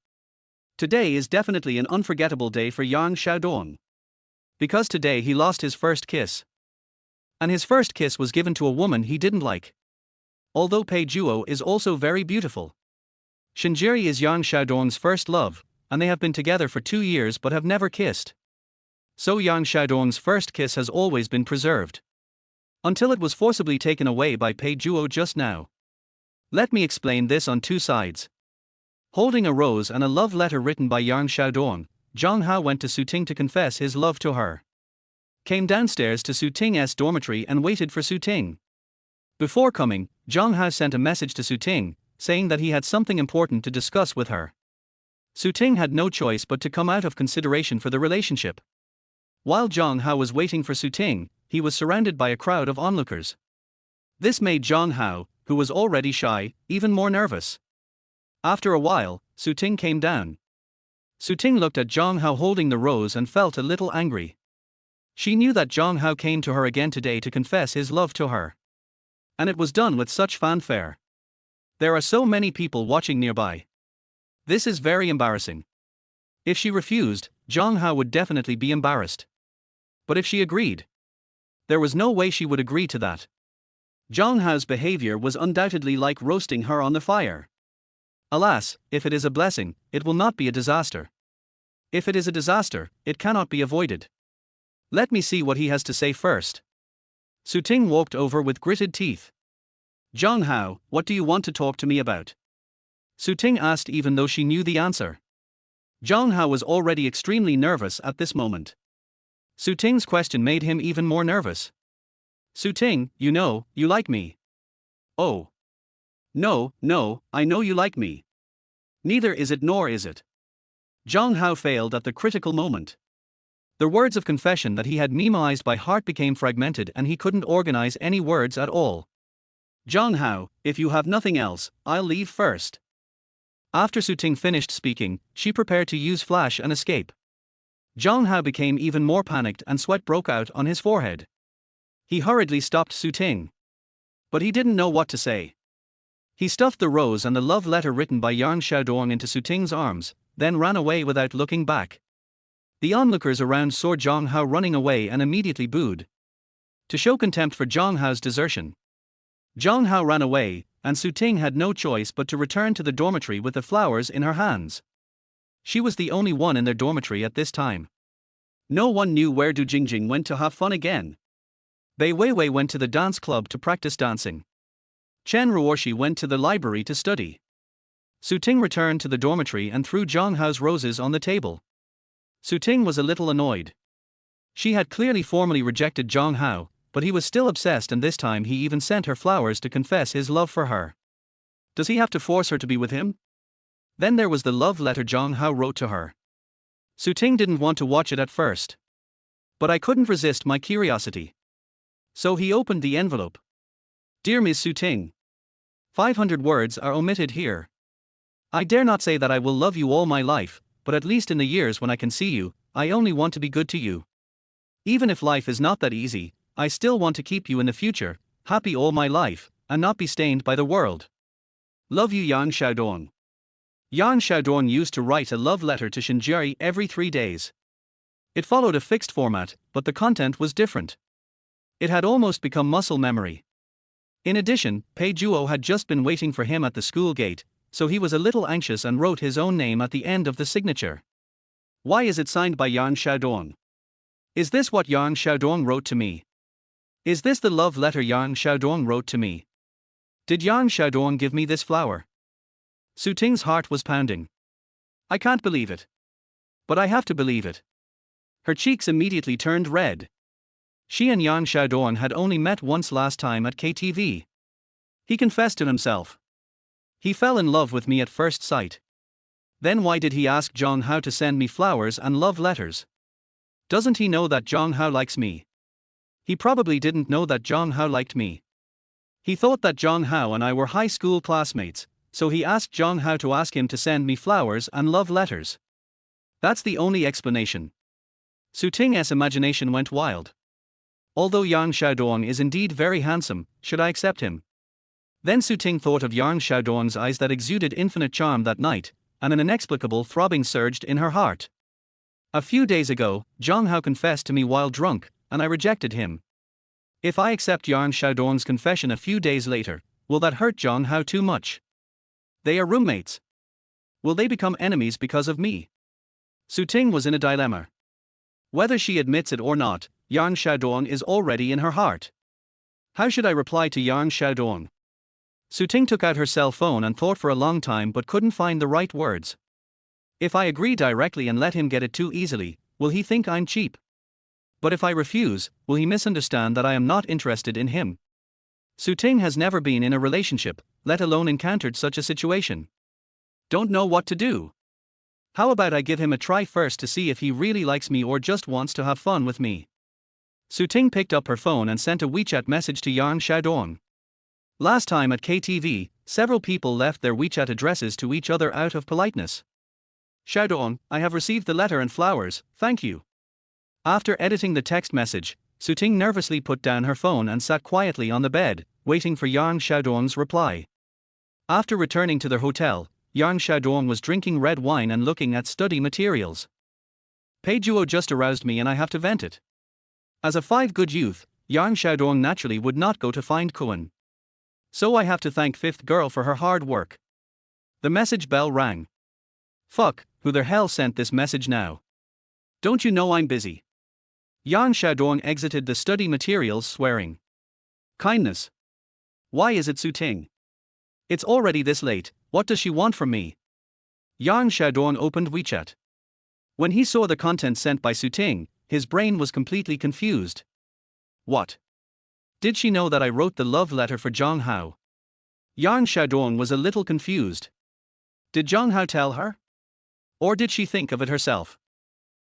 Today is definitely an unforgettable day for Yang Xiaodong. Because today he lost his first kiss. And his first kiss was given to a woman he didn't like. Although Pei Juo is also very beautiful. Shinjiri is Yang Xiaodong's first love, and they have been together for 2 years but have never kissed. So Yang Xiaodong's first kiss has always been preserved. Until it was forcibly taken away by Pei Juo just now. Let me explain this on two sides. Holding a rose and a love letter written by Yang Xiaodong, Zhang Hao went to Su Ting to confess his love to her. Came downstairs to Su Ting's dormitory and waited for Su Ting. Before coming, Zhang Hao sent a message to Su Ting, saying that he had something important to discuss with her. Su Ting had no choice but to come out of consideration for the relationship. While Zhang Hao was waiting for Su Ting, he was surrounded by a crowd of onlookers. This made Zhang Hao, who was already shy, even more nervous. After a while, Su Ting came down. Su Ting looked at Zhang Hao holding the rose and felt a little angry. She knew that Zhang Hao came to her again today to confess his love to her. And it was done with such fanfare. There are so many people watching nearby. This is very embarrassing. If she refused, Zhang Hao would definitely be embarrassed. But if she agreed, there was no way she would agree to that. Zhang Hao's behavior was undoubtedly like roasting her on the fire. Alas, if it is a blessing, it will not be a disaster. If it is a disaster, it cannot be avoided. Let me see what he has to say first. Su Ting walked over with gritted teeth. Zhang Hao, what do you want to talk to me about? Su Ting asked even though she knew the answer. Zhang Hao was already extremely nervous at this moment. Su Ting's question made him even more nervous. Su Ting, you know, you like me. Oh. No, I know you like me. Neither is it nor is it. Zhang Hao failed at the critical moment. The words of confession that he had memorized by heart became fragmented and he couldn't organize any words at all. Zhang Hao, if you have nothing else, I'll leave first. After Su Ting finished speaking, she prepared to use flash and escape. Zhang Hao became even more panicked and sweat broke out on his forehead. He hurriedly stopped Su Ting. But he didn't know what to say. He stuffed the rose and the love letter written by Yang Xiaodong into Su Ting's arms, then ran away without looking back. The onlookers around saw Zhang Hao running away and immediately booed. To show contempt for Zhang Hao's desertion, Zhang Hao ran away, and Su Ting had no choice but to return to the dormitory with the flowers in her hands. She was the only one in their dormitory at this time. No one knew where Du Jingjing went to have fun again. Bai Weiwei went to the dance club to practice dancing. Chen Ruoshi went to the library to study. Su Ting returned to the dormitory and threw Zhang Hao's roses on the table. Su Ting was a little annoyed. She had clearly formally rejected Zhang Hao, but he was still obsessed and this time he even sent her flowers to confess his love for her. Does he have to force her to be with him? Then there was the love letter Zhang Hao wrote to her. Su Ting didn't want to watch it at first. But I couldn't resist my curiosity. So he opened the envelope. Dear Ms. Su Ting. 500 words are omitted here. I dare not say that I will love you all my life, but at least in the years when I can see you, I only want to be good to you. Even if life is not that easy, I still want to keep you in the future, happy all my life, and not be stained by the world. Love you Yang Xiaodong. Yang Xiaodong used to write a love letter to Shinjiri every 3 days. It followed a fixed format, but the content was different. It had almost become muscle memory. In addition, Pei Juo had just been waiting for him at the school gate, so he was a little anxious and wrote his own name at the end of the signature. Why is it signed by Yang Xiaodong? Is this what Yang Xiaodong wrote to me? Is this the love letter Yang Xiaodong wrote to me? Did Yang Xiaodong give me this flower? Su Ting's heart was pounding. I can't believe it. But I have to believe it. Her cheeks immediately turned red. She and Yang Xiaodong had only met once last time at KTV. He confessed to himself. He fell in love with me at first sight. Then why did he ask Zhang Hao to send me flowers and love letters? Doesn't he know that Zhang Hao likes me? He probably didn't know that Zhang Hao liked me. He thought that Zhang Hao and I were high school classmates, so he asked Zhang Hao to ask him to send me flowers and love letters. That's the only explanation. Su Ting's imagination went wild. Although Yang Xiaodong is indeed very handsome, should I accept him? Then Su Ting thought of Yang Xiaodong's eyes that exuded infinite charm that night, and an inexplicable throbbing surged in her heart. A few days ago, Zhang Hao confessed to me while drunk, and I rejected him. If I accept Yang Xiaodong's confession a few days later, will that hurt Zhang Hao too much? They are roommates. Will they become enemies because of me? Su Ting was in a dilemma. Whether she admits it or not, Yang Xiaodong is already in her heart. How should I reply to Yang Xiaodong? Su Ting took out her cell phone and thought for a long time but couldn't find the right words. If I agree directly and let him get it too easily, will he think I'm cheap? But if I refuse, will he misunderstand that I am not interested in him? Su Ting has never been in a relationship, let alone encountered such a situation. Don't know what to do. How about I give him a try first to see if he really likes me or just wants to have fun with me? Su Ting picked up her phone and sent a WeChat message to Yang Xiaodong. Last time at KTV, several people left their WeChat addresses to each other out of politeness. Xiaodong, I have received the letter and flowers, thank you. After editing the text message, Su Ting nervously put down her phone and sat quietly on the bed, waiting for Yang Xiaodong's reply. After returning to their hotel, Yang Xiaodong was drinking red wine and looking at study materials. Peijuo just aroused me and I have to vent it. As a 5 good youth, Yang Xiaodong naturally would not go to find Kuan. So I have to thank Fifth Girl for her hard work. The message bell rang. Fuck, who the hell sent this message now? Don't you know I'm busy? Yang Xiaodong exited the study materials swearing. Kindness. Why is it Su Ting? It's already this late, what does she want from me? Yang Xiaodong opened WeChat. When he saw the content sent by Su Ting, his brain was completely confused. What? Did she know that I wrote the love letter for Zhang Hao? Yang Xiaodong was a little confused. Did Zhang Hao tell her? Or did she think of it herself?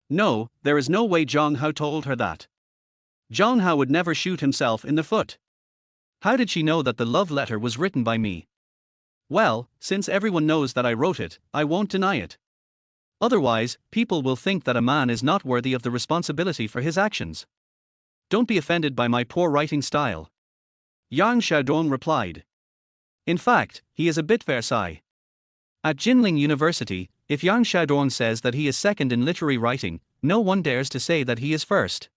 No, there is no way Zhang Hao told her that. Zhang Hao would never shoot himself in the foot. How did she know that the love letter was written by me? Well, since everyone knows that I wrote it, I won't deny it. Otherwise, people will think that a man is not worthy of the responsibility for his actions. Don't be offended by my poor writing style. Yang Xiaodong replied. In fact, he is a bit Versailles. At Jinling University, if Yang Xiaodong says that he is second in literary writing, no one dares to say that he is first.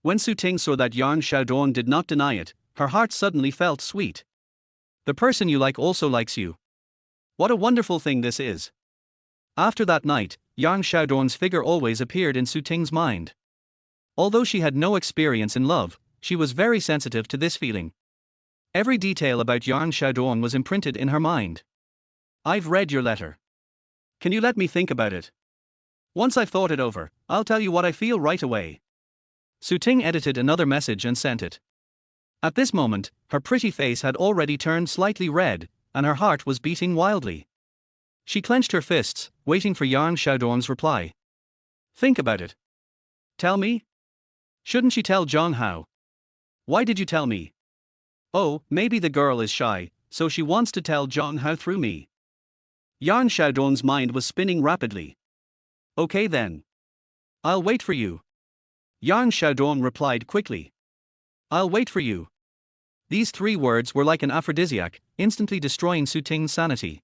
When Su Ting saw that Yang Xiaodong did not deny it, her heart suddenly felt sweet. The person you like also likes you. What a wonderful thing this is. After that night, Yang Xiaodong's figure always appeared in Su Ting's mind. Although she had no experience in love, she was very sensitive to this feeling. Every detail about Yang Xiaodong was imprinted in her mind. I've read your letter. Can you let me think about it? Once I've thought it over, I'll tell you what I feel right away. Su Ting edited another message and sent it. At this moment, her pretty face had already turned slightly red, and her heart was beating wildly. She clenched her fists, waiting for Yang Xiaodong's reply. Think about it. Tell me? Shouldn't she tell Zhang Hao? Why did you tell me? Oh, maybe the girl is shy, so she wants to tell Zhang Hao through me. Yang Xiaodong's mind was spinning rapidly. Okay then. I'll wait for you. Yang Xiaodong replied quickly. I'll wait for you. These 3 words were like an aphrodisiac, instantly destroying Su Ting's sanity.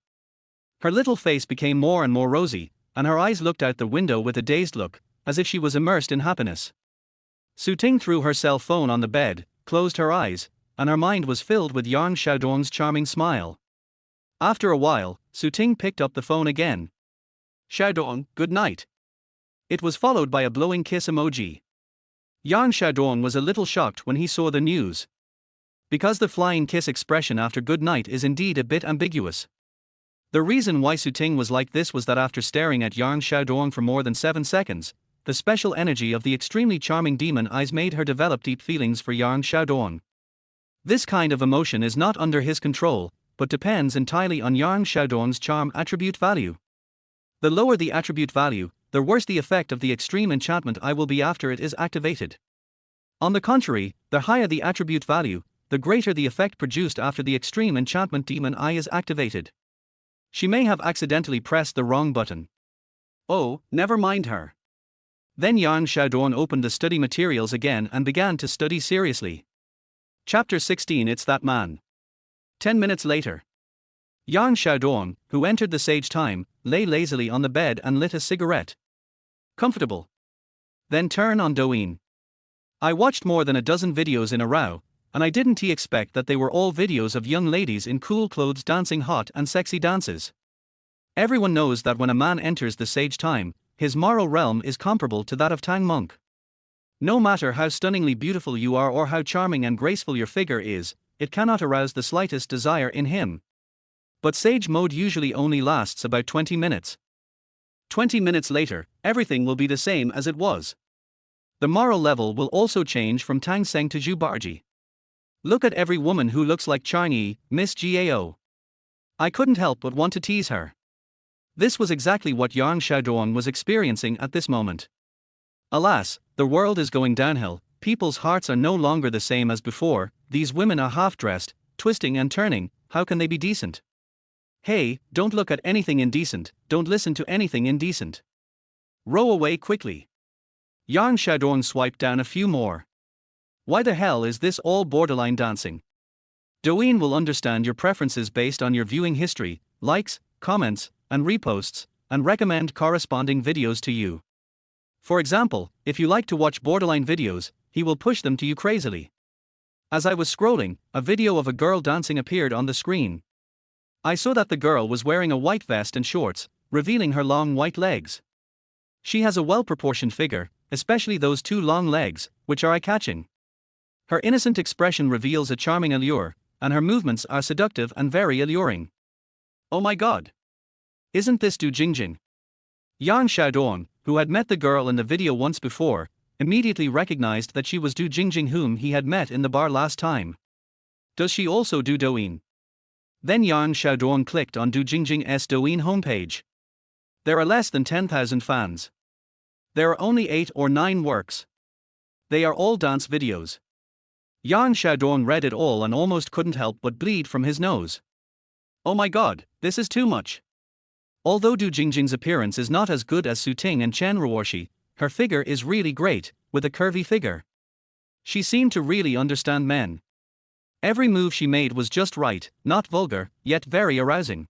Her little face became more and more rosy, and her eyes looked out the window with a dazed look, as if she was immersed in happiness. Su Ting threw her cell phone on the bed, closed her eyes, and her mind was filled with Yang Xiaodong's charming smile. After a while, Su Ting picked up the phone again. Xiaodong, good night. It was followed by a blowing kiss emoji. Yang Xiaodong was a little shocked when he saw the news. Because the flying kiss expression after good night is indeed a bit ambiguous. The reason why Su Ting was like this was that after staring at Yang Xiaodong for more than 7 seconds, the special energy of the extremely charming demon eyes made her develop deep feelings for Yang Xiaodong. This kind of emotion is not under his control, but depends entirely on Yang Xiaodong's charm attribute value. The lower the attribute value, the worse the effect of the extreme enchantment I will be after it is activated. On the contrary, the higher the attribute value, the greater the effect produced after the extreme enchantment demon eye is activated. She may have accidentally pressed the wrong button. Oh, never mind her. Then Yang Xiaodong opened the study materials again and began to study seriously. Chapter 16 It's That Man. 10 minutes later. Yang Xiaodong, who entered the sage time, lay lazily on the bed and lit a cigarette. Comfortable. Then turn on Douyin. I watched more than a dozen videos in a row, and I didn't expect that they were all videos of young ladies in cool clothes dancing hot and sexy dances. Everyone knows that when a man enters the sage time, his moral realm is comparable to that of Tang Monk. No matter how stunningly beautiful you are or how charming and graceful your figure is, it cannot arouse the slightest desire in him. But sage mode usually only lasts about 20 minutes. 20 minutes later, everything will be the same as it was. The moral level will also change from Tang Seng to Zhu Barji. Look at every woman who looks like Charnyi, Miss Gao. I couldn't help but want to tease her. This was exactly what Yang Xiaodong was experiencing at this moment. Alas, the world is going downhill, people's hearts are no longer the same as before, these women are half-dressed, twisting and turning, how can they be decent? Hey, don't look at anything indecent, don't listen to anything indecent. Row away quickly. Yang Xiaodong swiped down a few more. Why the hell is this all borderline dancing? Douyin will understand your preferences based on your viewing history, likes, comments, and reposts, and recommend corresponding videos to you. For example, if you like to watch borderline videos, he will push them to you crazily. As I was scrolling, a video of a girl dancing appeared on the screen. I saw that the girl was wearing a white vest and shorts, revealing her long white legs. She has a well-proportioned figure, especially those two long legs, which are eye-catching. Her innocent expression reveals a charming allure, and her movements are seductive and very alluring. Oh my god! Isn't this Du Jingjing? Yang Xiaodong, who had met the girl in the video once before, immediately recognized that she was Du Jingjing whom he had met in the bar last time. Does she also do Douyin? Then Yang Xiaodong clicked on Du Jingjing's Douyin homepage. There are less than 10,000 fans. There are only 8 or 9 works. They are all dance videos. Yang Xiaodong read it all and almost couldn't help but bleed from his nose. Oh my god, this is too much. Although Du Jingjing's appearance is not as good as Su Ting and Chen Ruoshi, her figure is really great, with a curvy figure. She seemed to really understand men. Every move she made was just right, not vulgar, yet very arousing.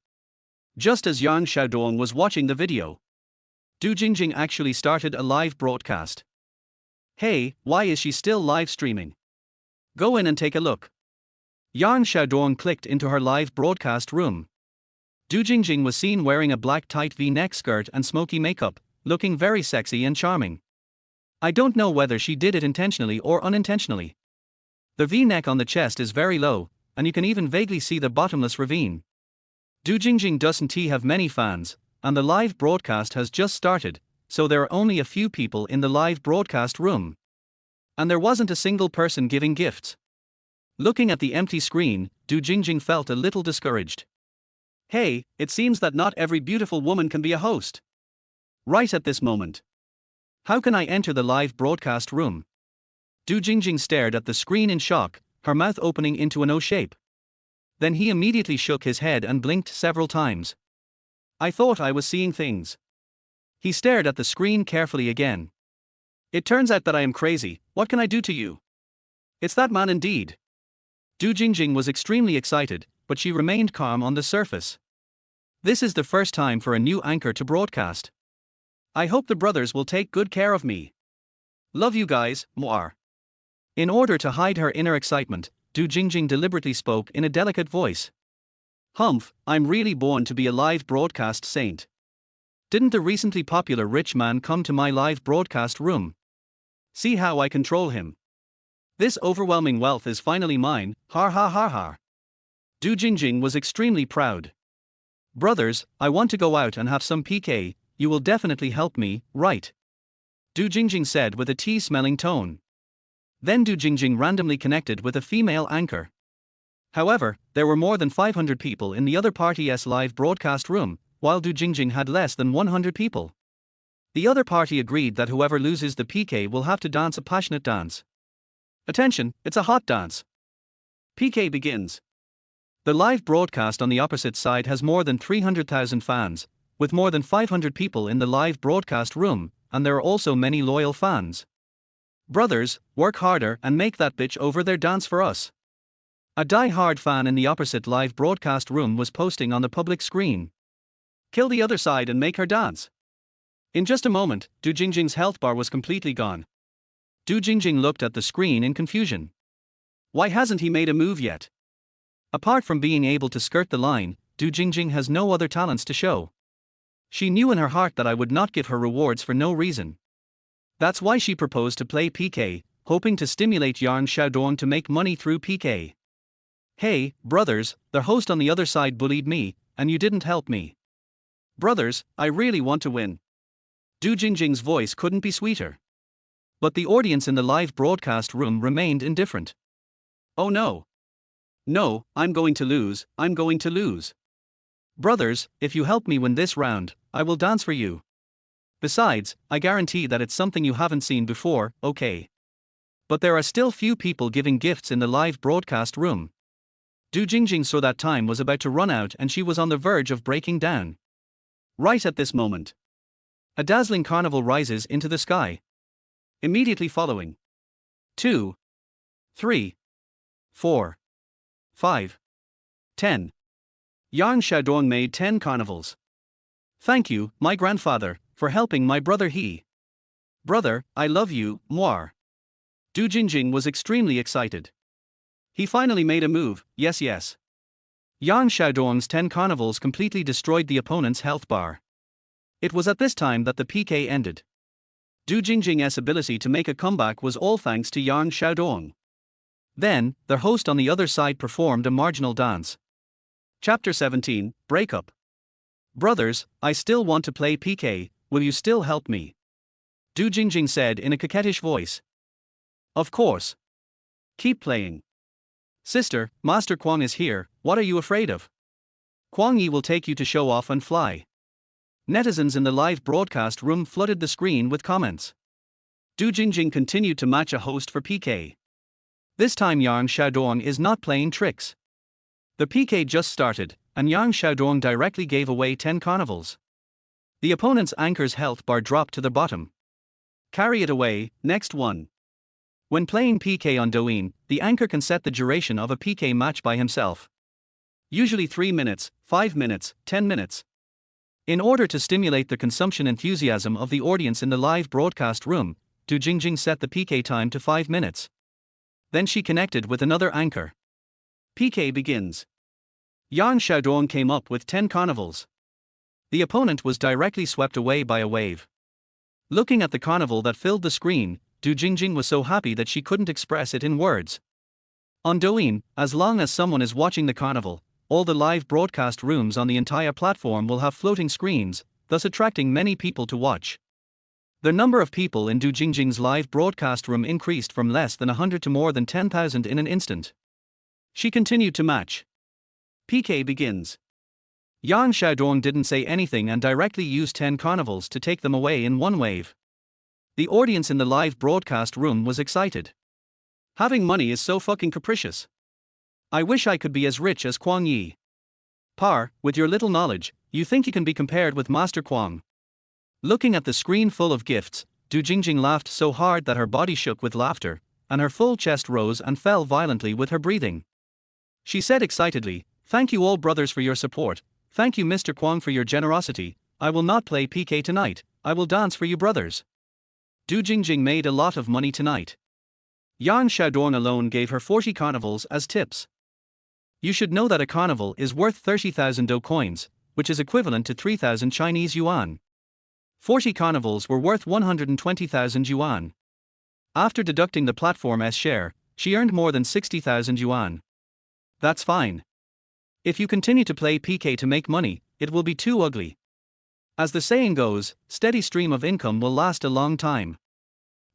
Just as Yang Xiaodong was watching the video, Du Jingjing actually started a live broadcast. Hey, why is she still live streaming? Go in and take a look. Yang Xiaodong clicked into her live broadcast room. Du Jingjing was seen wearing a black tight V-neck skirt and smoky makeup, looking very sexy and charming. I don't know whether she did it intentionally or unintentionally. The V-neck on the chest is very low, and you can even vaguely see the bottomless ravine. Du Jingjing doesn't have many fans, and the live broadcast has just started, so there are only a few people in the live broadcast room. And there wasn't a single person giving gifts. Looking at the empty screen, Du Jingjing felt a little discouraged. Hey, it seems that not every beautiful woman can be a host. Right at this moment. How can I enter the live broadcast room? Du Jingjing stared at the screen in shock, her mouth opening into an O shape. Then he immediately shook his head and blinked several times. I thought I was seeing things. He stared at the screen carefully again. It turns out that I am crazy, what can I do to you? It's that man indeed. Du Jingjing was extremely excited, but she remained calm on the surface. This is the first time for a new anchor to broadcast. I hope the brothers will take good care of me. Love you guys, Moir. In order to hide her inner excitement, Du Jingjing deliberately spoke in a delicate voice. Humph, I'm really born to be a live broadcast saint. Didn't the recently popular rich man come to my live broadcast room? See how I control him. This overwhelming wealth is finally mine, har ha ha ha. Du Jingjing was extremely proud. Brothers, I want to go out and have some PK, you will definitely help me, right? Du Jingjing said with a tea-smelling tone. Then Du Jingjing randomly connected with a female anchor. However, there were more than 500 people in the other party's live broadcast room, while Du Jingjing had less than 100 people. The other party agreed that whoever loses the PK will have to dance a passionate dance. Attention, it's a hot dance. PK begins. The live broadcast on the opposite side has more than 300,000 fans, with more than 500 people in the live broadcast room, and there are also many loyal fans. Brothers, work harder and make that bitch over there dance for us. A die-hard fan in the opposite live broadcast room was posting on the public screen. Kill the other side and make her dance. In just a moment, Du Jingjing's health bar was completely gone. Du Jingjing looked at the screen in confusion. Why hasn't he made a move yet? Apart from being able to skirt the line, Du Jingjing has no other talents to show. She knew in her heart that I would not give her rewards for no reason. That's why she proposed to play PK, hoping to stimulate Yang Xiaodong to make money through PK. Hey, brothers, the host on the other side bullied me, and you didn't help me. Brothers, I really want to win. Du Jingjing's voice couldn't be sweeter. But the audience in the live broadcast room remained indifferent. Oh no. No, I'm going to lose, I'm going to lose. Brothers, if you help me win this round, I will dance for you. Besides, I guarantee that it's something you haven't seen before, okay? But there are still few people giving gifts in the live broadcast room. Du Jingjing saw that time was about to run out and she was on the verge of breaking down. Right at this moment, a dazzling carnival rises into the sky. Immediately following 2, 3, 4, 5, 10. Yang Xiaodong made 10 carnivals. Thank you, my grandfather, for helping my brother he. Brother, I love you, moi. Du Jingjing was extremely excited. He finally made a move, yes. Yang Xiaodong's 10 carnivals completely destroyed the opponent's health bar. It was at this time that the PK ended. Du Jingjing's ability to make a comeback was all thanks to Yang Xiaodong. Then, their host on the other side performed a marginal dance. Chapter 17, Breakup. Brothers, I still want to play PK, will you still help me? Du Jingjing said in a coquettish voice. Of course. Keep playing. Sister, Master Kwang is here, what are you afraid of? Kwang Yi will take you to show off and fly. Netizens in the live broadcast room flooded the screen with comments. Du Jingjing continued to match a host for PK. This time Yang Xiaodong is not playing tricks. The PK just started, and Yang Xiaodong directly gave away 10 carnivals. The opponent's anchor's health bar dropped to the bottom. Carry it away, next one. When playing PK on Douyin, the anchor can set the duration of a PK match by himself. Usually 3 minutes, 5 minutes, 10 minutes. In order to stimulate the consumption enthusiasm of the audience in the live broadcast room, Du Jingjing set the PK time to 5 minutes. Then she connected with another anchor. PK begins. Yang Xiaodong came up with 10 carnivals. The opponent was directly swept away by a wave. Looking at the carnival that filled the screen, Du Jingjing was so happy that she couldn't express it in words. On Douyin, as long as someone is watching the carnival, all the live broadcast rooms on the entire platform will have floating screens, thus attracting many people to watch. The number of people in Du Jingjing's live broadcast room increased from less than 100 to more than 10,000 in an instant. She continued to match. PK begins. Yang Xiaodong didn't say anything and directly used 10 carnivals to take them away in one wave. The audience in the live broadcast room was excited. Having money is so fucking capricious. I wish I could be as rich as Kwang Yi. Par, with your little knowledge, you think you can be compared with Master Kwang. Looking at the screen full of gifts, Du Jingjing laughed so hard that her body shook with laughter, and her full chest rose and fell violently with her breathing. She said excitedly, "Thank you all brothers for your support, thank you Mr. Kwang for your generosity, I will not play PK tonight, I will dance for you brothers." Du Jingjing made a lot of money tonight. Yang Xiaodong alone gave her 40 carnivals as tips. You should know that a carnival is worth 30,000 Do coins, which is equivalent to 3,000 Chinese yuan. 40 carnivals were worth 120,000 yuan. After deducting the platform's share, she earned more than 60,000 yuan. That's fine. If you continue to play PK to make money, it will be too ugly. As the saying goes, steady stream of income will last a long time.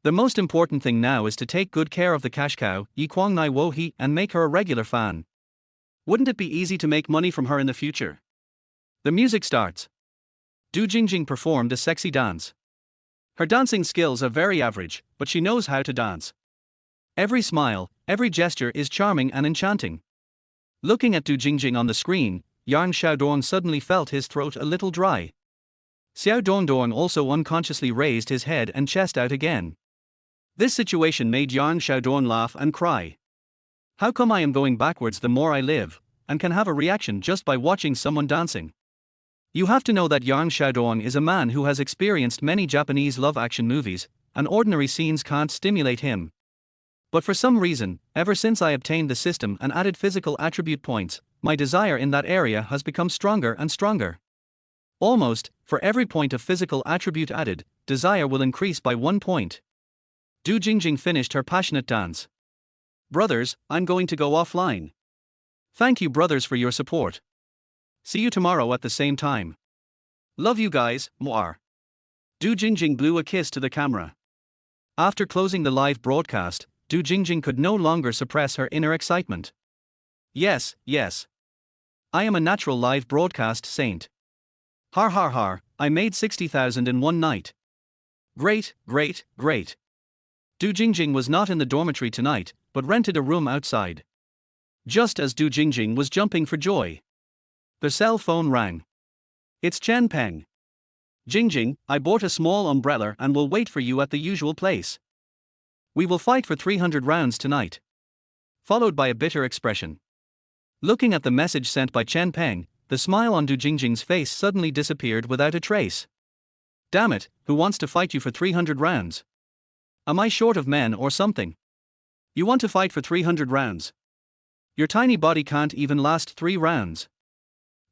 The most important thing now is to take good care of the cash cow, Yi Kwang Nai Wo He, and make her a regular fan. Wouldn't it be easy to make money from her in the future? The music starts. Du Jingjing performed a sexy dance. Her dancing skills are very average, but she knows how to dance. Every smile, every gesture is charming and enchanting. Looking at Du Jingjing on the screen, Yang Xiaodong suddenly felt his throat a little dry. Xiaodong also unconsciously raised his head and chest out again. This situation made Yang Xiaodong laugh and cry. How come I am going backwards the more I live, and can have a reaction just by watching someone dancing? You have to know that Yang Xiaodong is a man who has experienced many Japanese love action movies, and ordinary scenes can't stimulate him. But for some reason, ever since I obtained the system and added physical attribute points, my desire in that area has become stronger and stronger. Almost, for every point of physical attribute added, desire will increase by 1 point. Du Jingjing finished her passionate dance. Brothers, I'm going to go offline. Thank you, brothers, for your support. See you tomorrow at the same time. Love you guys, mwah. Du Jingjing blew a kiss to the camera. After closing the live broadcast, Du Jingjing could no longer suppress her inner excitement. Yes, yes. I am a natural live broadcast saint. Har har har, I made 60,000 in one night. Great, great, great. Du Jingjing was not in the dormitory tonight, but rented a room outside. Just as Du Jingjing was jumping for joy, the cell phone rang. It's Chen Peng. Jingjing, I bought a small umbrella and will wait for you at the usual place. We will fight for 300 rounds tonight. Followed by a bitter expression. Looking at the message sent by Chen Peng, the smile on Du Jingjing's face suddenly disappeared without a trace. Damn it, who wants to fight you for 300 rounds? Am I short of men or something? You want to fight for 300 rounds? Your tiny body can't even last 3 rounds.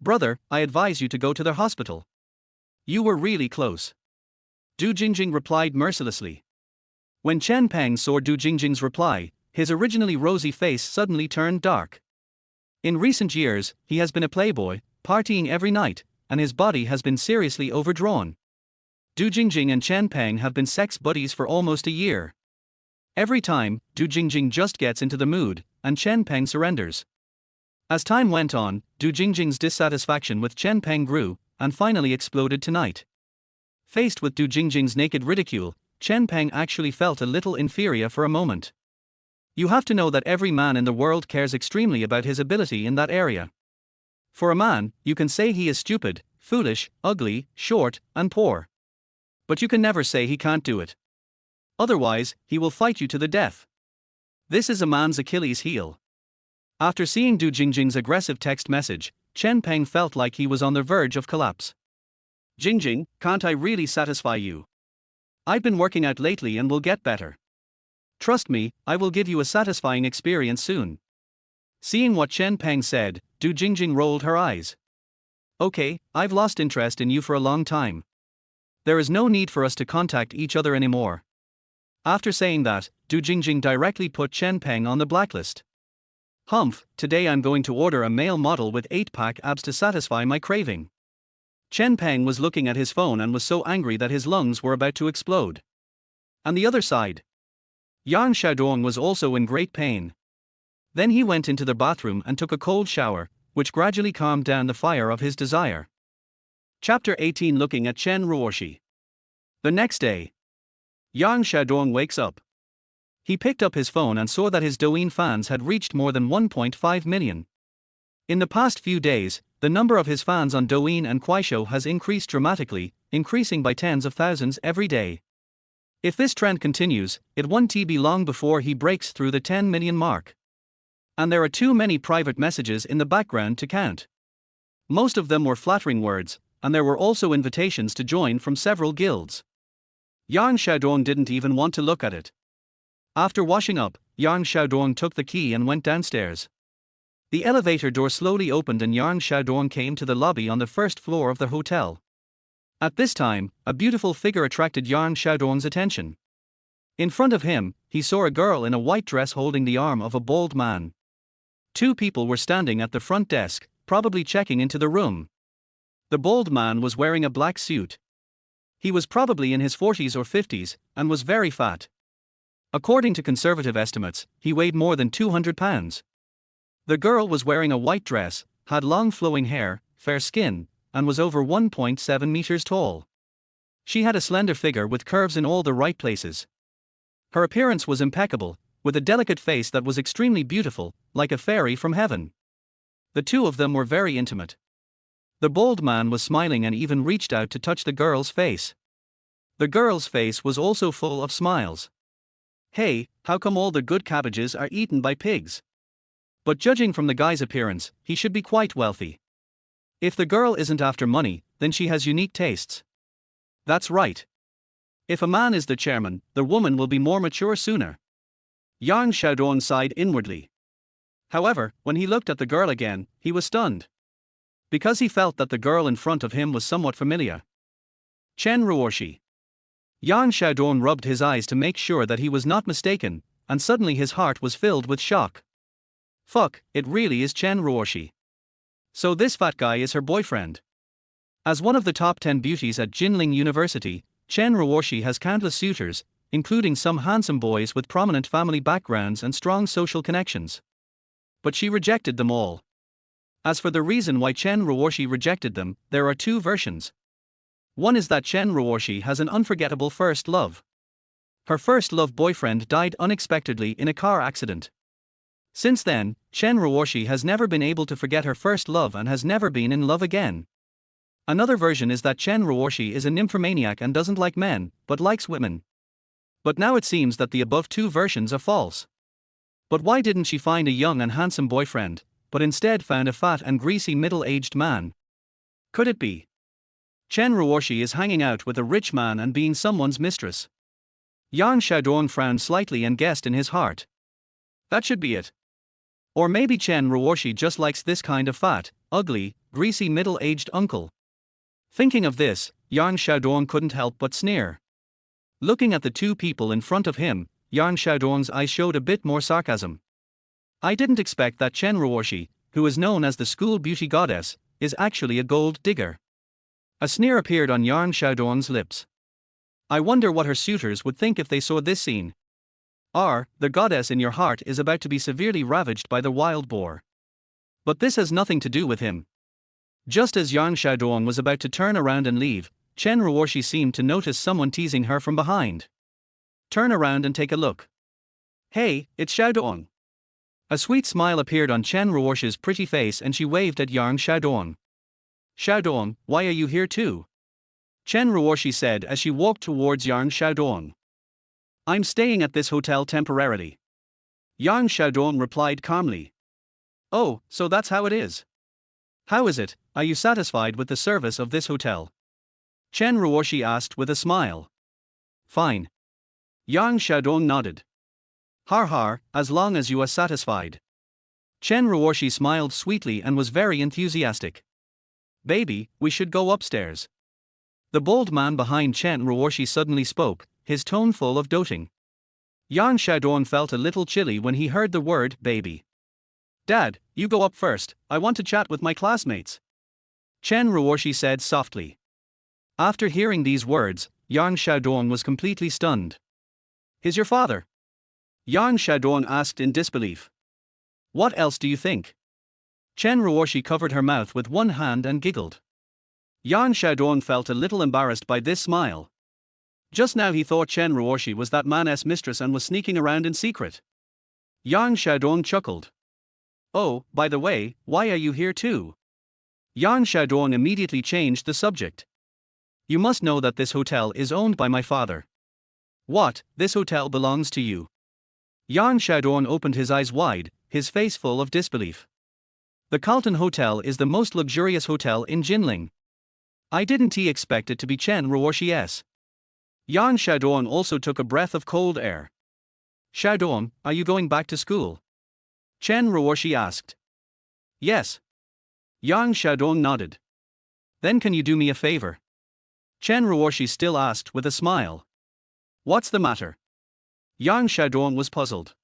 Brother, I advise you to go to the hospital. You were really close. Du Jingjing replied mercilessly. When Chen Peng saw Du Jingjing's reply, his originally rosy face suddenly turned dark. In recent years, he has been a playboy, partying every night, and his body has been seriously overdrawn. Du Jingjing and Chen Peng have been sex buddies for almost a year. Every time, Du Jingjing just gets into the mood, and Chen Peng surrenders. As time went on, Du Jingjing's dissatisfaction with Chen Peng grew, and finally exploded tonight. Faced with Du Jingjing's naked ridicule, Chen Peng actually felt a little inferior for a moment. You have to know that every man in the world cares extremely about his ability in that area. For a man, you can say he is stupid, foolish, ugly, short, and poor. But you can never say he can't do it. Otherwise, he will fight you to the death. This is a man's Achilles heel. After seeing Du Jingjing's aggressive text message, Chen Peng felt like he was on the verge of collapse. Jingjing, can't I really satisfy you? I've been working out lately and will get better. Trust me, I will give you a satisfying experience soon. Seeing what Chen Peng said, Du Jingjing rolled her eyes. Okay, I've lost interest in you for a long time. There is no need for us to contact each other anymore. After saying that, Du Jingjing directly put Chen Peng on the blacklist. Humph, today I'm going to order a male model with 8-pack abs to satisfy my craving. Chen Peng was looking at his phone and was so angry that his lungs were about to explode. On the other side, Yang Xiaodong was also in great pain. Then he went into the bathroom and took a cold shower, which gradually calmed down the fire of his desire. Chapter 18. Looking at Chen Ruoshi. The next day, Yang Xiaodong wakes up. He picked up his phone and saw that his Douyin fans had reached more than 1.5 million. In the past few days, the number of his fans on Douyin and Kuaishou has increased dramatically, increasing by tens of thousands every day. If this trend continues, it won't be long before he breaks through the 10 million mark. And there are too many private messages in the background to count. Most of them were flattering words, and there were also invitations to join from several guilds. Yang Xiaodong didn't even want to look at it. After washing up, Yang Xiaodong took the key and went downstairs. The elevator door slowly opened and Yang Xiaodong came to the lobby on the first floor of the hotel. At this time, a beautiful figure attracted Yang Xiaodong's attention. In front of him, he saw a girl in a white dress holding the arm of a bald man. 2 people were standing at the front desk, probably checking into the room. The bald man was wearing a black suit. He was probably in his 40s or 50s, and was very fat. According to conservative estimates, he weighed more than 200 pounds. The girl was wearing a white dress, had long flowing hair, fair skin, and was over 1.7 meters tall. She had a slender figure with curves in all the right places. Her appearance was impeccable, with a delicate face that was extremely beautiful, like a fairy from heaven. The two of them were very intimate. The bald man was smiling and even reached out to touch the girl's face. The girl's face was also full of smiles. Hey, how come all the good cabbages are eaten by pigs? But judging from the guy's appearance, he should be quite wealthy. If the girl isn't after money, then she has unique tastes. That's right. If a man is the chairman, the woman will be more mature sooner. Yang Xiaodong sighed inwardly. However, when he looked at the girl again, he was stunned. Because he felt that the girl in front of him was somewhat familiar. Chen Ruoshi. Yang Xiaodong rubbed his eyes to make sure that he was not mistaken, and suddenly his heart was filled with shock. Fuck, it really is Chen Ruoshi. So this fat guy is her boyfriend. As one of the top 10 beauties at Jinling University, Chen Ruoshi has countless suitors, including some handsome boys with prominent family backgrounds and strong social connections. But she rejected them all. As for the reason why Chen Ruoshi rejected them, there are two versions. One is that Chen Ruoshi has an unforgettable first love. Her first love boyfriend died unexpectedly in a car accident. Since then, Chen Ruoshi has never been able to forget her first love and has never been in love again. Another version is that Chen Ruoshi is a nymphomaniac and doesn't like men, but likes women. But now it seems that the above two versions are false. But why didn't she find a young and handsome boyfriend, but instead found a fat and greasy middle-aged man? Could it be Chen Ruoshi is hanging out with a rich man and being someone's mistress? Yang Xiaodong frowned slightly and guessed in his heart. That should be it. Or maybe Chen Ruoshi just likes this kind of fat, ugly, greasy middle-aged uncle. Thinking of this, Yang Xiaodong couldn't help but sneer. Looking at the two people in front of him, Yang Xiaodong's eyes showed a bit more sarcasm. I didn't expect that Chen Ruoshi, who is known as the school beauty goddess, is actually a gold digger. A sneer appeared on Yang Xiaodong's lips. I wonder what her suitors would think if they saw this scene. The goddess in your heart is about to be severely ravaged by the wild boar. But this has nothing to do with him. Just as Yang Xiaodong was about to turn around and leave, Chen Ruoshi seemed to notice someone teasing her from behind. Turn around and take a look. Hey, it's Xiaodong. A sweet smile appeared on Chen Ruoshi's pretty face and she waved at Yang Xiaodong. Xiaodong, why are you here too? Chen Ruoshi said as she walked towards Yang Xiaodong. I'm staying at this hotel temporarily. Yang Xiaodong replied calmly. Oh, so that's how it is. How is it, are you satisfied with the service of this hotel? Chen Ruoshi asked with a smile. Fine. Yang Xiaodong nodded. Har har, as long as you are satisfied. Chen Ruoshi smiled sweetly and was very enthusiastic. Baby, we should go upstairs. The bald man behind Chen Ruoshi suddenly spoke, his tone full of doting. Yang Xiaodong felt a little chilly when he heard the word baby. Dad, you go up first, I want to chat with my classmates. Chen Ruoshi said softly. After hearing these words, Yang Xiaodong was completely stunned. Is your father? Yang Xiaodong asked in disbelief. What else do you think? Chen Ruoshi covered her mouth with one hand and giggled. Yang Xiaodong felt a little embarrassed by this smile. Just now he thought Chen Ruoshi was that man's mistress and was sneaking around in secret. Yang Xiaodong chuckled. Oh, by the way, why are you here too? Yang Xiaodong immediately changed the subject. You must know that this hotel is owned by my father. What, this hotel belongs to you? Yang Xiaodong opened his eyes wide, his face full of disbelief. The Carlton Hotel is the most luxurious hotel in Jinling. I didn't expect it to be Chen Ruoshi's. Yang Xiaodong also took a breath of cold air. Xiaodong, are you going back to school? Chen Ruoshi asked. Yes. Yang Xiaodong nodded. Then can you do me a favor? Chen Ruoshi still asked with a smile. What's the matter? Yang Xiaodong was puzzled.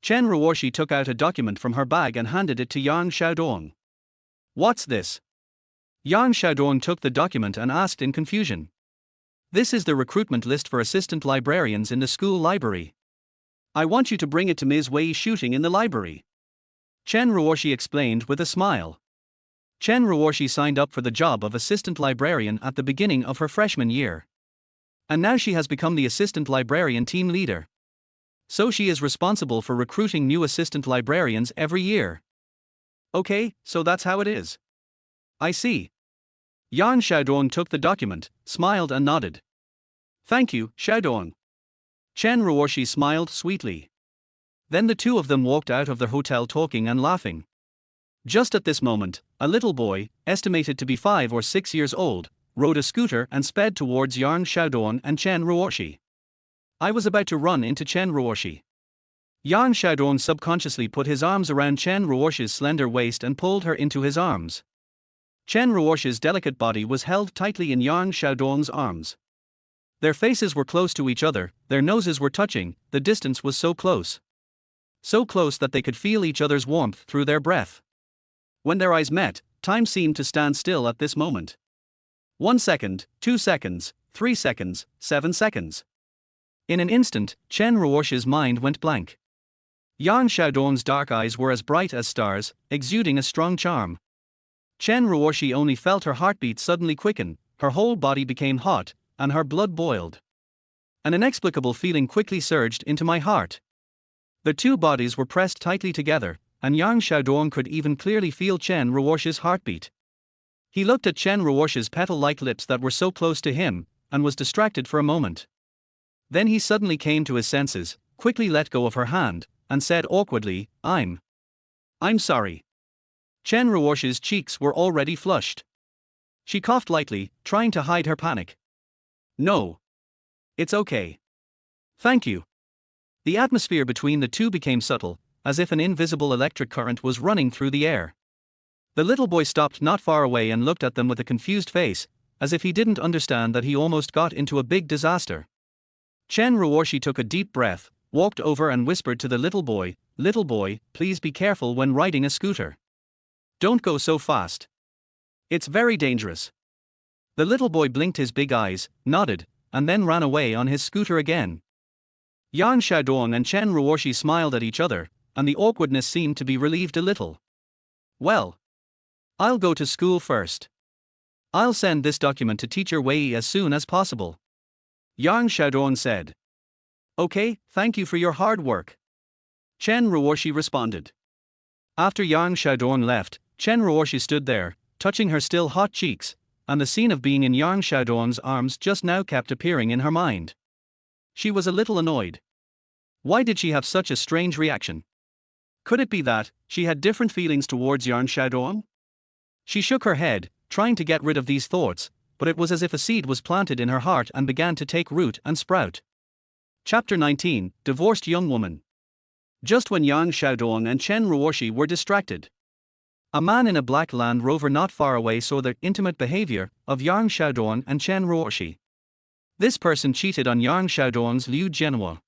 Chen Ruoshi took out a document from her bag and handed it to Yang Xiaodong. What's this? Yang Xiaodong took the document and asked in confusion. This is the recruitment list for assistant librarians in the school library. I want you to bring it to Ms. Wei's shooting in the library. Chen Ruoshi explained with a smile. Chen Ruoshi signed up for the job of assistant librarian at the beginning of her freshman year. And now she has become the assistant librarian team leader. So she is responsible for recruiting new assistant librarians every year. Okay, so that's how it is. I see. Yan Xiaodong took the document, smiled and nodded. Thank you, Xiaodong. Chen Ruoshi smiled sweetly. Then the two of them walked out of the hotel talking and laughing. Just at this moment, a little boy, estimated to be 5 or 6 years old, rode a scooter and sped towards Yan Xiaodong and Chen Ruoshi. I was about to run into Chen Ruoshi. Yan Xiaodong subconsciously put his arms around Chen Ruoshi's slender waist and pulled her into his arms. Chen Ruoshi's delicate body was held tightly in Yan Xiaodong's arms. Their faces were close to each other, their noses were touching, the distance was so close. So close that they could feel each other's warmth through their breath. When their eyes met, time seemed to stand still at this moment. 1 second, 2 seconds, 3 seconds, 7 seconds. In an instant, Chen Ruoshi's mind went blank. Yan Xiaodong's dark eyes were as bright as stars, exuding a strong charm. Chen Ruoshi only felt her heartbeat suddenly quicken, her whole body became hot, and her blood boiled. An inexplicable feeling quickly surged into my heart. The two bodies were pressed tightly together, and Yang Xiaodong could even clearly feel Chen Ruoshi's heartbeat. He looked at Chen Ruoshi's petal-like lips that were so close to him, and was distracted for a moment. Then he suddenly came to his senses, quickly let go of her hand, and said awkwardly, I'm sorry. Chen Ruoshi's cheeks were already flushed. She coughed lightly, trying to hide her panic. No. It's okay. Thank you. The atmosphere between the two became subtle, as if an invisible electric current was running through the air. The little boy stopped not far away and looked at them with a confused face, as if he didn't understand that he almost got into a big disaster. Chen Ruoshi took a deep breath, walked over and whispered to the little boy, please be careful when riding a scooter. Don't go so fast. It's very dangerous. The little boy blinked his big eyes, nodded, and then ran away on his scooter again. Yan Xiaodong and Chen Ruoshi smiled at each other, and the awkwardness seemed to be relieved a little. Well, I'll go to school first. I'll send this document to Teacher Wei as soon as possible. Yang Xiaodong said. Okay, thank you for your hard work. Chen Ruoshi responded. After Yang Xiaodong left, Chen Ruoshi stood there, touching her still hot cheeks, and the scene of being in Yang Xiaodong's arms just now kept appearing in her mind. She was a little annoyed. Why did she have such a strange reaction? Could it be that she had different feelings towards Yang Xiaodong? She shook her head, trying to get rid of these thoughts, but it was as if a seed was planted in her heart and began to take root and sprout. Chapter 19, Divorced Young Woman. Just when Yang Xiaodong and Chen Ruoshi were distracted, a man in a black Land Rover not far away saw the intimate behavior of Yang Xiaodong and Chen Ruoshi. This person cheated on Yang Xiaodong's Liu Jianhua.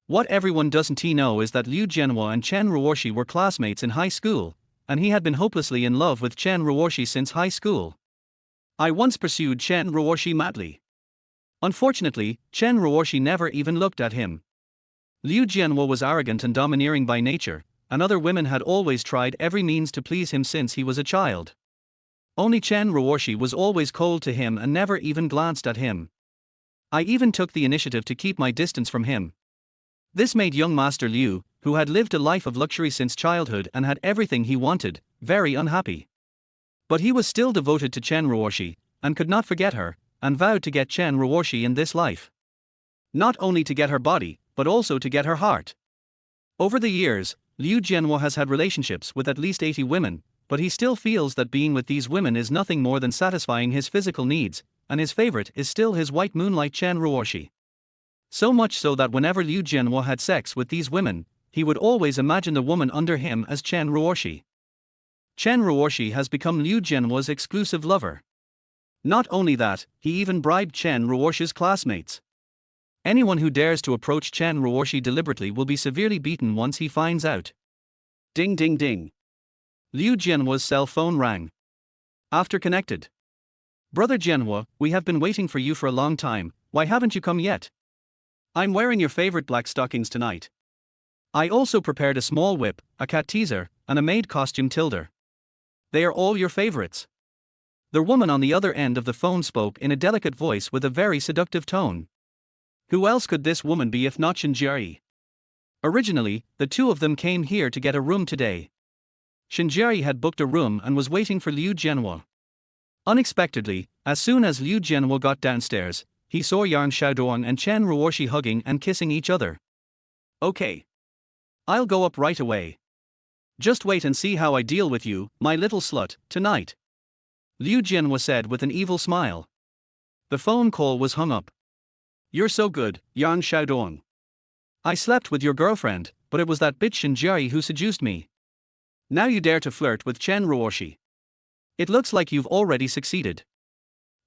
What everyone doesn't know is that Liu Jianhua and Chen Ruoshi were classmates in high school, and he had been hopelessly in love with Chen Ruoshi since high school. I once pursued Chen Ruoshi madly. Unfortunately, Chen Ruoshi never even looked at him. Liu Jianhua was arrogant and domineering by nature, and other women had always tried every means to please him since he was a child. Only Chen Ruoshi was always cold to him and never even glanced at him. I even took the initiative to keep my distance from him. This made young Master Liu, who had lived a life of luxury since childhood and had everything he wanted, very unhappy. But he was still devoted to Chen Ruoshi, and could not forget her, and vowed to get Chen Ruoshi in this life. Not only to get her body, but also to get her heart. Over the years, Liu Jianhua has had relationships with at least 80 women, but he still feels that being with these women is nothing more than satisfying his physical needs, and his favorite is still his white moonlight Chen Ruoshi. So much so that whenever Liu Jianhua had sex with these women, he would always imagine the woman under him as Chen Ruoshi. Chen Ruoshi has become Liu Jianhua's exclusive lover. Not only that, he even bribed Chen Ruoshi's classmates. Anyone who dares to approach Chen Ruoshi deliberately will be severely beaten once he finds out. Ding ding ding. Liu Jianhua's cell phone rang. After connected. Brother Jianhua, we have been waiting for you for a long time, why haven't you come yet? I'm wearing your favorite black stockings tonight. I also prepared a small whip, a cat teaser, and a maid costume tilder. They are all your favorites. The woman on the other end of the phone spoke in a delicate voice with a very seductive tone. Who else could this woman be if not Shinjiai? Originally, the two of them came here to get a room today. Shinjiari had booked a room and was waiting for Liu Jianhua. Unexpectedly, as soon as Liu Jianhua got downstairs, he saw Yang Xiaodong and Chen Ruoshi hugging and kissing each other. Okay. I'll go up right away. Just wait and see how I deal with you, my little slut, tonight. Liu Jianhua said with an evil smile. The phone call was hung up. You're so good, Yang Xiaodong. I slept with your girlfriend, but it was that bitch Shinjiari who seduced me. Now you dare to flirt with Chen Ruoshi. It looks like you've already succeeded.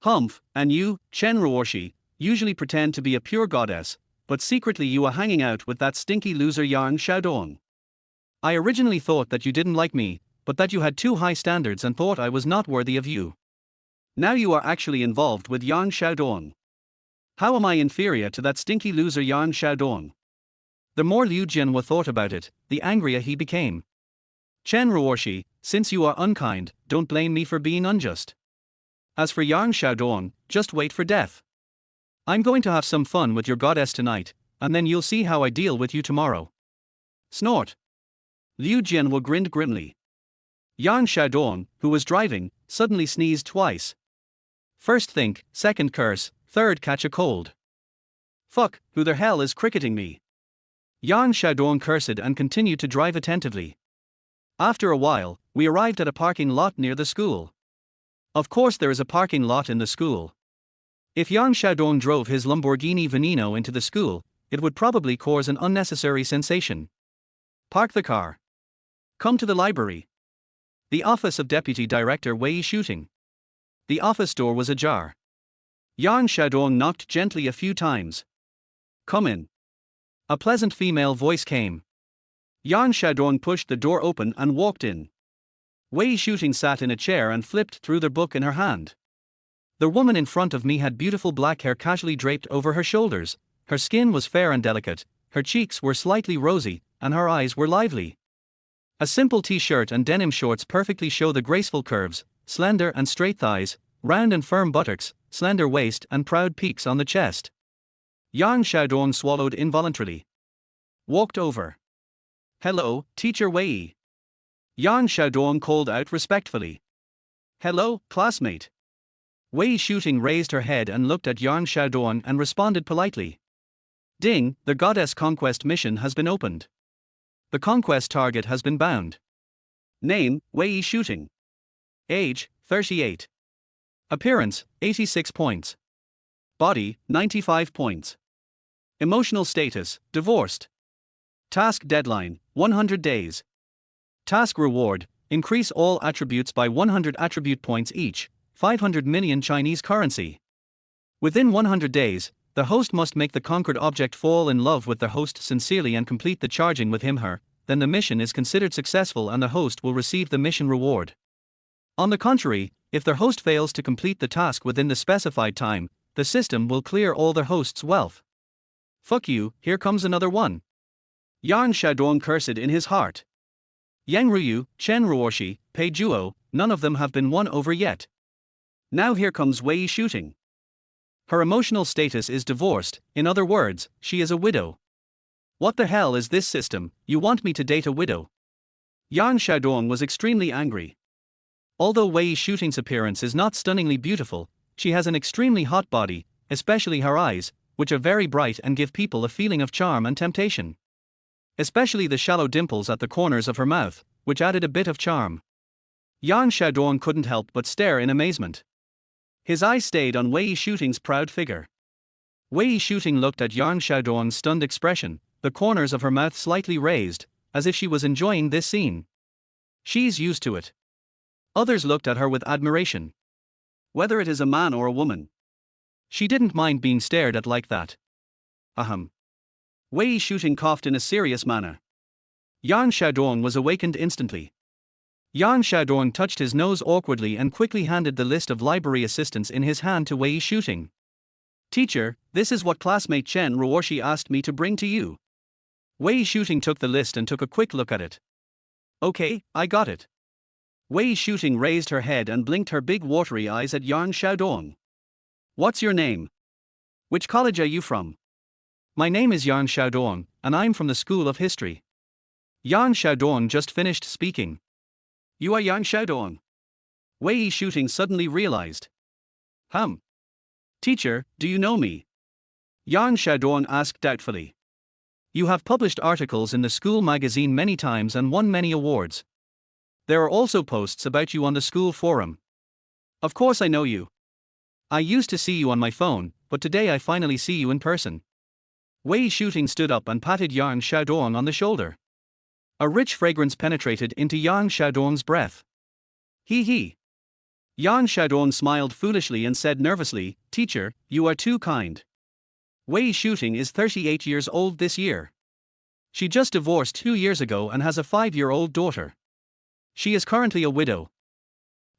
Humph, and you, Chen Ruoshi, usually pretend to be a pure goddess, but secretly you are hanging out with that stinky loser Yang Xiaodong. I originally thought that you didn't like me, but that you had too high standards and thought I was not worthy of you. Now you are actually involved with Yang Xiaodong. How am I inferior to that stinky loser Yang Xiaodong? The more Liu Jianhua thought about it, the angrier he became. Chen Ruoshi, since you are unkind, don't blame me for being unjust. As for Yang Xiaodong, just wait for death. I'm going to have some fun with your goddess tonight, and then you'll see how I deal with you tomorrow. Snort. Liu Jianhua grinned grimly. Yang Xiaodong, who was driving, suddenly sneezed twice. First think, second curse, third catch a cold. Fuck, who the hell is cricketing me? Yang Xiaodong cursed and continued to drive attentively. After a while, we arrived at a parking lot near the school. Of course there is a parking lot in the school. If Yang Xiaodong drove his Lamborghini Veneno into the school, it would probably cause an unnecessary sensation. Park the car. Come to the library. The office of Deputy Director Wei Shooting. The office door was ajar. Yang Xiaodong knocked gently a few times. Come in. A pleasant female voice came. Yang Xiaodong pushed the door open and walked in. Wei Shooting sat in a chair and flipped through the book in her hand. The woman in front of me had beautiful black hair casually draped over her shoulders, her skin was fair and delicate, her cheeks were slightly rosy, and her eyes were lively. A simple t-shirt and denim shorts perfectly show the graceful curves, slender and straight thighs, round and firm buttocks, slender waist and proud peaks on the chest. Yang Xiaodong swallowed involuntarily. Walked over. Hello, Teacher Wei. Yang Xiaodong called out respectfully. Hello, classmate. Wei Shooting raised her head and looked at Yang Xiaodong and responded politely. Ding, the Goddess Conquest mission has been opened. The conquest target has been bound. Name, Wei Shooting. Age, 38. Appearance, 86 points. Body, 95 points. Emotional status, divorced. Task deadline, 100 days. Task reward, increase all attributes by 100 attribute points each, 500 million Chinese currency. Within 100 days, the host must make the conquered object fall in love with the host sincerely and complete the charging with him/her, then the mission is considered successful and the host will receive the mission reward. On the contrary, if the host fails to complete the task within the specified time, the system will clear all the host's wealth. Fuck you, here comes another one. Yang Xiaodong cursed in his heart. Yang Ruyu, Chen Ruoshi, Pei Juo, none of them have been won over yet. Now here comes Wei Shooting. Her emotional status is divorced, in other words, she is a widow. What the hell is this system, you want me to date a widow? Yang Xiaodong was extremely angry. Although Wei Shooting's appearance is not stunningly beautiful, she has an extremely hot body, especially her eyes, which are very bright and give people a feeling of charm and temptation. Especially the shallow dimples at the corners of her mouth, which added a bit of charm. Yang Xiaodong couldn't help but stare in amazement. His eyes stayed on Wei Shooting's proud figure. Wei Shooting looked at Yang Xiaodong's stunned expression, the corners of her mouth slightly raised, as if she was enjoying this scene. She's used to it. Others looked at her with admiration. Whether it is a man or a woman. She didn't mind being stared at like that. Ahem. Wei Shooting coughed in a serious manner. Yang Xiaodong was awakened instantly. Yang Xiaodong touched his nose awkwardly and quickly handed the list of library assistants in his hand to Wei Shooting. Teacher, this is what classmate Chen Ruoshi asked me to bring to you. Wei Shooting took the list and took a quick look at it. Okay, I got it. Wei Shooting raised her head and blinked her big watery eyes at Yang Xiaodong. What's your name? Which college are you from? My name is Yang Xiaodong, and I'm from the School of History. Yang Xiaodong just finished speaking. You are Yang Xiaodong? Wei Yishooting suddenly realized. Teacher, do you know me? Yang Xiaodong asked doubtfully. You have published articles in the school magazine many times and won many awards. There are also posts about you on the school forum. Of course I know you. I used to see you on my phone, but today I finally see you in person. Wei Yishooting stood up and patted Yang Xiaodong on the shoulder. A rich fragrance penetrated into Yang Xiaodong's breath. He. Yang Xiaodong smiled foolishly and said nervously, Teacher, you are too kind. Wei Yishooting is 38 years old this year. She just divorced 2 years ago and has a 5-year-old daughter. She is currently a widow.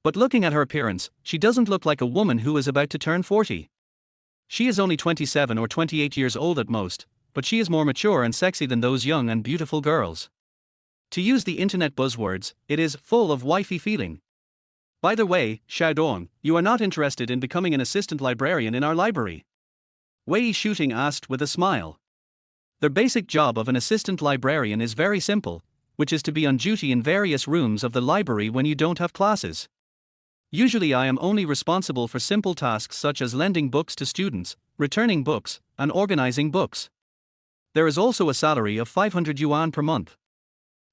But looking at her appearance, she doesn't look like a woman who is about to turn 40. She is only 27 or 28 years old at most, but she is more mature and sexy than those young and beautiful girls. To use the internet buzzwords, it is full of wifey feeling. By the way, Xiaodong, you are not interested in becoming an assistant librarian in our library? Wei Yishooting asked with a smile. The basic job of an assistant librarian is very simple, which is to be on duty in various rooms of the library when you don't have classes. Usually I am only responsible for simple tasks such as lending books to students, returning books, and organizing books. There is also a salary of 500 yuan per month.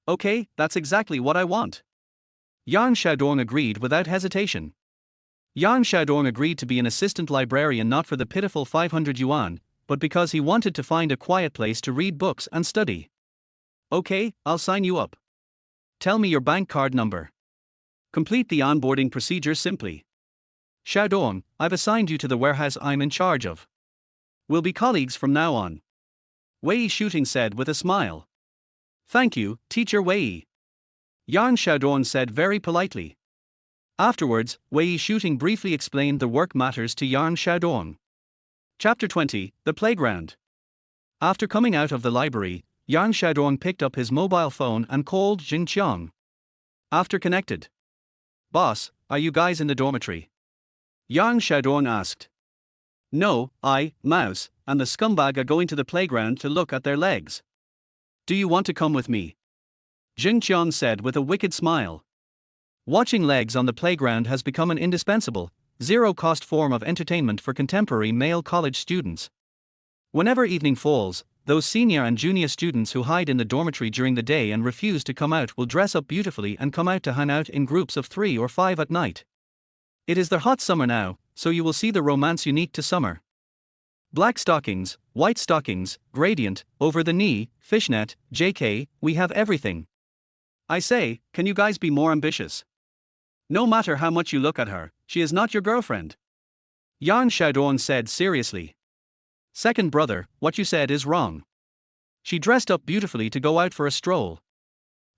Okay, that's exactly what I want. Yang Xiaodong agreed without hesitation. Yang Xiaodong agreed to be an assistant librarian not for the pitiful 500 yuan, but because he wanted to find a quiet place to read books and study. Okay, I'll sign you up. Tell me your bank card number. Complete the onboarding procedure simply. Xiaodong, I've assigned you to the warehouse I'm in charge of. We'll be colleagues from now on. Wei Yishooting said with a smile. Thank you, Teacher Wei. Yang Xiaodong said very politely. Afterwards, Wei Yishooting briefly explained the work matters to Yang Xiaodong. Chapter 20, The Playground. After coming out of the library, Yang Xiaodong picked up his mobile phone and called Jing Qiang. After connected. Boss, are you guys in the dormitory? Yang Xiaodong asked. No, I, Mouse, and the scumbag are going to the playground to look at their legs. Do you want to come with me? Jing Qiang said with a wicked smile. Watching legs on the playground has become an indispensable, zero-cost form of entertainment for contemporary male college students. Whenever evening falls, those senior and junior students who hide in the dormitory during the day and refuse to come out will dress up beautifully and come out to hang out in groups of 3 or 5 at night. It is the hot summer now, so you will see the romance unique to summer. Black stockings, white stockings, gradient, over the knee, fishnet, JK, we have everything. I say, can you guys be more ambitious? No matter how much you look at her, she is not your girlfriend. Yang Xiaodong said seriously. Second brother, what you said is wrong. She dressed up beautifully to go out for a stroll.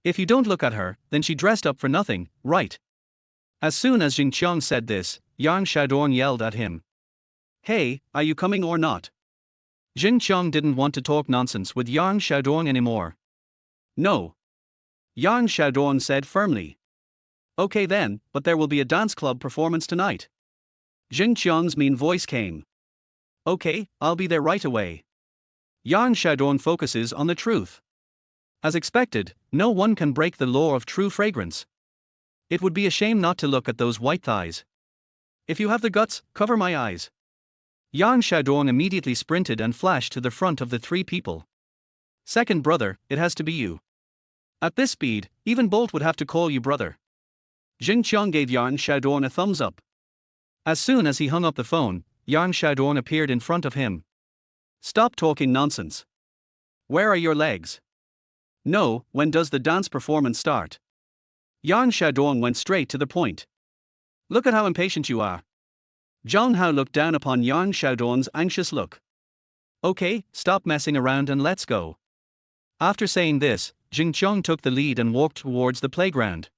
If you don't look at her, then she dressed up for nothing, right? As soon as Jing Qiang said this, Yang Xiaodong yelled at him. Hey, are you coming or not? Jing Qiang didn't want to talk nonsense with Yang Xiaodong anymore. No. Yang Xiaodong said firmly. Okay then, but there will be a dance club performance tonight. Jing Qiang's mean voice came. Okay, I'll be there right away. Yang Xiaodong focuses on the truth. As expected, no one can break the law of true fragrance. It would be a shame not to look at those white thighs. If you have the guts, cover my eyes. Yang Xiaodong immediately sprinted and flashed to the front of the 3 people. Second brother, it has to be you. At this speed, even Bolt would have to call you brother. Jing Qiang gave Yang Xiaodong a thumbs up. As soon as he hung up the phone, Yang Xiaodong appeared in front of him. Stop talking nonsense. Where are your legs? No, when does the dance performance start? Yang Xiaodong went straight to the point. Look at how impatient you are. Zhang Hao looked down upon Yang Xiaodong's anxious look. Okay, stop messing around and let's go. After saying this, Jing Qiang took the lead and walked towards the playground.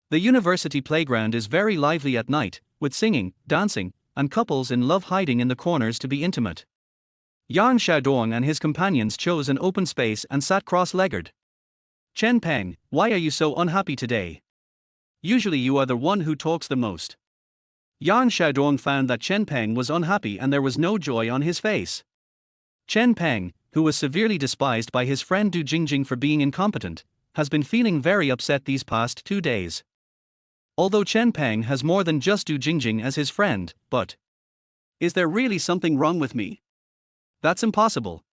The university playground is very lively at night, with singing, dancing, and couples in love hiding in the corners to be intimate. Yang Xiaodong and his companions chose an open space and sat cross-legged. Chen Peng, why are you so unhappy today? Usually you are the one who talks the most. Yang Xiaodong found that Chen Peng was unhappy and there was no joy on his face. Chen Peng, who was severely despised by his friend Du Jingjing for being incompetent, has been feeling very upset these past 2 days. Although Chen Peng has more than just Du Jingjing as his friend, but is there really something wrong with me? That's impossible.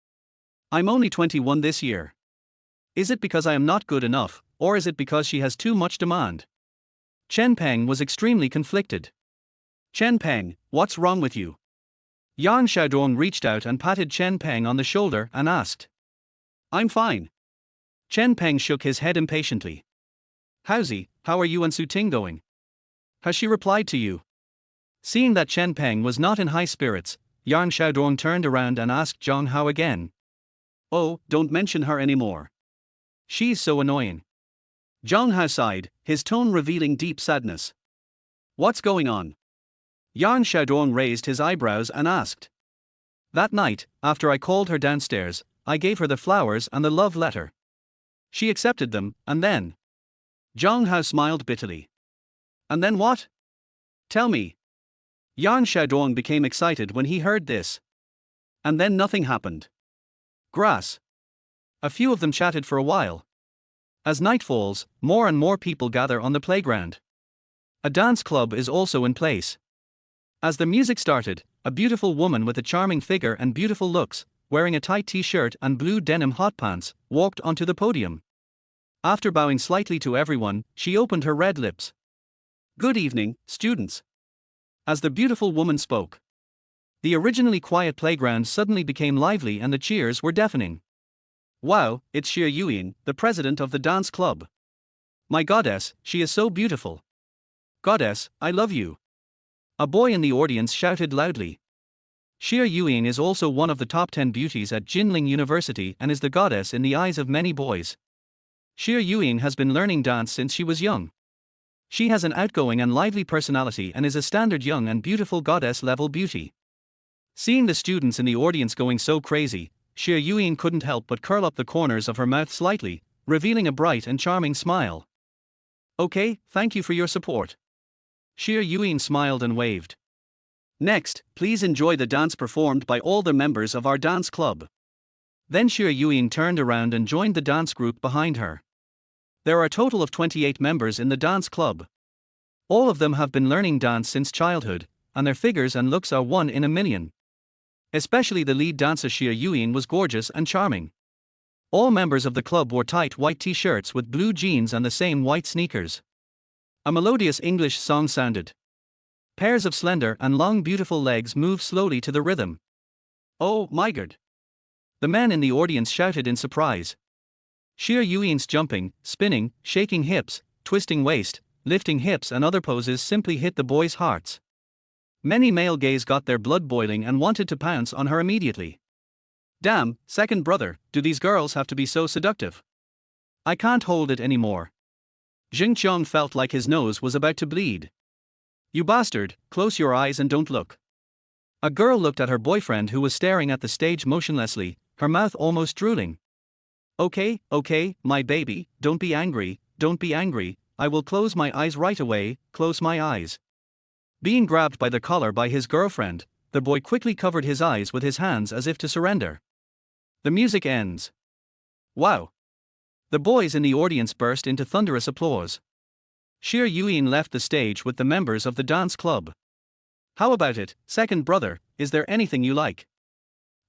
I'm only 21 this year. Is it because I am not good enough, or is it because she has too much demand? Chen Peng was extremely conflicted. Chen Peng, what's wrong with you? Yang Xiaodong reached out and patted Chen Peng on the shoulder and asked. I'm fine. Chen Peng shook his head impatiently. Howsy, how are you and Su Ting going? Has she replied to you? Seeing that Chen Peng was not in high spirits, Yang Xiaodong turned around and asked Zhang Hao again. Oh, don't mention her anymore. She's so annoying. Zhang Hao sighed, his tone revealing deep sadness. What's going on? Yang Xiaodong raised his eyebrows and asked. That night, after I called her downstairs, I gave her the flowers and the love letter. She accepted them, and then. Zhang Hao smiled bitterly. And then what? Tell me. Yang Xiaodong became excited when he heard this. And then nothing happened. Grass. A few of them chatted for a while. As night falls, more and more people gather on the playground. A dance club is also in place. As the music started, a beautiful woman with a charming figure and beautiful looks, wearing a tight t-shirt and blue denim hot pants, walked onto the podium. After bowing slightly to everyone, she opened her red lips. Good evening, students. As the beautiful woman spoke, the originally quiet playground suddenly became lively and the cheers were deafening. Wow, it's Xie Yuyin, the president of the dance club. My goddess, she is so beautiful. Goddess, I love you. A boy in the audience shouted loudly. Xie Yuyin is also one of the top 10 beauties at Jinling University and is the goddess in the eyes of many boys. Xie Yuyin has been learning dance since she was young. She has an outgoing and lively personality and is a standard young and beautiful goddess-level beauty. Seeing the students in the audience going so crazy, Xie Yuyin couldn't help but curl up the corners of her mouth slightly, revealing a bright and charming smile. Okay, thank you for your support. Xie Yuyin smiled and waved. Next, please enjoy the dance performed by all the members of our dance club. Then Xie Yuyin turned around and joined the dance group behind her. There are a total of 28 members in the dance club. All of them have been learning dance since childhood, and their figures and looks are 1 in a million. Especially the lead dancer Xie Yuyin was gorgeous and charming. All members of the club wore tight white t-shirts with blue jeans and the same white sneakers. A melodious English song sounded. Pairs of slender and long beautiful legs moved slowly to the rhythm. Oh my god! The men in the audience shouted in surprise. Xie Yuyin's jumping, spinning, shaking hips, twisting waist, lifting hips and other poses simply hit the boys' hearts. Many male gays got their blood boiling and wanted to pounce on her immediately. Damn, second brother, do these girls have to be so seductive? I can't hold it anymore. Jing Qiong felt like his nose was about to bleed. You bastard, close your eyes and don't look. A girl looked at her boyfriend who was staring at the stage motionlessly, her mouth almost drooling. Okay, my baby, don't be angry, I will close my eyes right away, close my eyes. Being grabbed by the collar by his girlfriend, the boy quickly covered his eyes with his hands as if to surrender. The music ends. Wow! The boys in the audience burst into thunderous applause. Xie Yuyin left the stage with the members of the dance club. How about it, second brother, is there anything you like?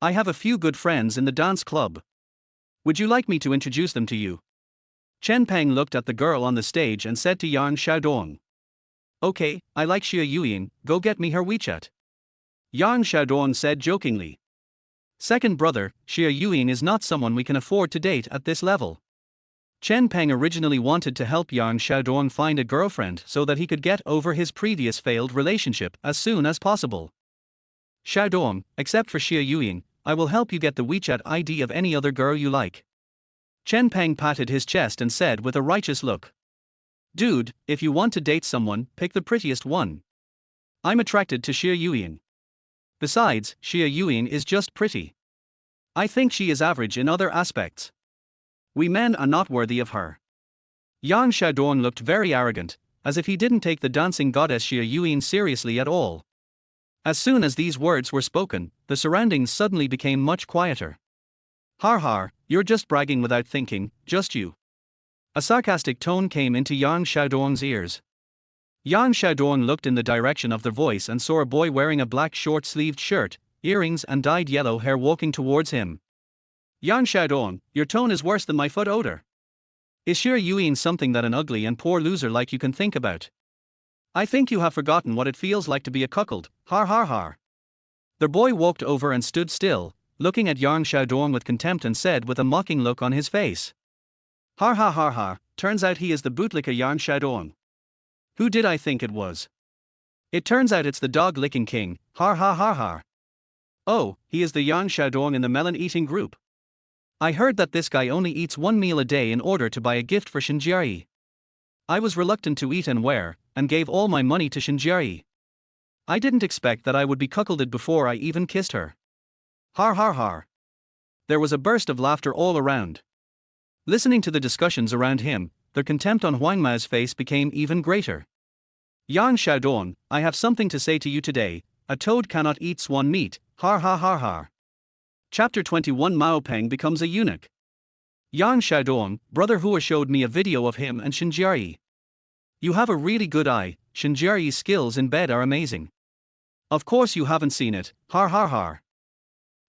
I have a few good friends in the dance club. Would you like me to introduce them to you? Chen Peng looked at the girl on the stage and said to Yang Xiaodong. Okay, I like Xie Yuyin, go get me her WeChat. Yang Xiaodong said jokingly. Second brother, Xie Yuyin is not someone we can afford to date at this level. Chen Peng originally wanted to help Yang Xiaodong find a girlfriend so that he could get over his previous failed relationship as soon as possible. Xiaodong, except for Xie Yuyin, I will help you get the WeChat ID of any other girl you like. Chen Peng patted his chest and said with a righteous look. Dude, if you want to date someone, pick the prettiest one. I'm attracted to Xie Yuyin. Besides, Xie Yuyin is just pretty. I think she is average in other aspects. We men are not worthy of her. Yang Xiaodong looked very arrogant, as if he didn't take the dancing goddess Xie Yuyin seriously at all. As soon as these words were spoken, the surroundings suddenly became much quieter. Har har, you're just bragging without thinking, just you. A sarcastic tone came into Yang Xiaodong's ears. Yang Xiaodong looked in the direction of the voice and saw a boy wearing a black short-sleeved shirt, earrings and dyed yellow hair walking towards him. Yang Xiaodong, your tone is worse than my foot odor. Is sure you ain't something that an ugly and poor loser like you can think about. I think you have forgotten what it feels like to be a cuckold, har har har. The boy walked over and stood still, looking at Yang Xiaodong with contempt and said with a mocking look on his face. Har har har har, turns out he is the bootlicker Yang Xiaodong. Who did I think it was? It turns out it's the dog-licking king, har har har har. Oh, he is the Yang Xiaodong in the melon-eating group. I heard that this guy only eats one meal a day in order to buy a gift for Xinjiai. I was reluctant to eat and wear, and gave all my money to Xinjiai. I didn't expect that I would be cuckolded before I even kissed her. Har har har. There was a burst of laughter all around. Listening to the discussions around him, the contempt on Huang Mao's face became even greater. Yang Xiaodong, I have something to say to you today. A toad cannot eat swan meat, har har har har. Chapter 21 Mao Peng becomes a eunuch. Yang Xiaodong, brother Hua showed me a video of him and Xinjiai. You have a really good eye, Xinjiai's skills in bed are amazing. Of course you haven't seen it, har har har.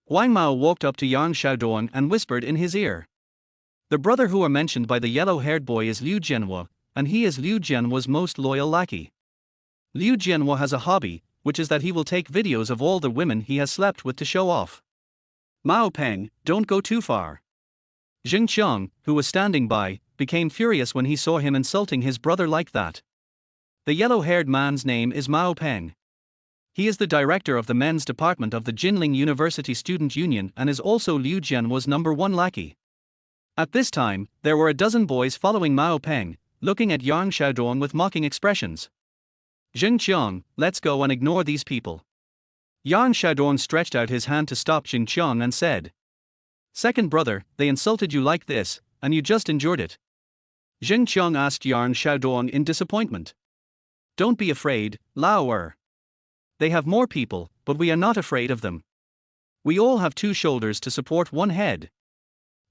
Huang Mao walked up to Yang Xiaodong and whispered in his ear. The brother Hua mentioned by the yellow-haired boy is Liu Jianhua, and he is Liu Jianhua's most loyal lackey. Liu Jianhua has a hobby, which is that he will take videos of all the women he has slept with to show off. Mao Peng, don't go too far. Jing Qiang, who was standing by, became furious when he saw him insulting his brother like that. The yellow-haired man's name is Mao Peng. He is the director of the men's department of the Jinling University Student Union and is also Liu Jianhua's #1 lackey. At this time, there were a dozen boys following Mao Peng, looking at Yang Xiaodong with mocking expressions. Jing Qiang, let's go and ignore these people. Yang Xiaodong stretched out his hand to stop Jing Qiang and said. Second brother, they insulted you like this, and you just endured it. Jing Qiang asked Yang Xiaodong in disappointment. Don't be afraid, Lao. They have more people, but we are not afraid of them. We all have 2 shoulders to support 1 head.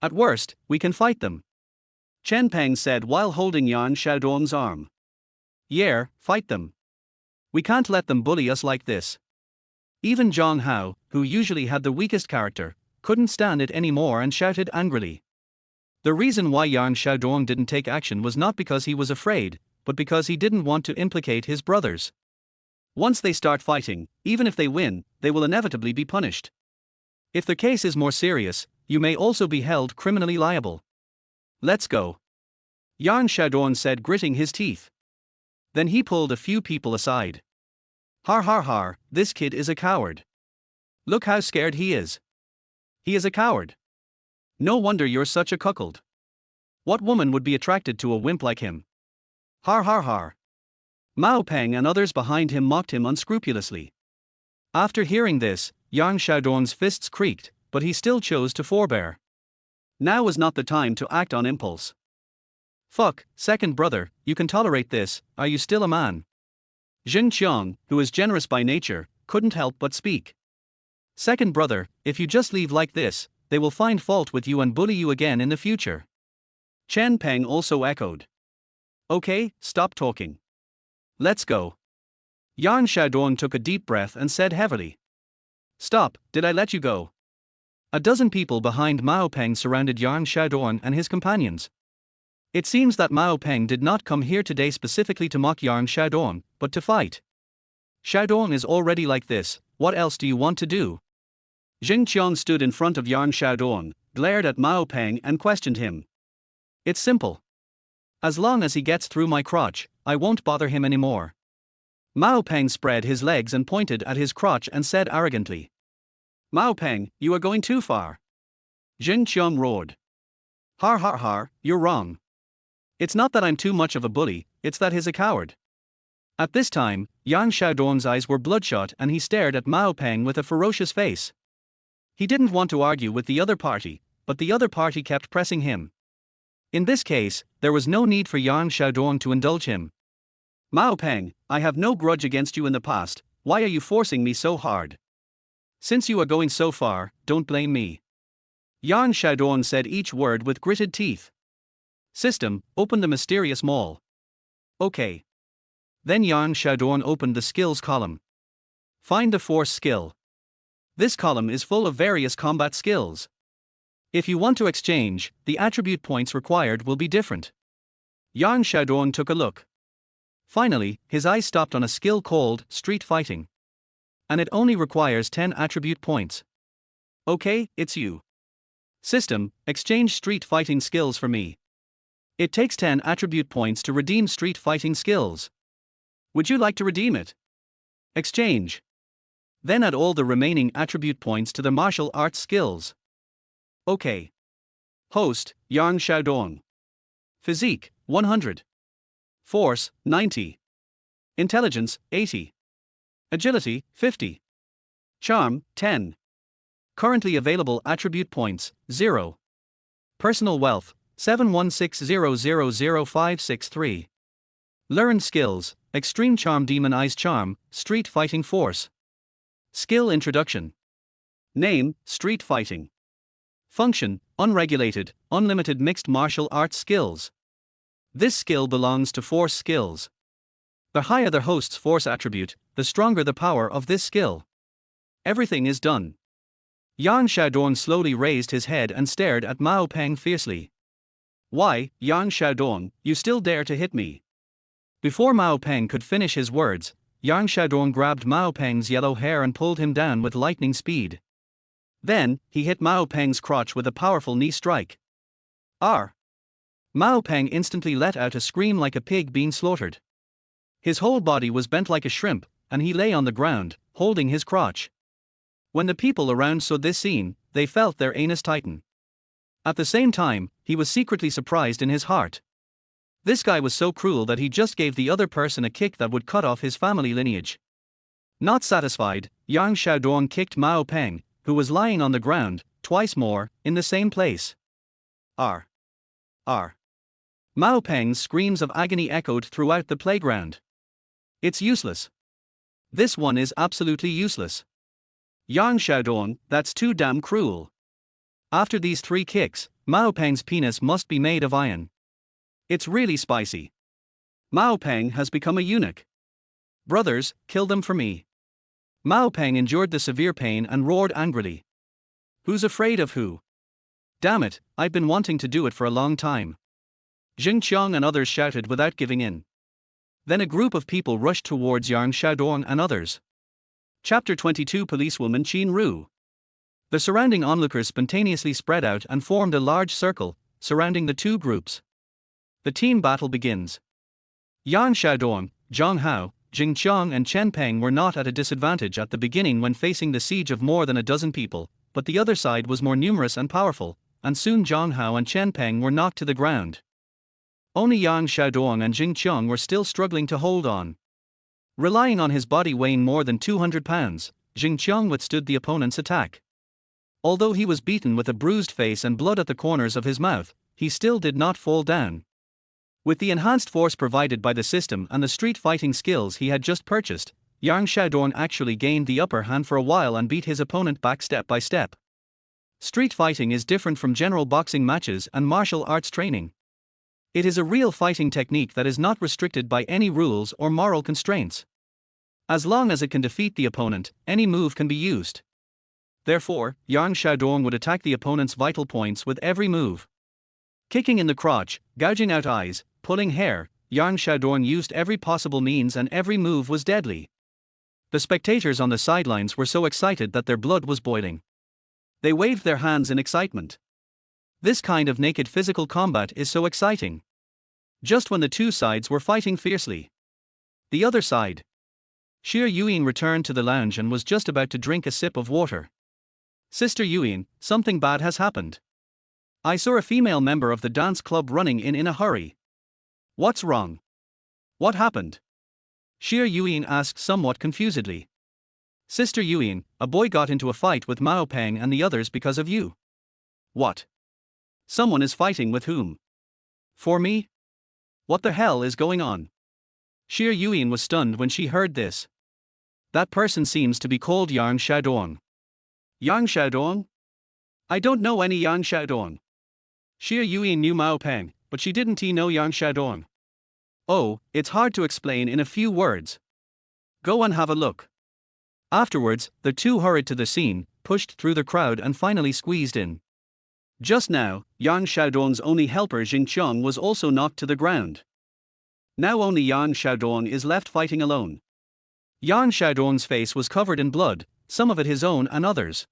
At worst, we can fight them. Chen Peng said while holding Yang Xiaodong's arm. Yeah, fight them. We can't let them bully us like this. Even Zhang Hao, who usually had the weakest character, couldn't stand it anymore and shouted angrily. The reason why Yang Xiaodong didn't take action was not because he was afraid, but because he didn't want to implicate his brothers. Once they start fighting, even if they win, they will inevitably be punished. If the case is more serious, you may also be held criminally liable. Let's go. Yang Xiaodong said, gritting his teeth. Then he pulled a few people aside. Har har har, this kid is a coward. Look how scared he is. He is a coward. No wonder you're such a cuckold. What woman would be attracted to a wimp like him? Har har har. Mao Peng and others behind him mocked him unscrupulously. After hearing this, Yang Xiaodong's fists creaked, but he still chose to forbear. Now was not the time to act on impulse. Fuck, second brother, you can tolerate this, are you still a man? Jing Qiang, who is generous by nature, couldn't help but speak. Second brother, if you just leave like this, they will find fault with you and bully you again in the future. Chen Peng also echoed. Okay, stop talking. Let's go. Yang Xiaodong took a deep breath and said heavily. Stop, did I let you go? A dozen people behind Mao Peng surrounded Yang Xiaodong and his companions. It seems that Mao Peng did not come here today specifically to mock Yang Xiaodong, but to fight. Xiaodong is already like this, what else do you want to do? Jing Qiang stood in front of Yang Xiaodong, glared at Mao Peng and questioned him. It's simple. As long as he gets through my crotch, I won't bother him anymore. Mao Peng spread his legs and pointed at his crotch and said arrogantly. Mao Peng, you are going too far. Jing Qiang roared. Har har har, you're wrong. It's not that I'm too much of a bully, it's that he's a coward. At this time, Yang Xiaodong's eyes were bloodshot and he stared at Mao Peng with a ferocious face. He didn't want to argue with the other party, but the other party kept pressing him. In this case, there was no need for Yang Xiaodong to indulge him. Mao Peng, I have no grudge against you in the past, why are you forcing me so hard? Since you are going so far, don't blame me. Yang Xiaodong said each word with gritted teeth. System, open the mysterious mall. Okay. Then Yang Xiaodong opened the skills column. Find the force skill. This column is full of various combat skills. If you want to exchange, the attribute points required will be different. Yang Xiaodong took a look. Finally, his eyes stopped on a skill called Street Fighting. And it only requires 10 attribute points. Okay, it's you. System, exchange street fighting skills for me. It takes 10 attribute points to redeem street fighting skills. Would you like to redeem it? Exchange. Then add all the remaining attribute points to the martial arts skills. Okay. Host, Yang Xiaodong. Physique, 100. Force, 90. Intelligence, 80. Agility, 50. Charm, 10. Currently available attribute points, 0. Personal wealth, 716000563. Learned skills, Extreme Charm, Demonized Charm, Street Fighting Force. Skill Introduction. Name, Street Fighting. Function, Unregulated, Unlimited Mixed Martial Arts Skills. This skill belongs to Force skills. The higher the host's force attribute, the stronger the power of this skill. Everything is done. Yang Xiaodong slowly raised his head and stared at Mao Peng fiercely. Why, Yang Xiaodong, you still dare to hit me? Before Mao Peng could finish his words, Yang Xiaodong grabbed Mao Peng's yellow hair and pulled him down with lightning speed. Then, he hit Mao Peng's crotch with a powerful knee strike. R. Mao Peng instantly let out a scream like a pig being slaughtered. His whole body was bent like a shrimp, and he lay on the ground, holding his crotch. When the people around saw this scene, they felt their anus tighten. At the same time, he was secretly surprised in his heart. This guy was so cruel that he just gave the other person a kick that would cut off his family lineage. Not satisfied, Yang Xiaodong kicked Mao Peng, who was lying on the ground, twice more, in the same place. R. Mao Peng's screams of agony echoed throughout the playground. It's useless. This one is absolutely useless. Yang Xiaodong, that's too damn cruel. After these 3 kicks, Mao Peng's penis must be made of iron. It's really spicy. Mao Peng has become a eunuch. Brothers, kill them for me. Mao Peng endured the severe pain and roared angrily. Who's afraid of who? Damn it, I've been wanting to do it for a long time. Jing Qiang and others shouted without giving in. Then a group of people rushed towards Yang Xiaodong and others. Chapter 22 Policewoman Qin Ru. The surrounding onlookers spontaneously spread out and formed a large circle, surrounding the two groups. The team battle begins. Yang Xiaodong, Zhang Hao, Jing Qiang and Chen Peng were not at a disadvantage at the beginning when facing the siege of more than a dozen people, but the other side was more numerous and powerful, and soon Zhang Hao and Chen Peng were knocked to the ground. Only Yang Xiaodong and Jing Qiang were still struggling to hold on. Relying on his body weighing more than 200 pounds, Jing Qiang withstood the opponent's attack. Although he was beaten with a bruised face and blood at the corners of his mouth, he still did not fall down. With the enhanced force provided by the system and the street fighting skills he had just purchased, Yang Xiaodong actually gained the upper hand for a while and beat his opponent back step by step. Street fighting is different from general boxing matches and martial arts training. It is a real fighting technique that is not restricted by any rules or moral constraints. As long as it can defeat the opponent, any move can be used. Therefore, Yang Xiaodong would attack the opponent's vital points with every move. Kicking in the crotch, gouging out eyes, pulling hair, Yang Xiaodong used every possible means and every move was deadly. The spectators on the sidelines were so excited that their blood was boiling. They waved their hands in excitement. This kind of naked physical combat is so exciting. Just when the two sides were fighting fiercely. The other side. Xie Yuyin returned to the lounge and was just about to drink a sip of water. Sister Yuyin, something bad has happened. I saw a female member of the dance club running in a hurry. What's wrong? What happened? Xie Yuyin asked somewhat confusedly. Sister Yuyin, a boy got into a fight with Mao Peng and the others because of you. What? Someone is fighting with whom? For me? What the hell is going on? Xie Yuyin was stunned when she heard this. That person seems to be called Yang Xiaodong. Yang Xiaodong? I don't know any Yang Xiaodong. Xia Yui knew Mao Peng, but she didn't know Yang Xiaodong. Oh, it's hard to explain in a few words. Go and have a look. Afterwards, the two hurried to the scene, pushed through the crowd and finally squeezed in. Just now, Yang Xiaodong's only helper Jingqiang was also knocked to the ground. Now only Yang Xiaodong is left fighting alone. Yang Xiaodong's face was covered in blood, some of it his own and others.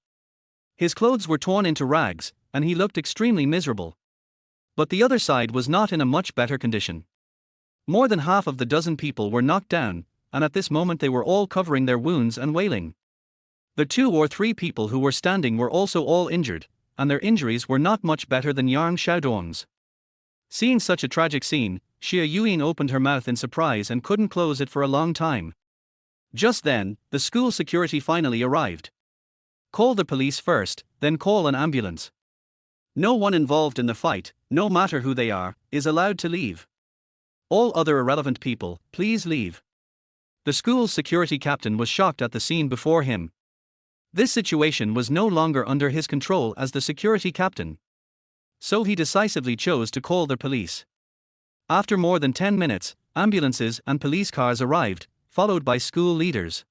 His clothes were torn into rags, and he looked extremely miserable. But the other side was not in a much better condition. More than half of the dozen people were knocked down, and at this moment they were all covering their wounds and wailing. The 2 or 3 people who were standing were also all injured, and their injuries were not much better than Yang Xiaodong's. Seeing such a tragic scene, Xia Yuyin opened her mouth in surprise and couldn't close it for a long time. Just then, the school security finally arrived. Call the police first, then call an ambulance. No one involved in the fight, no matter who they are, is allowed to leave. All other irrelevant people, please leave. The school's security captain was shocked at the scene before him. This situation was no longer under his control as the security captain. So he decisively chose to call the police. After more than 10 minutes, ambulances and police cars arrived, followed by school leaders.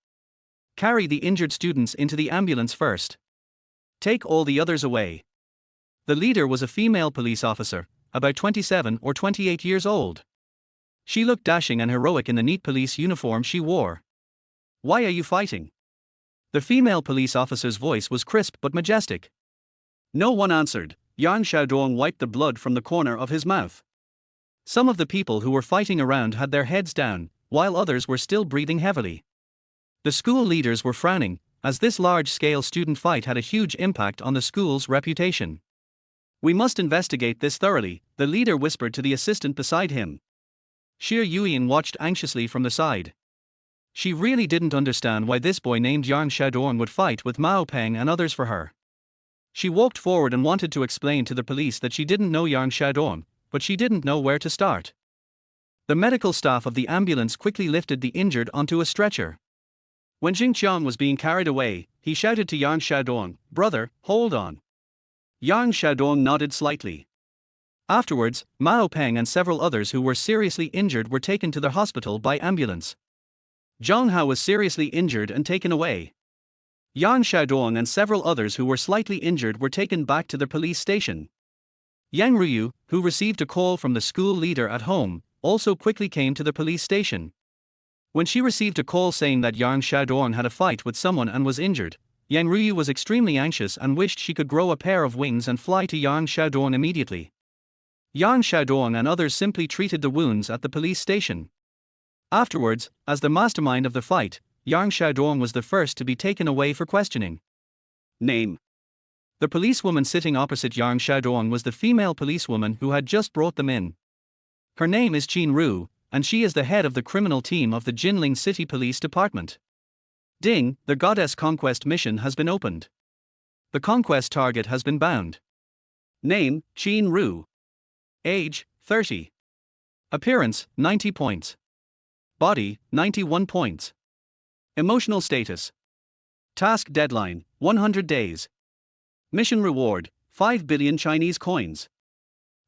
Carry the injured students into the ambulance first. Take all the others away. The leader was a female police officer, about 27 or 28 years old. She looked dashing and heroic in the neat police uniform she wore. Why are you fighting? The female police officer's voice was crisp but majestic. No one answered. Yang Xiaodong wiped the blood from the corner of his mouth. Some of the people who were fighting around had their heads down, while others were still breathing heavily. The school leaders were frowning, as this large-scale student fight had a huge impact on the school's reputation. We must investigate this thoroughly, the leader whispered to the assistant beside him. Xia Yuyin watched anxiously from the side. She really didn't understand why this boy named Yang Xiaodong would fight with Mao Peng and others for her. She walked forward and wanted to explain to the police that she didn't know Yang Xiaodong, but she didn't know where to start. The medical staff of the ambulance quickly lifted the injured onto a stretcher. When Jingqiang was being carried away, he shouted to Yang Xiaodong, "Brother, hold on." Yang Xiaodong nodded slightly. Afterwards, Mao Peng and several others who were seriously injured were taken to the hospital by ambulance. Zhang Hao was seriously injured and taken away. Yang Xiaodong and several others who were slightly injured were taken back to the police station. Yang Ruyu, who received a call from the school leader at home, also quickly came to the police station. When she received a call saying that Yang Xiaodong had a fight with someone and was injured, Yang Ruyu was extremely anxious and wished she could grow a pair of wings and fly to Yang Xiaodong immediately. Yang Xiaodong and others simply treated the wounds at the police station. Afterwards, as the mastermind of the fight, Yang Xiaodong was the first to be taken away for questioning. Name. The policewoman sitting opposite Yang Xiaodong was the female policewoman who had just brought them in. Her name is Qin Ru, and she is the head of the criminal team of the Jinling City Police Department. Ding, the Goddess Conquest mission has been opened. The conquest target has been bound. Name, Qin Ru. Age, 30. Appearance, 90 points. Body, 91 points. Emotional status. Task deadline, 100 days. Mission reward, 5 billion Chinese coins.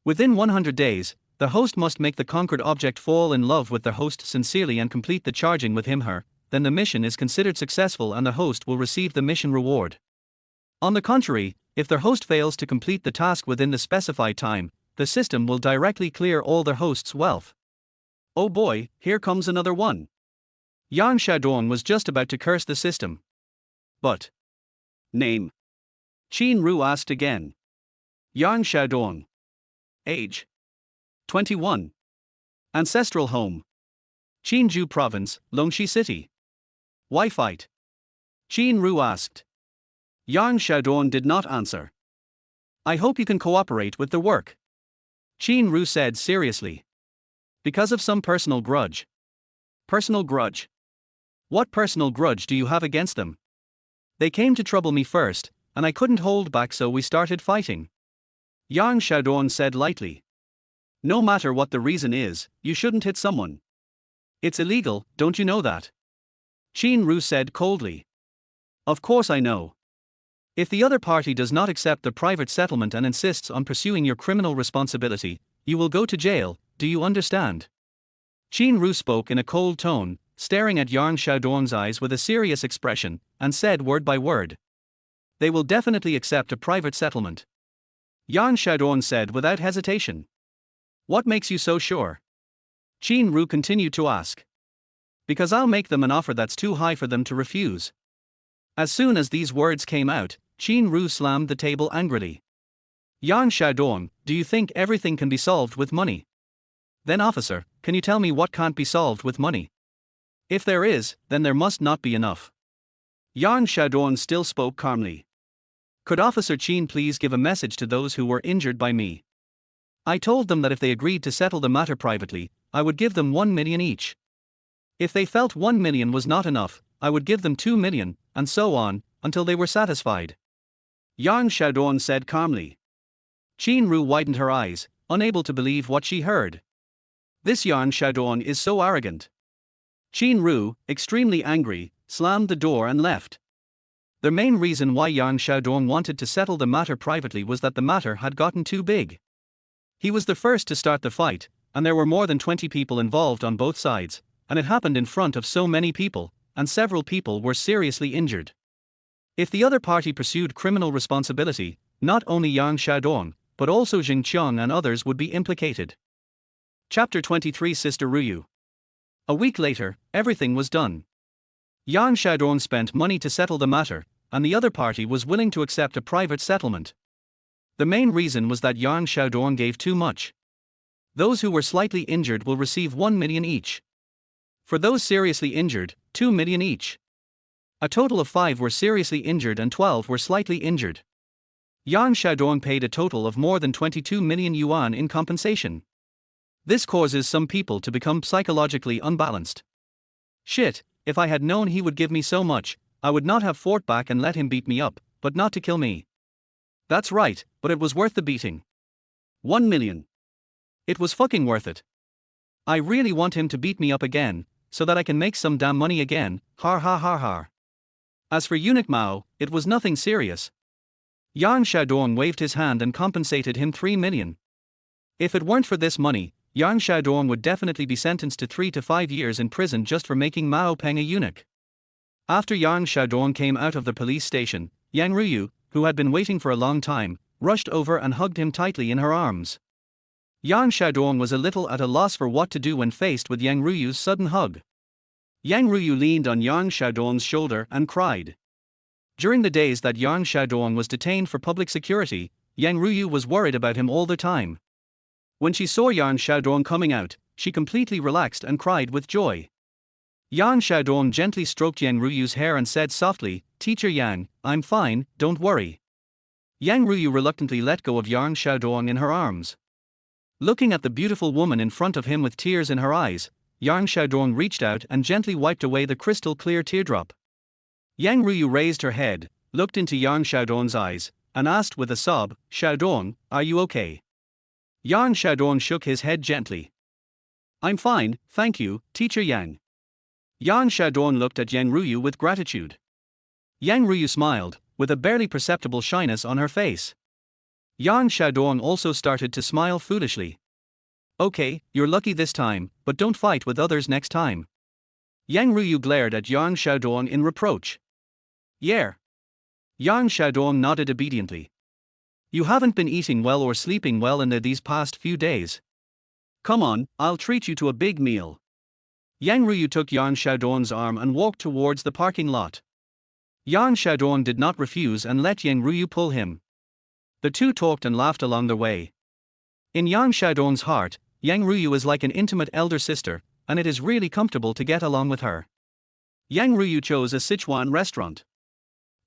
Within 100 days, the host must make the conquered object fall in love with the host sincerely and complete the charging with him/her, then the mission is considered successful and the host will receive the mission reward. On the contrary, if the host fails to complete the task within the specified time, the system will directly clear all the host's wealth. Oh boy, here comes another one. Yang Xiaodong was just about to curse the system. But. Name. Qin Ru asked again. Yang Xiaodong. Age. 21. Ancestral home. Qinju Province, Longxi City. Why fight? Qin Ru asked. Yang Xiaodong did not answer. I hope you can cooperate with the work. Qin Ru said seriously. Because of some personal grudge. Personal grudge? What personal grudge do you have against them? They came to trouble me first, and I couldn't hold back, so we started fighting. Yang Xiaodong said lightly. No matter what the reason is, you shouldn't hit someone. It's illegal, don't you know that? Qin Ru said coldly. Of course I know. If the other party does not accept the private settlement and insists on pursuing your criminal responsibility, you will go to jail, do you understand? Qin Ru spoke in a cold tone, staring at Yang Xiaodong's eyes with a serious expression, and said word by word. They will definitely accept a private settlement. Yang Xiaodong said without hesitation. What makes you so sure? Qin Ru continued to ask. Because I'll make them an offer that's too high for them to refuse. As soon as these words came out, Qin Ru slammed the table angrily. Yang Xiaodong, do you think everything can be solved with money? Then officer, can you tell me what can't be solved with money? If there is, then there must not be enough. Yang Xiaodong still spoke calmly. Could Officer Qin please give a message to those who were injured by me? I told them that if they agreed to settle the matter privately, I would give them 1 million each. If they felt 1 million was not enough, I would give them 2 million, and so on, until they were satisfied. Yang Xiaodong said calmly. Qin Ru widened her eyes, unable to believe what she heard. This Yang Xiaodong is so arrogant. Qin Ru, extremely angry, slammed the door and left. The main reason why Yang Xiaodong wanted to settle the matter privately was that the matter had gotten too big. He was the first to start the fight, and there were more than 20 people involved on both sides, and it happened in front of so many people, and several people were seriously injured. If the other party pursued criminal responsibility, not only Yang Xiaodong, but also Jing Qiang and others would be implicated. Chapter 23 Sister Ruyu. A week later, everything was done. Yang Xiaodong spent money to settle the matter, and the other party was willing to accept a private settlement. The main reason was that Yang Xiaodong gave too much. Those who were slightly injured will receive 1 million each. For those seriously injured, 2 million each. A total of 5 were seriously injured and 12 were slightly injured. Yang Xiaodong paid a total of more than 22 million yuan in compensation. This causes some people to become psychologically unbalanced. Shit, if I had known he would give me so much, I would not have fought back and let him beat me up, but not to kill me. That's right, but it was worth the beating. 1 million. It was fucking worth it. I really want him to beat me up again, so that I can make some damn money again, har har har har. As for Eunuch Mao, it was nothing serious. Yang Xiaodong waved his hand and compensated him 3 million. If it weren't for this money, Yang Xiaodong would definitely be sentenced to 3 to 5 years in prison just for making Mao Peng a eunuch. After Yang Xiaodong came out of the police station, Yang Ruyu, who had been waiting for a long time, rushed over and hugged him tightly in her arms. Yang Xiaodong was a little at a loss for what to do when faced with Yang Ruyu's sudden hug. Yang Ruyu leaned on Yang Xiaodong's shoulder and cried. During the days that Yang Xiaodong was detained for public security, Yang Ruyu was worried about him all the time. When she saw Yang Xiaodong coming out, she completely relaxed and cried with joy. Yang Xiaodong gently stroked Yang Ruyu's hair and said softly, "Teacher Yang, I'm fine, don't worry." Yang Ruyu reluctantly let go of Yang Xiaodong in her arms. Looking at the beautiful woman in front of him with tears in her eyes, Yang Xiaodong reached out and gently wiped away the crystal clear teardrop. Yang Ruyu raised her head, looked into Yang Xiaodong's eyes, and asked with a sob, "Xiaodong, are you okay?" Yang Xiaodong shook his head gently. "I'm fine, thank you, Teacher Yang." Yang Xiaodong looked at Yang Ruyu with gratitude. Yang Ruyu smiled, with a barely perceptible shyness on her face. Yang Xiaodong also started to smile foolishly. "Okay, you're lucky this time, but don't fight with others next time." Yang Ruyu glared at Yang Xiaodong in reproach. "Yeah." Yang Xiaodong nodded obediently. "You haven't been eating well or sleeping well in these past few days. Come on, I'll treat you to a big meal." Yang Ruyu took Yang Xiaodong's arm and walked towards the parking lot. Yang Xiaodong did not refuse and let Yang Ruyu pull him. The two talked and laughed along the way. In Yang Xiaodong's heart, Yang Ruyu is like an intimate elder sister, and it is really comfortable to get along with her. Yang Ruyu chose a Sichuan restaurant.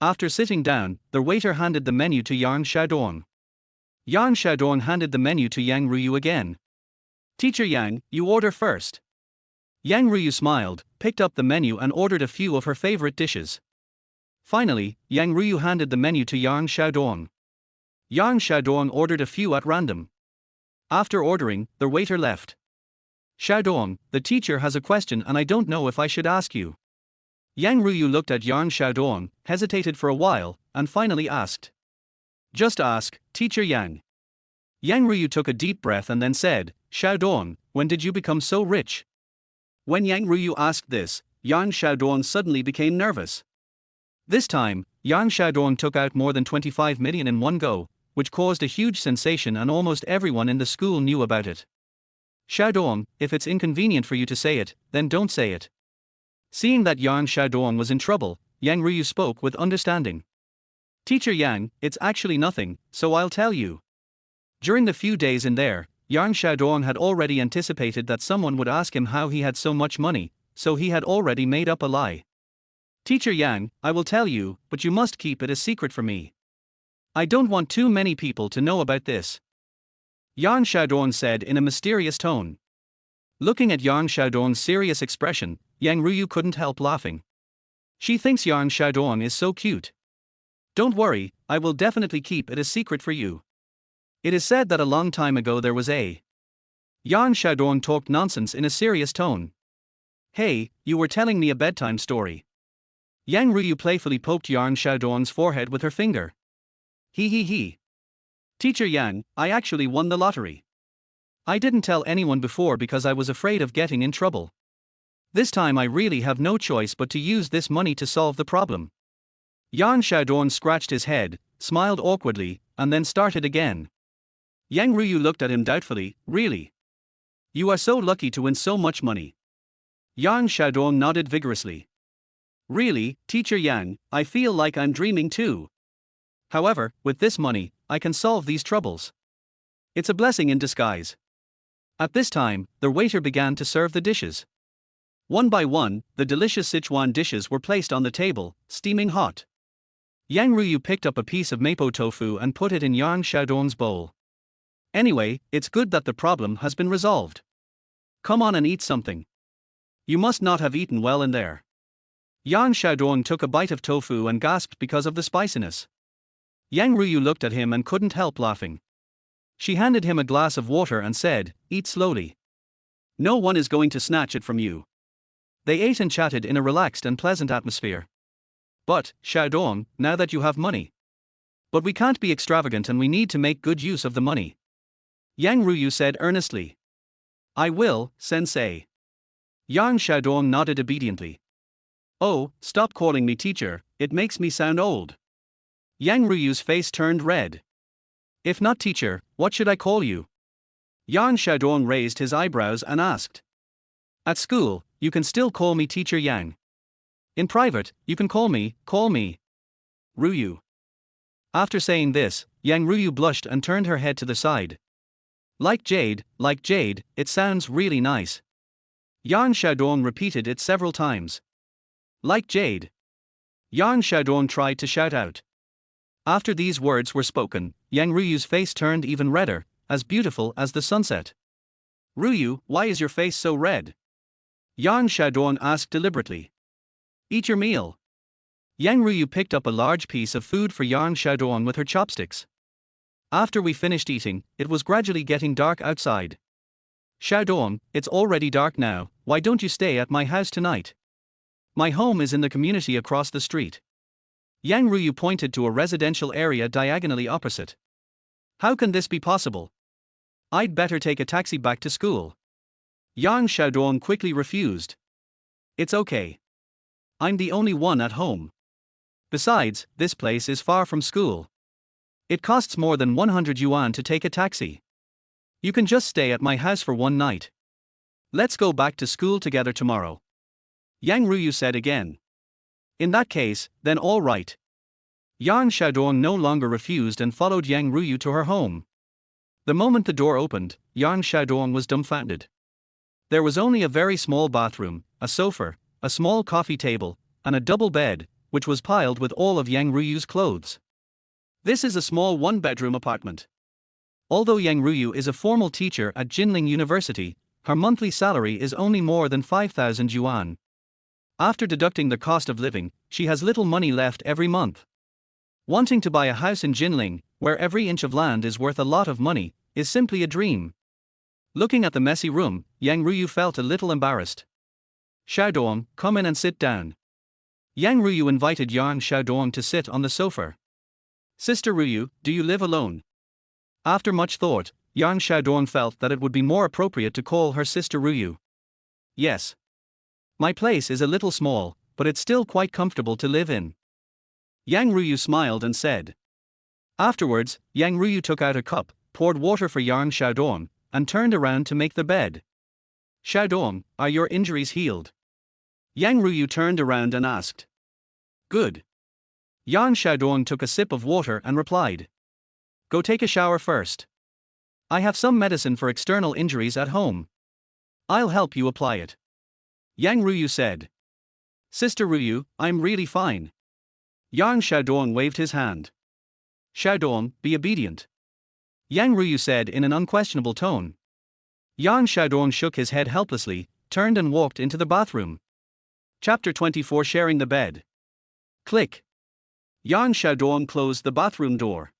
After sitting down, the waiter handed the menu to Yang Xiaodong. Yang Xiaodong handed the menu to Yang Ruyu again. "Teacher Yang, you order first." Yang Ruyu smiled, picked up the menu and ordered a few of her favorite dishes. Finally, Yang Ruyu handed the menu to Yang Xiaodong. Yang Xiaodong ordered a few at random. After ordering, the waiter left. "Xiaodong, the teacher has a question and I don't know if I should ask you." Yang Ruyu looked at Yang Xiaodong, hesitated for a while, and finally asked. Just ask, Teacher Yang. Yang Ruyu took a deep breath and then said, Xiaodong, when did you become so rich? When Yang Ruyu asked this, Yang Xiaodong suddenly became nervous. This time, Yang Xiaodong took out more than 25 million in one go, which caused a huge sensation and almost everyone in the school knew about it. Xiaodong, if it's inconvenient for you to say it, then don't say it. Seeing that Yang Xiaodong was in trouble, Yang Ruyu spoke with understanding. Teacher Yang, it's actually nothing, so I'll tell you. During the few days in there, Yang Xiaodong had already anticipated that someone would ask him how he had so much money, so he had already made up a lie. Teacher Yang, I will tell you, but you must keep it a secret for me. I don't want too many people to know about this. Yang Xiaodong said in a mysterious tone. Looking at Yang Xiaodong's serious expression, Yang Ruyu couldn't help laughing. She thinks Yang Xiaodong is so cute. Don't worry, I will definitely keep it a secret for you. It is said that a long time ago there was a. Yang Xiaodong talked nonsense in a serious tone. Hey, you were telling me a bedtime story. Yang Ruyu playfully poked Yang Xiaodong's forehead with her finger. He. Teacher Yang, I actually won the lottery. I didn't tell anyone before because I was afraid of getting in trouble. This time I really have no choice but to use this money to solve the problem. Yang Xiaodong scratched his head, smiled awkwardly, and then started again. Yang Ruyu looked at him doubtfully. Really? You are so lucky to win so much money. Yang Xiaodong nodded vigorously. Really, Teacher Yang, I feel like I'm dreaming too. However, with this money, I can solve these troubles. It's a blessing in disguise. At this time, the waiter began to serve the dishes. One by one, the delicious Sichuan dishes were placed on the table, steaming hot. Yang Ruyu picked up a piece of mapo tofu and put it in Yang Xiaodong's bowl. Anyway, it's good that the problem has been resolved. Come on and eat something. You must not have eaten well in there. Yang Xiaodong took a bite of tofu and gasped because of the spiciness. Yang Ruyu looked at him and couldn't help laughing. She handed him a glass of water and said, Eat slowly. No one is going to snatch it from you. They ate and chatted in a relaxed and pleasant atmosphere. But, Xiaodong, now that you have money. But we can't be extravagant and we need to make good use of the money. Yang Ruyu said earnestly. I will, sensei. Yang Xiaodong nodded obediently. Oh, stop calling me teacher, it makes me sound old. Yang Ruyu's face turned red. If not teacher, what should I call you? Yang Xiaodong raised his eyebrows and asked. At school, you can still call me Teacher Yang. In private, you can call me Ruyu. After saying this, Yang Ruyu blushed and turned her head to the side. Like jade, it sounds really nice. Yang Xiaodong repeated it several times. Like jade. Yang Xiaodong tried to shout out. After these words were spoken, Yang Ruyu's face turned even redder, as beautiful as the sunset. Ruyu, why is your face so red? Yang Xiaodong asked deliberately. Eat your meal. Yang Ruyu picked up a large piece of food for Yang Xiaodong with her chopsticks. After we finished eating, it was gradually getting dark outside. Xiaodong, it's already dark now, why don't you stay at my house tonight? My home is in the community across the street. Yang Ruyu pointed to a residential area diagonally opposite. How can this be possible? I'd better take a taxi back to school. Yang Xiaodong quickly refused. It's okay. I'm the only one at home. Besides, this place is far from school. It costs more than 100 yuan to take a taxi. You can just stay at my house for one night. Let's go back to school together tomorrow. Yang Ruyu said again. In that case, then all right. Yang Xiaodong no longer refused and followed Yang Ruyu to her home. The moment the door opened, Yang Xiaodong was dumbfounded. There was only a very small bathroom, a sofa, a small coffee table, and a double bed, which was piled with all of Yang Ruyu's clothes. This is a small one-bedroom apartment. Although Yang Ruyu is a formal teacher at Jinling University, her monthly salary is only more than 5,000 yuan. After deducting the cost of living, she has little money left every month. Wanting to buy a house in Jinling, where every inch of land is worth a lot of money, is simply a dream. Looking at the messy room, Yang Ruyu felt a little embarrassed. Xiaodong, come in and sit down. Yang Ruyu invited Yang Xiaodong to sit on the sofa. Sister Ruyu, do you live alone? After much thought, Yang Xiaodong felt that it would be more appropriate to call her sister Ruyu. Yes. My place is a little small, but it's still quite comfortable to live in. Yang Ruyu smiled and said. Afterwards, Yang Ruyu took out a cup, poured water for Yang Xiaodong, and turned around to make the bed. Xiaodong, are your injuries healed? Yang Ruyu turned around and asked. Good. Yang Xiaodong took a sip of water and replied. Go take a shower first. I have some medicine for external injuries at home. I'll help you apply it. Yang Ruyu said. Sister Ruyu, I'm really fine. Yang Xiaodong waved his hand. Xiaodong, be obedient. Yang Ruyu said in an unquestionable tone. Yang Xiaodong shook his head helplessly, turned and walked into the bathroom. Chapter 24 Sharing the Bed. Click. Yang Xiaodong closed the bathroom door.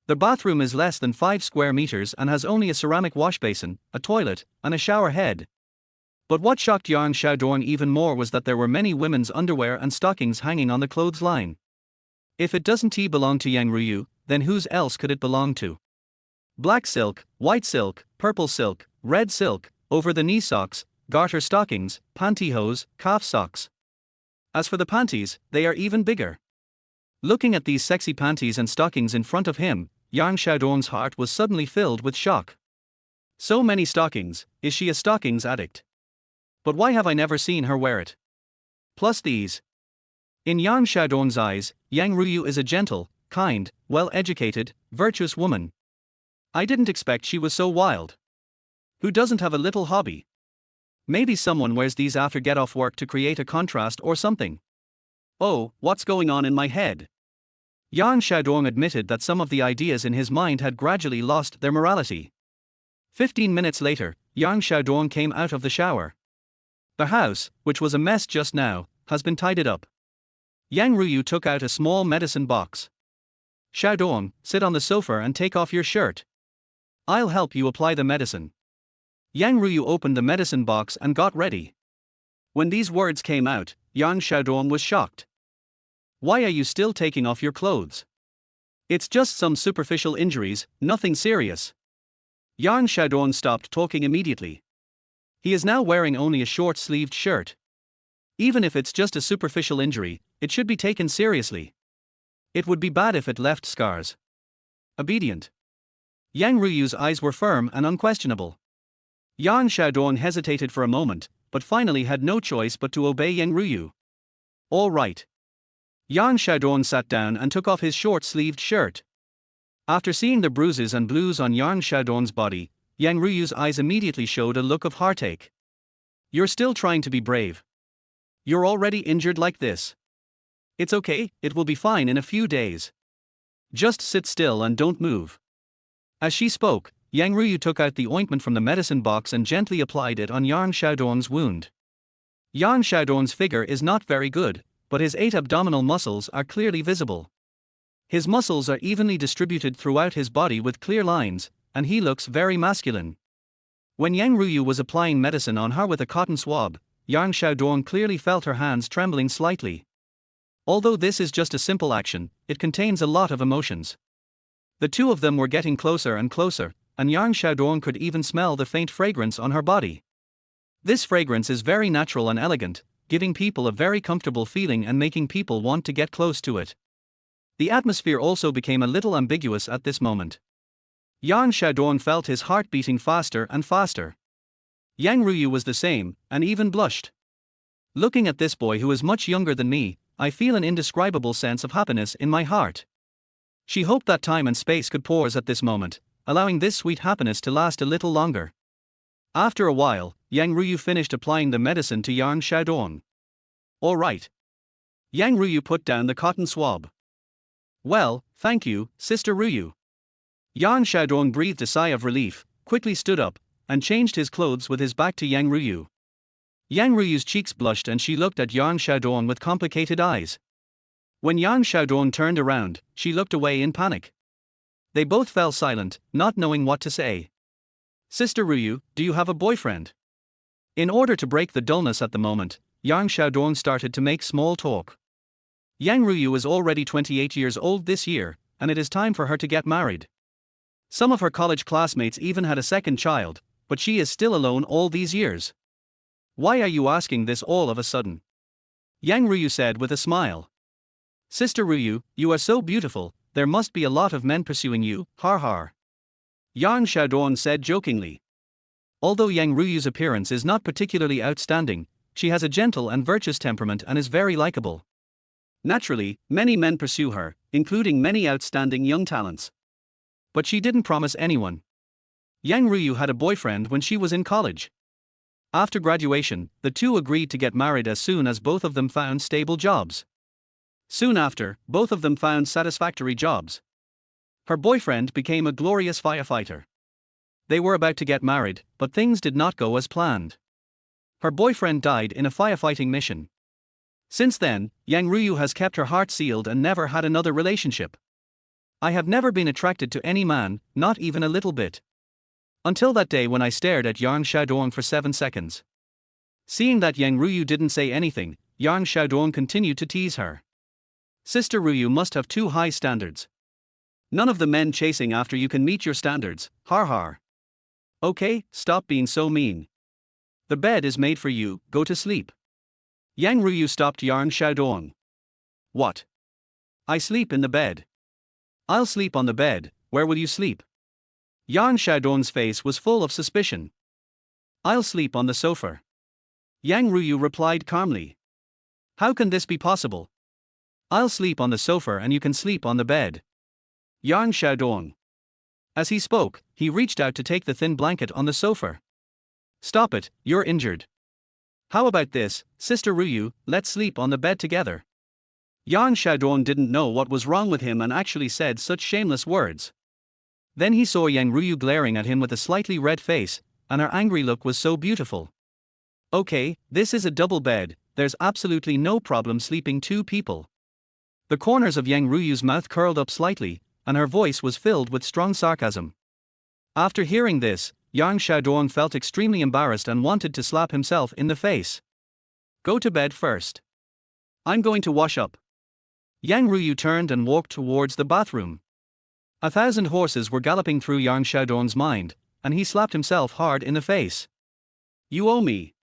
The bathroom is less than 5 square meters and has only a ceramic wash basin, a toilet, and a shower head. But what shocked Yang Xiaodong even more was that there were many women's underwear and stockings hanging on the clothesline. If it doesn't belong to Yang Ruyu, then whose else could it belong to? Black silk, white silk, purple silk, red silk, over-the-knee socks, garter stockings, pantyhose, calf socks. As for the panties, they are even bigger. Looking at these sexy panties and stockings in front of him, Yang Xiaodong's heart was suddenly filled with shock. So many stockings, is she a stockings addict? But why have I never seen her wear it? Plus these. In Yang Xiaodong's eyes, Yang Ruyu is a gentle, kind, well-educated, virtuous woman. I didn't expect she was so wild. Who doesn't have a little hobby? Maybe someone wears these after get off work to create a contrast or something. Oh, what's going on in my head? Yang Xiaodong admitted that some of the ideas in his mind had gradually lost their morality. 15 minutes later, Yang Xiaodong came out of the shower. The house, which was a mess just now, has been tidied up. Yang Ruyu took out a small medicine box. Xiaodong, sit on the sofa and take off your shirt. I'll help you apply the medicine. Yang Ruyu opened the medicine box and got ready. When these words came out, Yang Xiaodong was shocked. Why are you still taking off your clothes? It's just some superficial injuries, nothing serious. Yang Xiaodong stopped talking immediately. He is now wearing only a short-sleeved shirt. Even if it's just a superficial injury, it should be taken seriously. It would be bad if it left scars. Obedient. Yang Ruyu's eyes were firm and unquestionable. Yang Xiaodong hesitated for a moment, but finally had no choice but to obey Yang Ruyu. All right. Yang Xiaodong sat down and took off his short-sleeved shirt. After seeing the bruises and blues on Yang Xiaodong's body, Yang Ruyu's eyes immediately showed a look of heartache. You're still trying to be brave. You're already injured like this. It's okay, it will be fine in a few days. Just sit still and don't move. As she spoke, Yang Ruyu took out the ointment from the medicine box and gently applied it on Yang Xiaodong's wound. Yang Xiaodong's figure is not very good, but his 8 abdominal muscles are clearly visible. His muscles are evenly distributed throughout his body with clear lines, and he looks very masculine. When Yang Ruyu was applying medicine on her with a cotton swab, Yang Xiaodong clearly felt her hands trembling slightly. Although this is just a simple action, it contains a lot of emotions. The two of them were getting closer and closer, and Yang Xiaodong could even smell the faint fragrance on her body. This fragrance is very natural and elegant, giving people a very comfortable feeling and making people want to get close to it. The atmosphere also became a little ambiguous at this moment. Yang Xiaodong felt his heart beating faster and faster. Yang Ruyu was the same, and even blushed. Looking at this boy who is much younger than me, I feel an indescribable sense of happiness in my heart. She hoped that time and space could pause at this moment, allowing this sweet happiness to last a little longer. After a while, Yang Ruyu finished applying the medicine to Yang Xiaodong. All right. Yang Ruyu put down the cotton swab. Well, thank you, Sister Ruyu. Yang Xiaodong breathed a sigh of relief, quickly stood up, and changed his clothes with his back to Yang Ruyu. Yang Ruyu's cheeks blushed and she looked at Yang Xiaodong with complicated eyes. When Yang Xiaodong turned around, she looked away in panic. They both fell silent, not knowing what to say. Sister Ruyu, do you have a boyfriend? In order to break the dullness at the moment, Yang Xiaodong started to make small talk. Yang Ruyu is already 28 years old this year, and it is time for her to get married. Some of her college classmates even had a second child, but she is still alone all these years. Why are you asking this all of a sudden? Yang Ruyu said with a smile. Sister Ruyu, you are so beautiful, there must be a lot of men pursuing you, har har. Yang Xiaodong said jokingly. Although Yang Ruyu's appearance is not particularly outstanding, she has a gentle and virtuous temperament and is very likable. Naturally, many men pursue her, including many outstanding young talents. But she didn't promise anyone. Yang Ruyu had a boyfriend when she was in college. After graduation, the two agreed to get married as soon as both of them found stable jobs. Soon after, both of them found satisfactory jobs. Her boyfriend became a glorious firefighter. They were about to get married, but things did not go as planned. Her boyfriend died in a firefighting mission. Since then, Yang Ruyu has kept her heart sealed and never had another relationship. I have never been attracted to any man, not even a little bit. Until that day when I stared at Yang Xiaodong for 7 seconds. Seeing that Yang Ruyu didn't say anything, Yang Xiaodong continued to tease her. Sister Ruyu must have too high standards. None of the men chasing after you can meet your standards, har har. Okay, stop being so mean. The bed is made for you, go to sleep. Yang Ruyu stopped Yang Xiaodong. What? I sleep in the bed. I'll sleep on the bed, where will you sleep? Yang Xiaodong's face was full of suspicion. I'll sleep on the sofa. Yang Ruyu replied calmly. How can this be possible? I'll sleep on the sofa and you can sleep on the bed. Yang Xiaodong. As he spoke, he reached out to take the thin blanket on the sofa. Stop it, you're injured. How about this, Sister Ruyu, let's sleep on the bed together. Yang Xiaodong didn't know what was wrong with him and actually said such shameless words. Then he saw Yang Ruyu glaring at him with a slightly red face, and her angry look was so beautiful. Okay, this is a double bed, there's absolutely no problem sleeping two people. The corners of Yang Ruyu's mouth curled up slightly, and her voice was filled with strong sarcasm. After hearing this, Yang Xiaodong felt extremely embarrassed and wanted to slap himself in the face. Go to bed first. I'm going to wash up. Yang Ruyu turned and walked towards the bathroom. 1,000 horses were galloping through Yang Xiaodong's mind, and he slapped himself hard in the face. You owe me.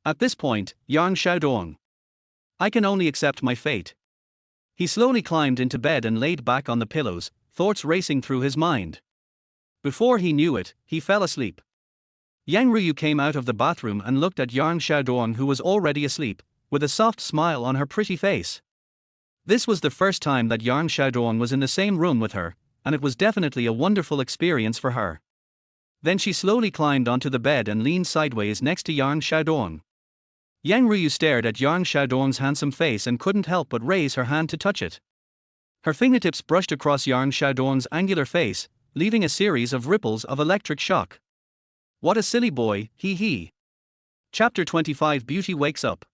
At this point, Yang Xiaodong. I can only accept my fate. He slowly climbed into bed and laid back on the pillows, thoughts racing through his mind. Before he knew it, he fell asleep. Yang Ruyu came out of the bathroom and looked at Yang Xiaodong, who was already asleep, with a soft smile on her pretty face. This was the first time that Yang Xiaodong was in the same room with her, and it was definitely a wonderful experience for her. Then she slowly climbed onto the bed and leaned sideways next to Yang Xiaodong. Yang Ruyu stared at Yang Xiaodong's handsome face and couldn't help but raise her hand to touch it. Her fingertips brushed across Yang Xiaodong's angular face, leaving a series of ripples of electric shock. What a silly boy, hee hee. Chapter 25 Beauty Wakes Up.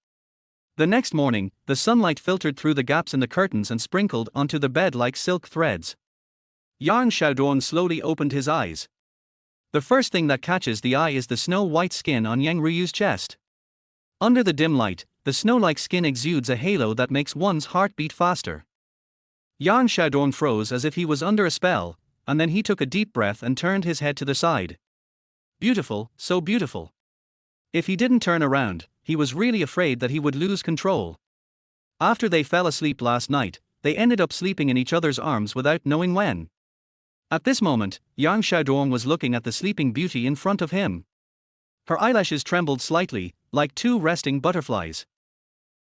The next morning, the sunlight filtered through the gaps in the curtains and sprinkled onto the bed like silk threads. Yang Xiaodong slowly opened his eyes. The first thing that catches the eye is the snow-white skin on Yang Ruyu's chest. Under the dim light, the snow-like skin exudes a halo that makes one's heart beat faster. Yang Xiaodong froze as if he was under a spell, and then he took a deep breath and turned his head to the side. Beautiful, so beautiful. If he didn't turn around, he was really afraid that he would lose control. After they fell asleep last night, they ended up sleeping in each other's arms without knowing when. At this moment, Yang Xiaodong was looking at the sleeping beauty in front of him. Her eyelashes trembled slightly, like two resting butterflies.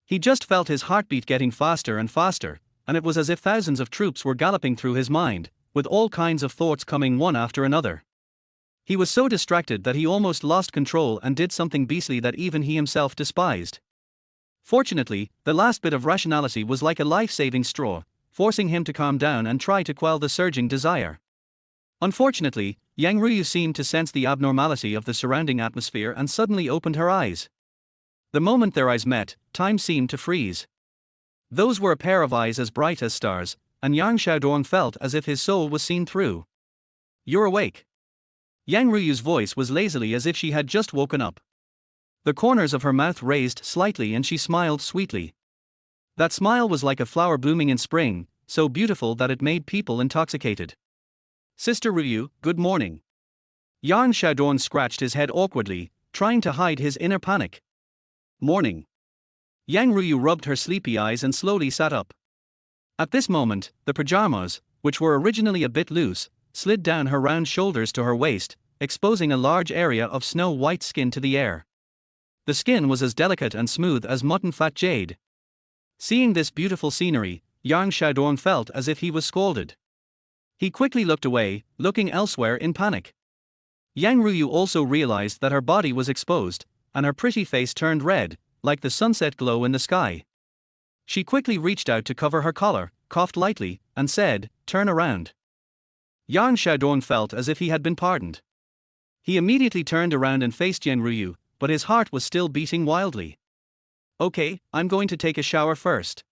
He just felt his heartbeat getting faster and faster, and it was as if thousands of troops were galloping through his mind, with all kinds of thoughts coming one after another. He was so distracted that he almost lost control and did something beastly that even he himself despised. Fortunately, the last bit of rationality was like a life-saving straw, forcing him to calm down and try to quell the surging desire. Unfortunately, Yang Ruyu seemed to sense the abnormality of the surrounding atmosphere and suddenly opened her eyes. The moment their eyes met, time seemed to freeze. Those were a pair of eyes as bright as stars, and Yang Xiaodong felt as if his soul was seen through. You're awake. Yang Ruyu's voice was lazily as if she had just woken up. The corners of her mouth raised slightly and she smiled sweetly. That smile was like a flower blooming in spring, so beautiful that it made people intoxicated. Sister Ryu, good morning. Yang Xiaodong scratched his head awkwardly, trying to hide his inner panic. Morning. Yang Ryu rubbed her sleepy eyes and slowly sat up. At this moment, the pajamas, which were originally a bit loose, slid down her round shoulders to her waist, exposing a large area of snow-white skin to the air. The skin was as delicate and smooth as mutton fat jade. Seeing this beautiful scenery, Yang Xiaodong felt as if he was scalded. He quickly looked away, looking elsewhere in panic. Yang Ryu also realized that her body was exposed, and her pretty face turned red, like the sunset glow in the sky. She quickly reached out to cover her collar, coughed lightly, and said, "Turn around." Yang Xiaodong felt as if he had been pardoned. He immediately turned around and faced Yang Ryu, but his heart was still beating wildly. "Okay, I'm going to take a shower first."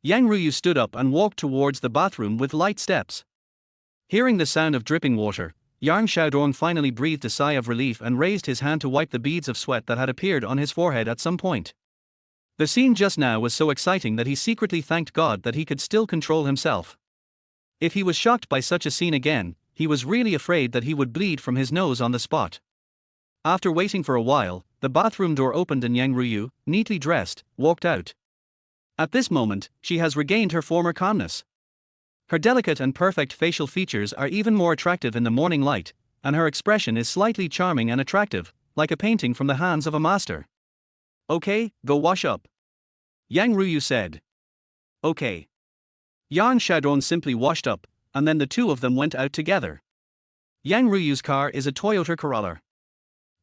Yang Ryu stood up and walked towards the bathroom with light steps. Hearing the sound of dripping water, Yang Xiaodong finally breathed a sigh of relief and raised his hand to wipe the beads of sweat that had appeared on his forehead at some point. The scene just now was so exciting that he secretly thanked God that he could still control himself. If he was shocked by such a scene again, he was really afraid that he would bleed from his nose on the spot. After waiting for a while, the bathroom door opened and Yang Ryu, neatly dressed, walked out. At this moment, she has regained her former calmness. Her delicate and perfect facial features are even more attractive in the morning light, and her expression is slightly charming and attractive, like a painting from the hands of a master. "Okay, go wash up," Yang Ryu said. "Okay." Yang Xiaodong simply washed up, and then the two of them went out together. Yang Ryu's car is a Toyota Corolla.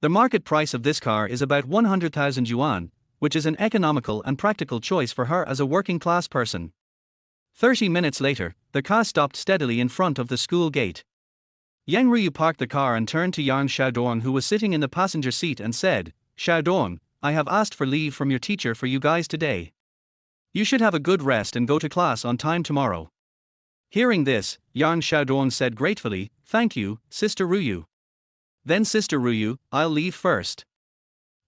The market price of this car is about 100,000 yuan, which is an economical and practical choice for her as a working-class person. 30 minutes later, the car stopped steadily in front of the school gate. Yang Ryu parked the car and turned to Yang Xiaodong, who was sitting in the passenger seat, and said, "Xiaodong, I have asked for leave from your teacher for you guys today. You should have a good rest and go to class on time tomorrow." Hearing this, Yang Xiaodong said gratefully, "Thank you, Sister Ryu." "Then Sister Ryu, I'll leave first."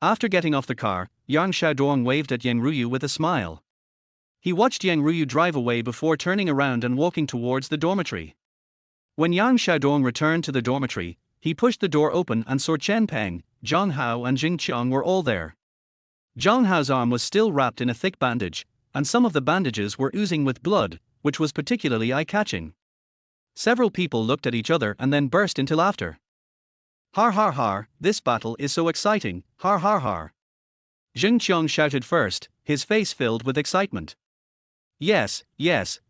After getting off the car, Yang Xiaodong waved at Yang Ryu with a smile. He watched Yang Ryu drive away before turning around and walking towards the dormitory. When Yang Xiaodong returned to the dormitory, he pushed the door open and saw Chen Peng, Zhang Hao and Jing Qiang were all there. Zhang Hao's arm was still wrapped in a thick bandage, and some of the bandages were oozing with blood, which was particularly eye-catching. Several people looked at each other and then burst into laughter. "Har har har, this battle is so exciting, har har har." Jing Qiang shouted first, his face filled with excitement. Yes,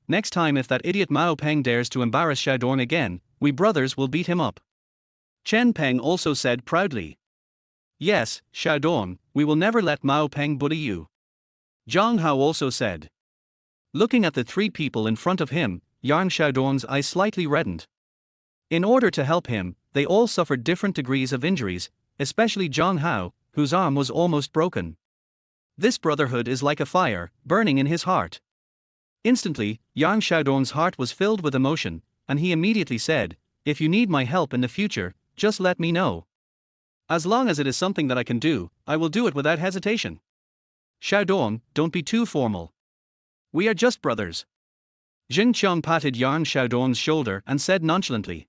next time if that idiot Mao Peng dares to embarrass Xiaodong again, we brothers will beat him up. Chen Peng also said proudly. Yes, Xiaodong, we will never let Mao Peng bully you. Zhang Hao also said. Looking at the three people in front of him, Yang Xiaodong's eyes slightly reddened. In order to help him, they all suffered different degrees of injuries, especially Zhang Hao, whose arm was almost broken. This brotherhood is like a fire, burning in his heart. Instantly, Yang Xiaodong's heart was filled with emotion, and he immediately said, "If you need my help in the future, just let me know. As long as it is something that I can do, I will do it without hesitation. Xiaodong, don't be too formal. We are just brothers." Jing Qiang patted Yang Xiaodong's shoulder and said nonchalantly.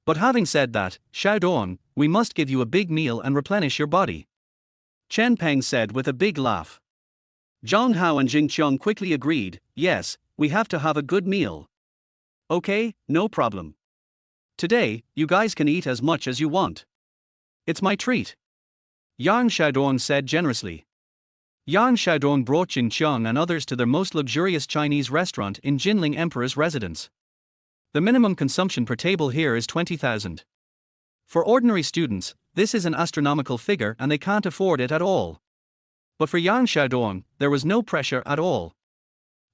"But having said that, Xiaodong, we must give you a big meal and replenish your body." Chen Peng said with a big laugh. Zhang Hao and Jing Qiang quickly agreed, "Yes, we have to have a good meal." "Okay, no problem. Today, you guys can eat as much as you want. It's my treat," Yang Xiaodong said generously. Yang Xiaodong brought Jing Qiang and others to their most luxurious Chinese restaurant in Jinling Emperor's residence. The minimum consumption per table here is 20,000. For ordinary students, this is an astronomical figure and they can't afford it at all. But for Yang Xiaodong, there was no pressure at all.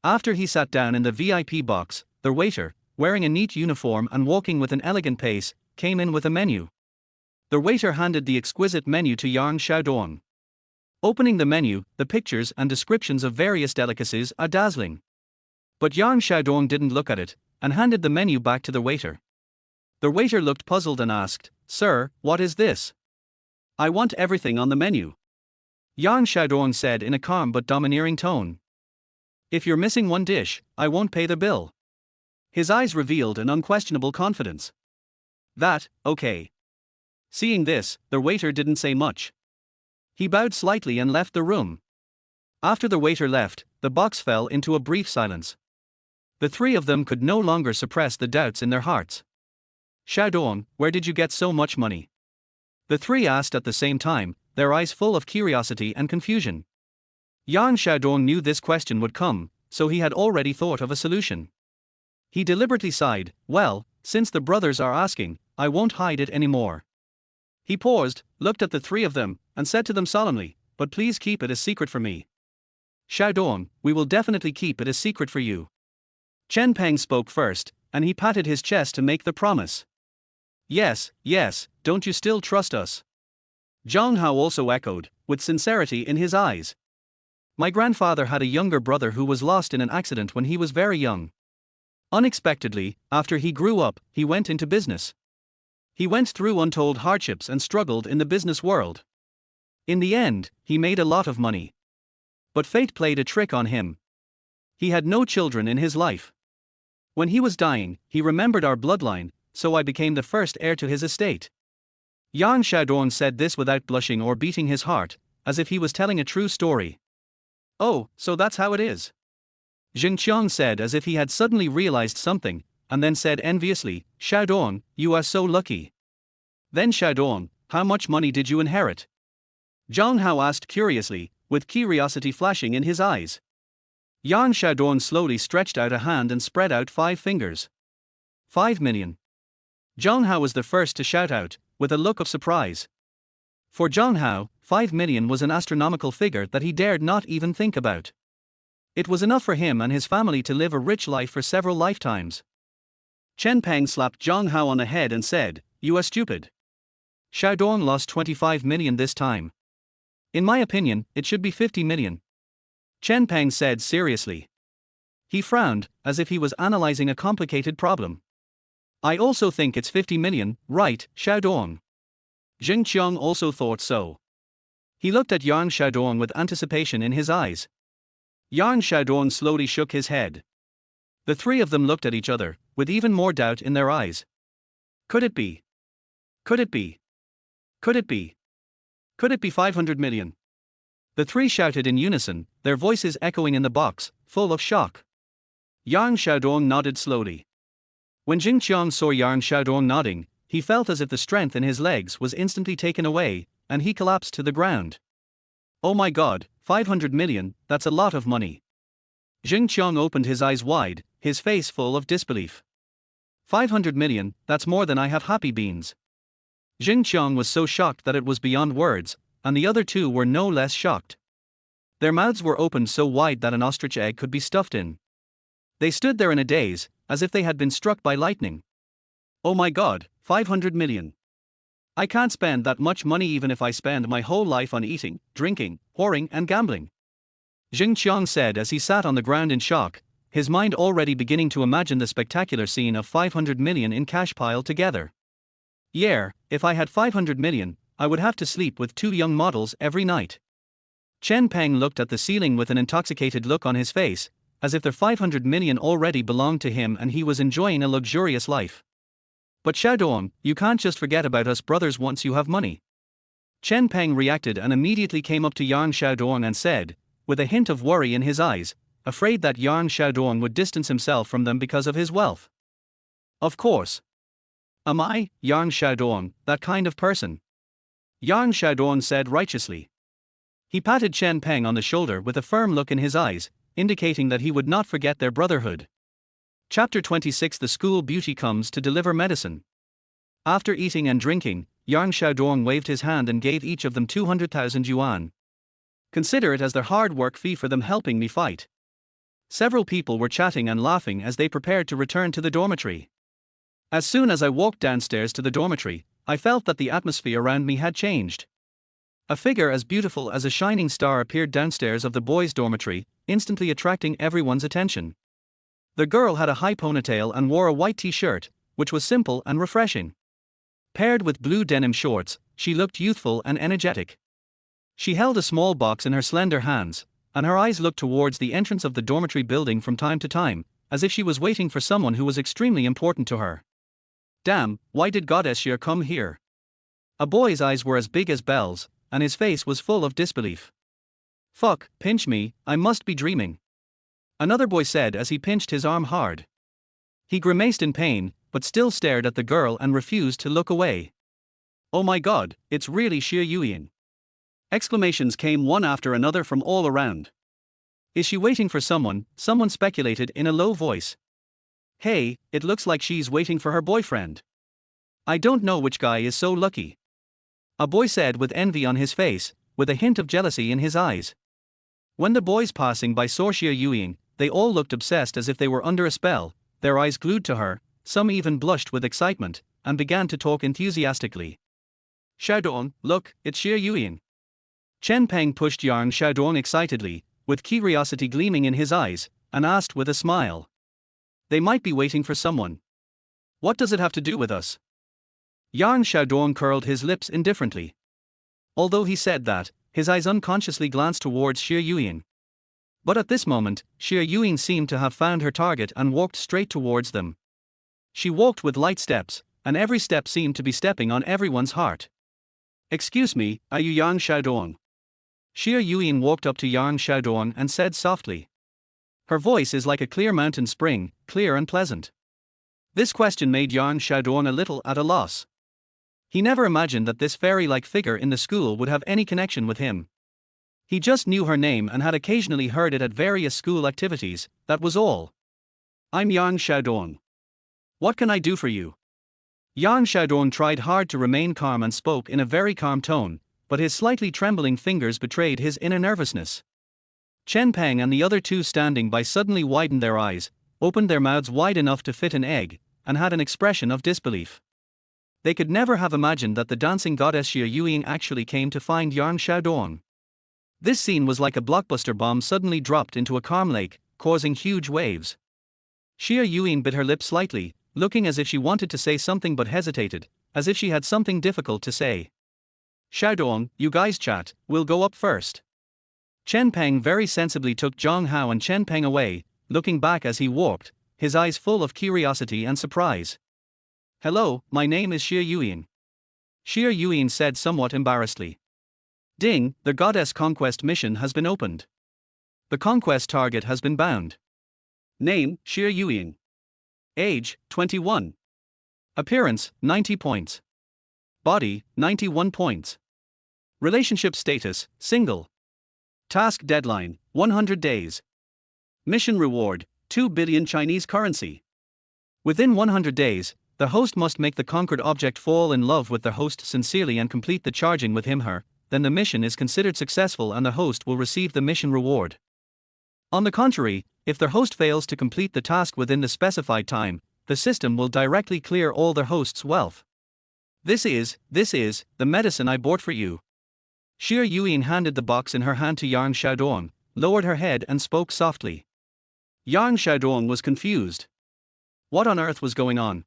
After he sat down in the VIP box, the waiter, wearing a neat uniform and walking with an elegant pace, came in with a menu. The waiter handed the exquisite menu to Yang Xiaodong. Opening the menu, the pictures and descriptions of various delicacies are dazzling. But Yang Xiaodong didn't look at it, and handed the menu back to the waiter. The waiter looked puzzled and asked, "Sir, what is this?" "I want everything on the menu," Yang Xiaodong said in a calm but domineering tone. If you're missing one dish, I won't pay the bill. His eyes revealed an unquestionable confidence. That, okay. Seeing this, the waiter didn't say much. He bowed slightly and left the room. After the waiter left, the box fell into a brief silence. The three of them could no longer suppress the doubts in their hearts. Xiaodong, where did you get so much money? The three asked at the same time, their eyes full of curiosity and confusion. Yang Xiaodong knew this question would come, so he had already thought of a solution. He deliberately sighed, well, since the brothers are asking, I won't hide it anymore. He paused, looked at the three of them, and said to them solemnly, but please keep it a secret for me. Xiaodong, we will definitely keep it a secret for you. Chen Peng spoke first, and he patted his chest to make the promise. Yes, yes, don't you still trust us? Zhang Hao also echoed, with sincerity in his eyes. My grandfather had a younger brother who was lost in an accident when he was very young. Unexpectedly, after he grew up, he went into business. He went through untold hardships and struggled in the business world. In the end, he made a lot of money. But fate played a trick on him. He had no children in his life. When he was dying, he remembered our bloodline, so I became the first heir to his estate. Yang Xiaodong said this without blushing or beating his heart, as if he was telling a true story. Oh, so that's how it is. Jing Qiang said as if he had suddenly realized something, and then said enviously, Xiaodong, you are so lucky. Then Xiaodong, how much money did you inherit? Zhang Hao asked curiously, with curiosity flashing in his eyes. Yang Xiaodong slowly stretched out a hand and spread out 5 fingers. 5 million. Zhang Hao was the first to shout out, with a look of surprise. For Zhang Hao, 5 million was an astronomical figure that he dared not even think about. It was enough for him and his family to live a rich life for several lifetimes. Chen Peng slapped Zhang Hao on the head and said, you are stupid. Xiaodong lost 25 million this time. In my opinion, it should be 50 million. Chen Peng said seriously. He frowned, as if he was analyzing a complicated problem. I also think it's 50 million, right, Xiaodong? Jing Qiang also thought so. He looked at Yang Xiaodong with anticipation in his eyes. Yang Xiaodong slowly shook his head. The three of them looked at each other, with even more doubt in their eyes. Could it be? Could it be? Could it be? Could it be 500 million? The three shouted in unison, their voices echoing in the box, full of shock. Yang Xiaodong nodded slowly. When Jing Qiang saw Yang Xiaodong nodding, he felt as if the strength in his legs was instantly taken away, and he collapsed to the ground. Oh my god, 500 million, that's a lot of money. Jing Qiang opened his eyes wide, his face full of disbelief. 500 million, that's more than I have happy beans. Jing Qiang was so shocked that it was beyond words, and the other two were no less shocked. Their mouths were opened so wide that an ostrich egg could be stuffed in. They stood there in a daze, as if they had been struck by lightning. Oh my god, 500 million. I can't spend that much money even if I spend my whole life on eating, drinking, whoring and gambling. Jing Qiang said as he sat on the ground in shock, his mind already beginning to imagine the spectacular scene of 500 million in cash piled together. Yeah, if I had 500 million, I would have to sleep with 2 young models every night. Chen Peng looked at the ceiling with an intoxicated look on his face, as if the 500 million already belonged to him and he was enjoying a luxurious life. But Xiaodong, you can't just forget about us brothers once you have money. Chen Peng reacted and immediately came up to Yang Xiaodong and said, with a hint of worry in his eyes, afraid that Yang Xiaodong would distance himself from them because of his wealth. Of course. Am I, Yang Xiaodong, that kind of person? Yang Xiaodong said righteously. He patted Chen Peng on the shoulder with a firm look in his eyes, indicating that he would not forget their brotherhood. Chapter 26 The School Beauty comes to deliver medicine. After eating and drinking, Yang Xiaodong waved his hand and gave each of them 200,000 yuan. Consider it as their hard work fee for them helping me fight. Several people were chatting and laughing as they prepared to return to the dormitory. As soon as I walked downstairs to the dormitory, I felt that the atmosphere around me had changed. A figure as beautiful as a shining star appeared downstairs of the boys' dormitory, instantly attracting everyone's attention. The girl had a high ponytail and wore a white t-shirt, which was simple and refreshing. Paired with blue denim shorts, she looked youthful and energetic. She held a small box in her slender hands, and her eyes looked towards the entrance of the dormitory building from time to time, as if she was waiting for someone who was extremely important to her. Damn, why did Goddess Xia come here? A boy's eyes were as big as bells, and his face was full of disbelief. Fuck, pinch me, I must be dreaming. Another boy said as he pinched his arm hard. He grimaced in pain, but still stared at the girl and refused to look away. Oh my god, it's really Xia Yuyin. Exclamations came one after another from all around. Is she waiting for someone? Someone speculated in a low voice. Hey, it looks like she's waiting for her boyfriend. I don't know which guy is so lucky. A boy said with envy on his face, with a hint of jealousy in his eyes. When the boys passing by saw Xia Yuyin, they all looked obsessed as if they were under a spell, their eyes glued to her, some even blushed with excitement, and began to talk enthusiastically. Xiaodong, look, it's Xia Yuyin. Chen Peng pushed Yang Xiaodong excitedly, with curiosity gleaming in his eyes, and asked with a smile. They might be waiting for someone. What does it have to do with us? Yang Xiaodong curled his lips indifferently. Although he said that, his eyes unconsciously glanced towards Xia Yuyin. But at this moment, Xia Yuyin seemed to have found her target and walked straight towards them. She walked with light steps, and every step seemed to be stepping on everyone's heart. Excuse me, are you Yang Xiaodong? Xia Yuyin walked up to Yang Xiaodong and said softly. Her voice is like a clear mountain spring, clear and pleasant. This question made Yang Xiaodong a little at a loss. He never imagined that this fairy-like figure in the school would have any connection with him. He just knew her name and had occasionally heard it at various school activities, that was all. I'm Yang Xiaodong. What can I do for you? Yang Xiaodong tried hard to remain calm and spoke in a very calm tone, but his slightly trembling fingers betrayed his inner nervousness. Chen Peng and the other two standing by suddenly widened their eyes, opened their mouths wide enough to fit an egg, and had an expression of disbelief. They could never have imagined that the dancing goddess Xia Yuyin actually came to find Yang Xiaodong. This scene was like a blockbuster bomb suddenly dropped into a calm lake, causing huge waves. Xia Yuyin bit her lip slightly, looking as if she wanted to say something but hesitated, as if she had something difficult to say. Xiaodong, you guys chat, we'll go up first. Chen Peng very sensibly took Zhang Hao and Chen Peng away, looking back as he walked, his eyes full of curiosity and surprise. Hello, my name is Xia Yuyin. Xia Yuyin said somewhat embarrassedly. Ding, the Goddess Conquest mission has been opened. The conquest target has been bound. Name, Xia Yuyin. Age, 21. Appearance, 90 points. Body, 91 points. Relationship status, single. Task deadline, 100 days. Mission reward, 2 billion Chinese currency. Within 100 days, the host must make the conquered object fall in love with the host sincerely and complete the charging with him/her, then the mission is considered successful and the host will receive the mission reward. On the contrary, if the host fails to complete the task within the specified time, the system will directly clear all the host's wealth. This is the medicine I bought for you. Xia Yuyin handed the box in her hand to Yang Xiaodong, lowered her head and spoke softly. Yang Xiaodong was confused. What on earth was going on?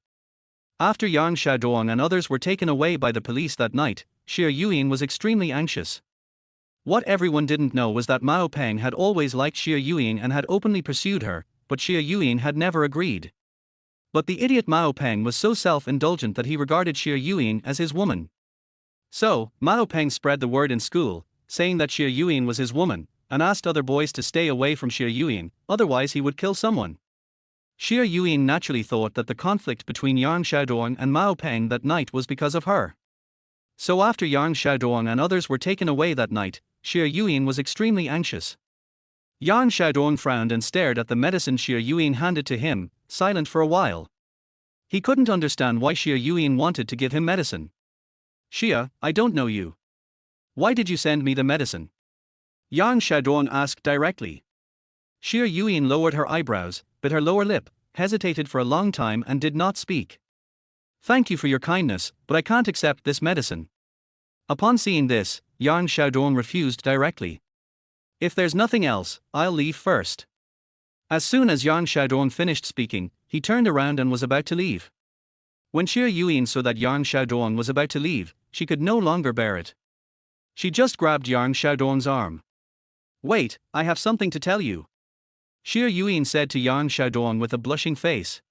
After Yang Xiaodong and others were taken away by the police that night, Xia Yuyin was extremely anxious. What everyone didn't know was that Mao Peng had always liked Xia Yuyin and had openly pursued her, but Xia Yuyin had never agreed. But the idiot Mao Peng was so self-indulgent that he regarded Xia Yuyin as his woman. So, Mao Peng spread the word in school, saying that Xia Yuyin was his woman, and asked other boys to stay away from Xia Yuyin, otherwise he would kill someone. Xia Yuyin naturally thought that the conflict between Yang Xiaodong and Mao Peng that night was because of her. So after Yang Xiaodong and others were taken away that night, Xia Yuyin was extremely anxious. Yang Xiaodong frowned and stared at the medicine Xia Yuyin handed to him, silent for a while. He couldn't understand why Xia Yuyin wanted to give him medicine. Xia, I don't know you. Why did you send me the medicine? Yang Xiaodong asked directly. Xia Yuyin lowered her eyebrows, bit her lower lip, hesitated for a long time and did not speak. Thank you for your kindness, but I can't accept this medicine. Upon seeing this, Yang Xiaodong refused directly. If there's nothing else, I'll leave first. As soon as Yang Xiaodong finished speaking, he turned around and was about to leave. When Xia Yuyin saw that Yang Xiaodong was about to leave, she could no longer bear it. She just grabbed Yang Xiaodong's arm. Wait, I have something to tell you. Xie Yuyin said to Yang Xiaodong with a blushing face.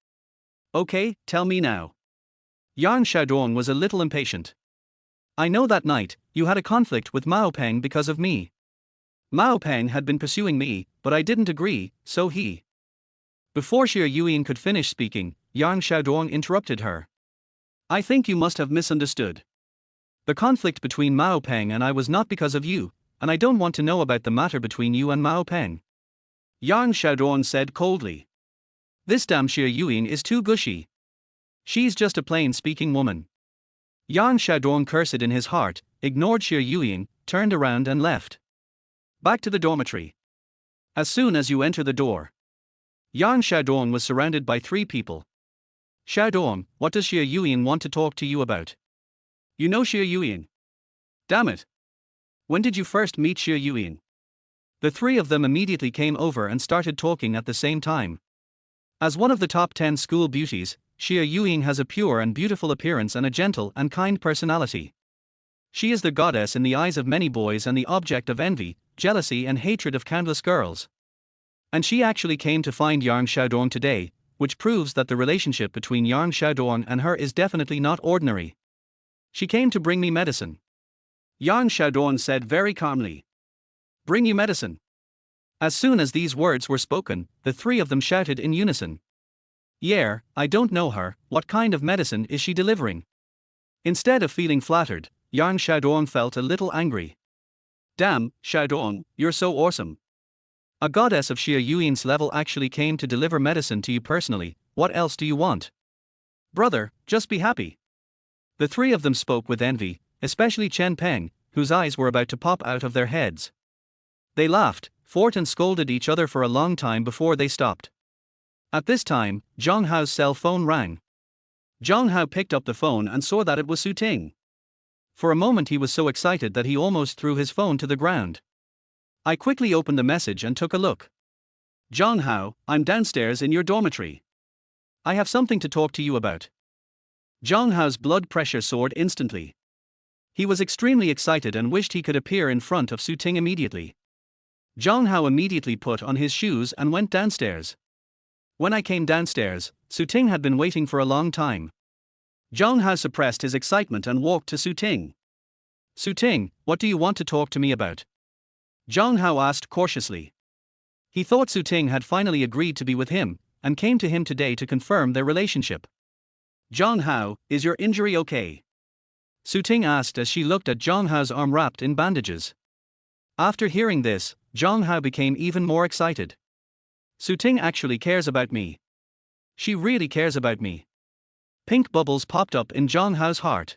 Okay, tell me now. Yang Xiaodong was a little impatient. I know that night, you had a conflict with Mao Peng because of me. Mao Peng had been pursuing me, but I didn't agree, so he. Before Xie Yuyin could finish speaking, Yang Xiaodong interrupted her. I think you must have misunderstood. The conflict between Mao Peng and I was not because of you, and I don't want to know about the matter between you and Mao Peng. Yang Xiaodong said coldly. This damn Xie Yuyin is too gushy. She's just a plain-speaking woman. Yang Xiaodong cursed in his heart, ignored Xie Yuyin, turned around and left. Back to the dormitory. As soon as you enter the door, Yang Xiaodong was surrounded by 3 people. Xiaodong, what does Xie Yuyin want to talk to you about? You know Xie Yuyin? Damn it. When did you first meet Xie Yuyin? The 3 of them immediately came over and started talking at the same time. As one of the top 10 school beauties, Xie Yuyin has a pure and beautiful appearance and a gentle and kind personality. She is the goddess in the eyes of many boys and the object of envy, jealousy and hatred of countless girls. And she actually came to find Yang Xiaodong today, which proves that the relationship between Yang Xiaodong and her is definitely not ordinary. She came to bring me medicine. Yang Xiaodong said very calmly. Bring you medicine. As soon as these words were spoken, the 3 of them shouted in unison. Yeah, I don't know her, what kind of medicine is she delivering? Instead of feeling flattered, Yang Xiaodong felt a little angry. Damn, Xiaodong, you're so awesome. A goddess of Xie Yuyin's level actually came to deliver medicine to you personally, what else do you want? Brother, just be happy. The 3 of them spoke with envy, especially Chen Peng, whose eyes were about to pop out of their heads. They laughed, fought and scolded each other for a long time before they stopped. At this time, Zhang Hao's cell phone rang. Zhang Hao picked up the phone and saw that it was Su Ting. For a moment he was so excited that he almost threw his phone to the ground. I quickly opened the message and took a look. Zhang Hao, I'm downstairs in your dormitory. I have something to talk to you about. Zhang Hao's blood pressure soared instantly. He was extremely excited and wished he could appear in front of Su Ting immediately. Zhang Hao immediately put on his shoes and went downstairs. When I came downstairs, Su Ting had been waiting for a long time. Zhang Hao suppressed his excitement and walked to Su Ting. Su Ting, what do you want to talk to me about? Zhang Hao asked cautiously. He thought Su Ting had finally agreed to be with him, and came to him today to confirm their relationship. Zhang Hao, is your injury okay? Su Ting asked as she looked at Zhang Hao's arm wrapped in bandages. After hearing this, Zhang Hao became even more excited. Su Ting actually cares about me. She really cares about me. Pink bubbles popped up in Zhang Hao's heart.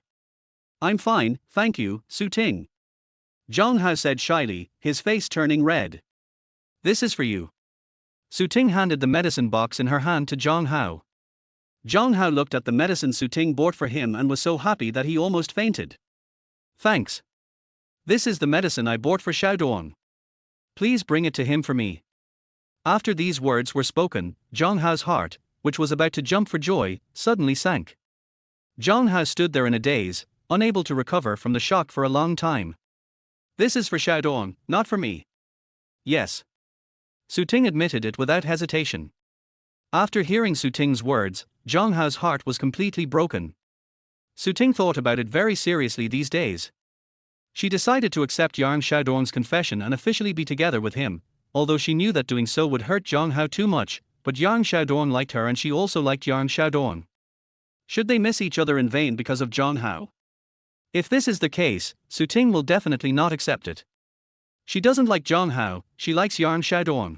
I'm fine, thank you, Su Ting. Zhang Hao said shyly, his face turning red. This is for you. Su Ting handed the medicine box in her hand to Zhang Hao. Zhang Hao looked at the medicine Su Ting bought for him and was so happy that he almost fainted. Thanks. This is the medicine I bought for Xiaodong. Please bring it to him for me. After these words were spoken, Zhang Hao's heart, which was about to jump for joy, suddenly sank. Zhang Hao stood there in a daze, unable to recover from the shock for a long time. This is for Xiaodong, not for me. Yes. Su Ting admitted it without hesitation. After hearing Su Ting's words, Zhang Hao's heart was completely broken. Su Ting thought about it very seriously these days. She decided to accept Yang Xiaodong's confession and officially be together with him, although she knew that doing so would hurt Zhang Hao too much, but Yang Xiaodong liked her and she also liked Yang Xiaodong. Should they miss each other in vain because of Zhang Hao? If this is the case, Su Ting will definitely not accept it. She doesn't like Zhang Hao, she likes Yang Xiaodong.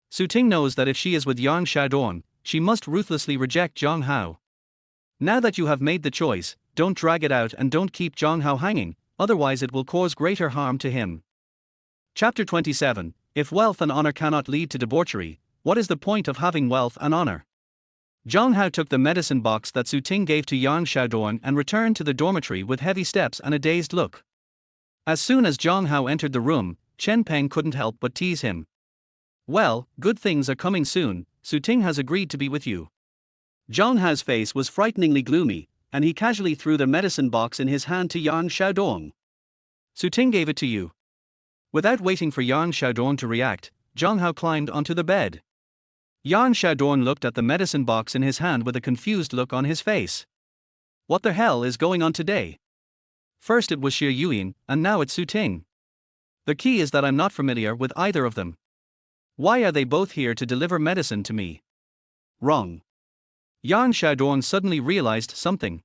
Su Ting knows that if she is with Yang Xiaodong, she must ruthlessly reject Zhang Hao. Now that you have made the choice, don't drag it out and don't keep Zhang Hao hanging, otherwise it will cause greater harm to him. Chapter 27. If wealth and honor cannot lead to debauchery, what is the point of having wealth and honor? Zhang Hao took the medicine box that Su Ting gave to Yang Xiaodong and returned to the dormitory with heavy steps and a dazed look. As soon as Zhang Hao entered the room, Chen Peng couldn't help but tease him. Well, good things are coming soon, Su Ting has agreed to be with you. Zhang Hao's face was frighteningly gloomy, and he casually threw the medicine box in his hand to Yang Xiaodong. Su Ting gave it to you. Without waiting for Yang Xiaodong to react, Zhang Hao climbed onto the bed. Yang Xiaodong looked at the medicine box in his hand with a confused look on his face. What the hell is going on today? First it was Xie Yuan, and now it's Su Ting. The key is that I'm not familiar with either of them. Why are they both here to deliver medicine to me? Wrong. Yang Xiaodong suddenly realized something.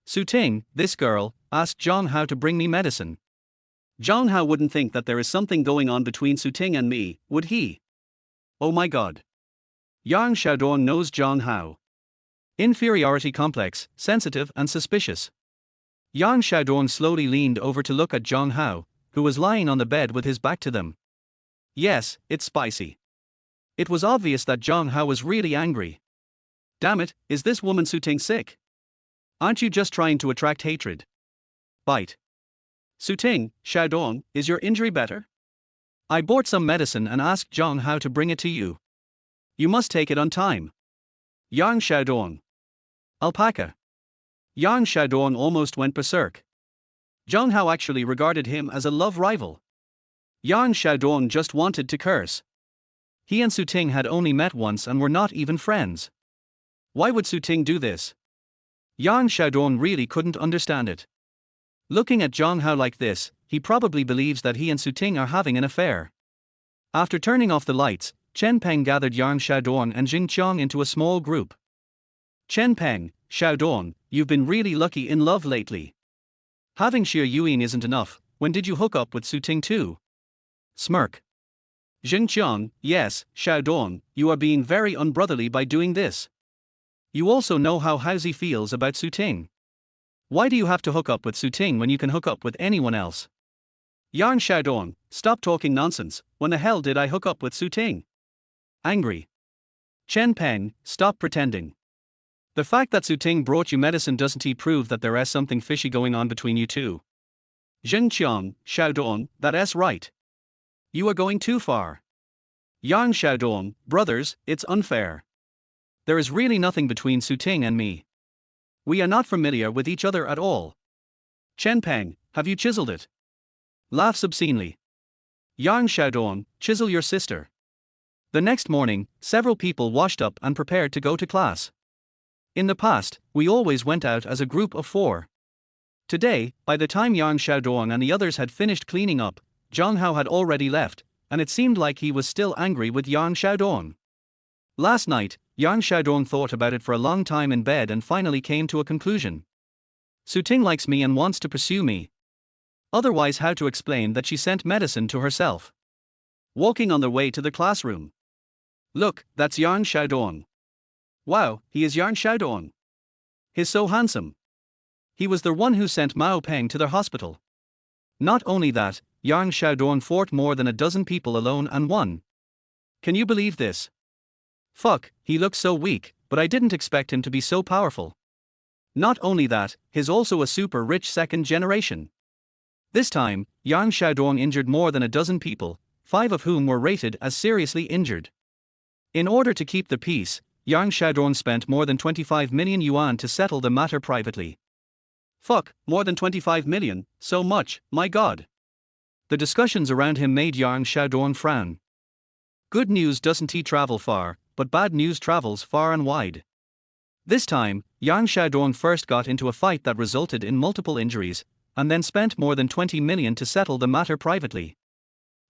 Su Ting, this girl, asked Zhang Hao to bring me medicine. Zhang Hao wouldn't think that there is something going on between Su Ting and me, would he? Oh my god. Yang Xiaodong knows Zhang Hao. Inferiority complex, sensitive and suspicious. Yang Xiaodong slowly leaned over to look at Zhang Hao, who was lying on the bed with his back to them. Yes, it's spicy. It was obvious that Zhang Hao was really angry. Damn it, is this woman Su Ting sick? Aren't you just trying to attract hatred? Bite. Su Ting, Xiaodong, is your injury better? I bought some medicine and asked Zhang Hao to bring it to you. You must take it on time. Yang Xiaodong. Alpaca. Yang Xiaodong almost went berserk. Zhang Hao actually regarded him as a love rival. Yang Xiaodong just wanted to curse. He and Su Ting had only met once and were not even friends. Why would Su Ting do this? Yang Xiaodong really couldn't understand it. Looking at Zhang Hao like this, he probably believes that he and Su Ting are having an affair. After turning off the lights, Chen Peng gathered Yang Xiaodong and Jing Qiang into a small group. Chen Peng, Xiaodong, you've been really lucky in love lately. Having Xie Yuan isn't enough, when did you hook up with Su Ting too? Smirk. Jing Qiang, yes, Xiaodong, you are being very unbrotherly by doing this. You also know how Haozi feels about Su Ting. Why do you have to hook up with Su Ting when you can hook up with anyone else? Yang Xiaodong, stop talking nonsense, when the hell did I hook up with Su Ting? Angry. Chen Peng, stop pretending. The fact that Su Ting brought you medicine doesn't prove that there is something fishy going on between you two. Jing Qiang, Xiaodong, that's right. You are going too far. Yang Xiaodong, brothers, it's unfair. There is really nothing between Su Ting and me. We are not familiar with each other at all. Chen Peng, have you chiseled it? Laughs obscenely. Yang Xiaodong, chisel your sister. The next morning, several people washed up and prepared to go to class. In the past, we always went out as a group of 4. Today, by the time Yang Xiaodong and the others had finished cleaning up, Zhang Hao had already left, and it seemed like he was still angry with Yang Xiaodong. Last night, Yang Xiaodong thought about it for a long time in bed and finally came to a conclusion. Su Ting likes me and wants to pursue me. Otherwise, how to explain that she sent medicine to herself? Walking on their way to the classroom. Look, that's Yang Xiaodong. Wow, he is Yang Xiaodong. He's so handsome. He was the one who sent Mao Peng to their hospital. Not only that, Yang Xiaodong fought more than a dozen people alone and won. Can you believe this? Fuck, he looks so weak, but I didn't expect him to be so powerful. Not only that, he's also a super rich second generation. This time, Yang Xiaodong injured more than a dozen people, 5 of whom were rated as seriously injured. In order to keep the peace, Yang Xiaodong spent more than 25 million yuan to settle the matter privately. Fuck, more than 25 million, so much, my god. The discussions around him made Yang Xiaodong frown. Good news doesn't travel far, but bad news travels far and wide. This time, Yang Xiaodong first got into a fight that resulted in multiple injuries, and then spent more than 20 million to settle the matter privately.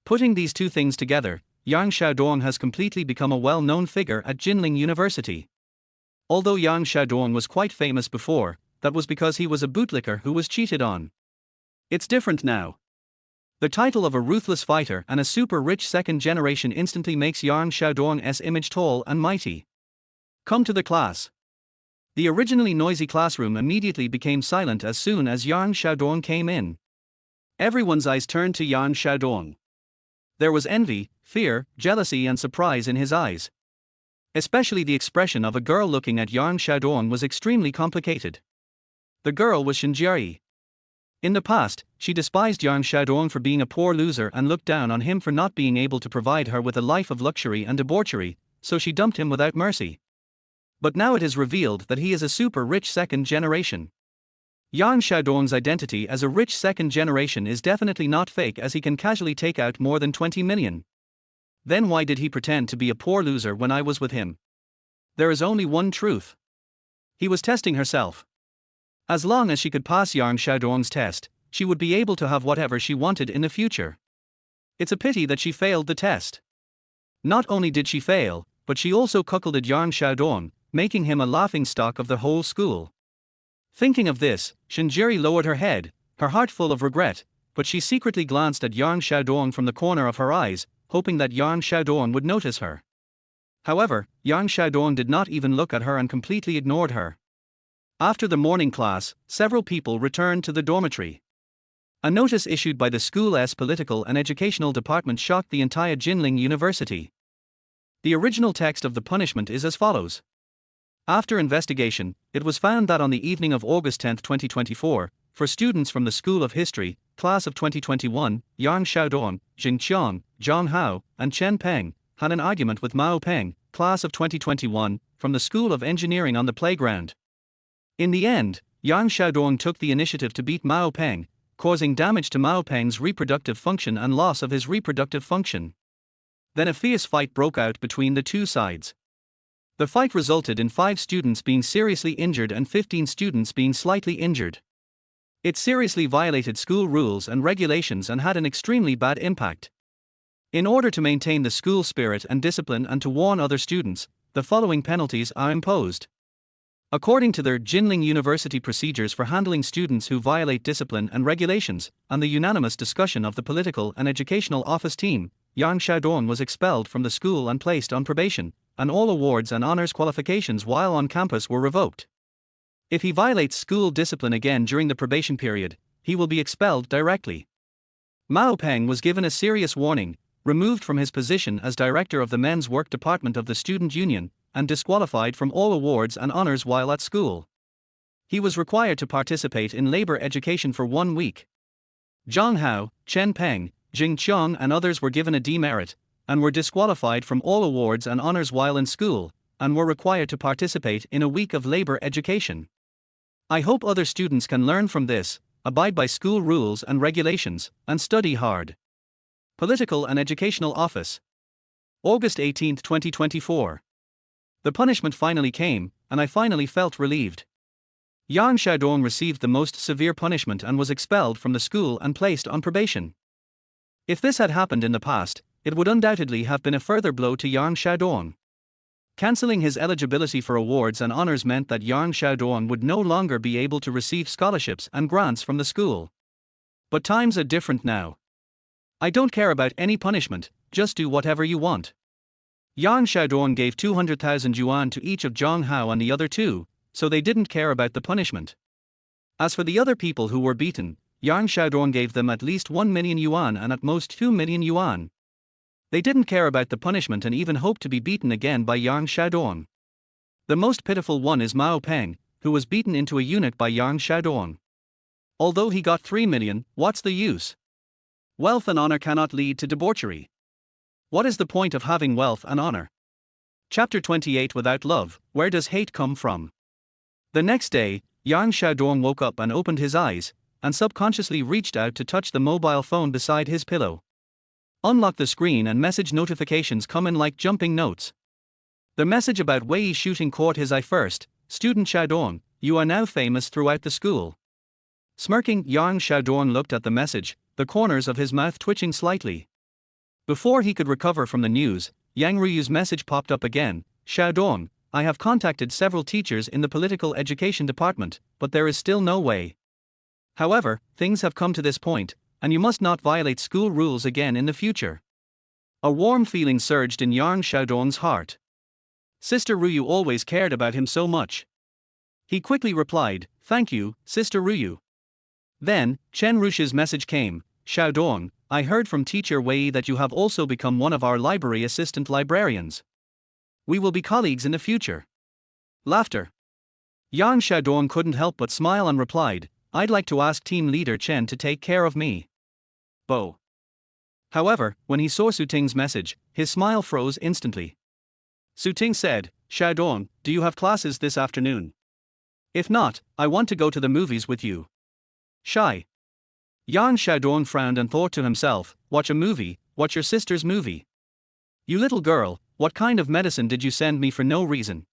Putting these two things together, Yang Xiaodong has completely become a well-known figure at Jinling University. Although Yang Xiaodong was quite famous before, that was because he was a bootlicker who was cheated on. It's different now. The title of a ruthless fighter and a super rich second generation instantly makes Yang Xiaodong's image tall and mighty. Come to the class. The originally noisy classroom immediately became silent as soon as Yang Xiaodong came in. Everyone's eyes turned to Yang Xiaodong. There was envy, fear, jealousy and surprise in his eyes. Especially the expression of a girl looking at Yang Xiaodong was extremely complicated. The girl was Shinjiayi. In the past, she despised Yang Xiaodong for being a poor loser and looked down on him for not being able to provide her with a life of luxury and debauchery, so she dumped him without mercy. But now it is revealed that he is a super rich second generation. Yang Xiaodong's identity as a rich second generation is definitely not fake, as he can casually take out more than 20 million. Then why did he pretend to be a poor loser when I was with him? There is only one truth. He was testing herself. As long as she could pass Yang Xiaodong's test, she would be able to have whatever she wanted in the future. It's a pity that she failed the test. Not only did she fail, but she also cuckolded Yang Xiaodong, making him a laughingstock of the whole school. Thinking of this, Shinjiri lowered her head, her heart full of regret, but she secretly glanced at Yang Xiaodong from the corner of her eyes, hoping that Yang Xiaodong would notice her. However, Yang Xiaodong did not even look at her and completely ignored her. After the morning class, several people returned to the dormitory. A notice issued by the school's political and educational department shocked the entire Jinling University. The original text of the punishment is as follows. After investigation, it was found that on the evening of August 10, 2024, for students from the School of History, class of 2021, Yang Xiaodong, Jing Qiang, Zhang Hao, and Chen Peng, had an argument with Mao Peng, class of 2021, from the School of Engineering on the playground. In the end, Yang Xiaodong took the initiative to beat Mao Peng, causing damage to Mao Peng's reproductive function and loss of his reproductive function. Then a fierce fight broke out between the two sides. The fight resulted in 5 students being seriously injured and 15 students being slightly injured. It seriously violated school rules and regulations and had an extremely bad impact. In order to maintain the school spirit and discipline and to warn other students, the following penalties are imposed. According to their Jinling University procedures for handling students who violate discipline and regulations, and the unanimous discussion of the political and educational office team, Yang Xiaodong was expelled from the school and placed on probation, and all awards and honors qualifications while on campus were revoked. If he violates school discipline again during the probation period, he will be expelled directly. Mao Peng was given a serious warning, removed from his position as director of the men's work department of the student union, and disqualified from all awards and honors while at school. He was required to participate in labor education for 1 week. Zhang Hao, Chen Peng, Jing Qiang and others were given a demerit, and were disqualified from all awards and honors while in school, and were required to participate in a week of labor education. I hope other students can learn from this, abide by school rules and regulations, and study hard. Political and Educational Office. August 18, 2024. The punishment finally came, and I finally felt relieved. Yang Xiaodong received the most severe punishment and was expelled from the school and placed on probation. If this had happened in the past, it would undoubtedly have been a further blow to Yang Xiaodong. Cancelling his eligibility for awards and honors meant that Yang Xiaodong would no longer be able to receive scholarships and grants from the school. But times are different now. I don't care about any punishment, just do whatever you want. Yang Xiaodong gave 200,000 yuan to each of Zhang Hao and the other 2, so they didn't care about the punishment. As for the other people who were beaten, Yang Xiaodong gave them at least 1 million yuan and at most 2 million yuan. They didn't care about the punishment and even hoped to be beaten again by Yang Xiaodong. The most pitiful one is Mao Peng, who was beaten into a unit by Yang Xiaodong. Although he got 3 million, what's the use? Wealth and honor cannot lead to debauchery. What is the point of having wealth and honor? Chapter 28. Without love, where does hate come from? The next day, Yang Xiaodong woke up and opened his eyes, and subconsciously reached out to touch the mobile phone beside his pillow. Unlock the screen and message notifications come in like jumping notes. The message about Wei shooting caught his eye first. Student Xiaodong, you are now famous throughout the school. Smirking, Yang Xiaodong looked at the message, the corners of his mouth twitching slightly. Before he could recover from the news, Yang Ruyu's message popped up again. Xiaodong, I have contacted several teachers in the political education department, but there is still no way. However, things have come to this point, and you must not violate school rules again in the future. A warm feeling surged in Yang Xiaodong's heart. Sister Ruyu always cared about him so much. He quickly replied, thank you, Sister Ruyu. Then, Chen Ruxi's message came. Xiaodong, I heard from teacher Wei that you have also become one of our library assistant librarians. We will be colleagues in the future. Laughter. Yang Xiaodong couldn't help but smile and replied, I'd like to ask team leader Chen to take care of me. Bo. However, when he saw Su Ting's message, his smile froze instantly. Su Ting said, Xiaodong, do you have classes this afternoon? If not, I want to go to the movies with you. Shy. Yan Xiaodong frowned and thought to himself, watch a movie, watch your sister's movie. You little girl, what kind of medicine did you send me for no reason?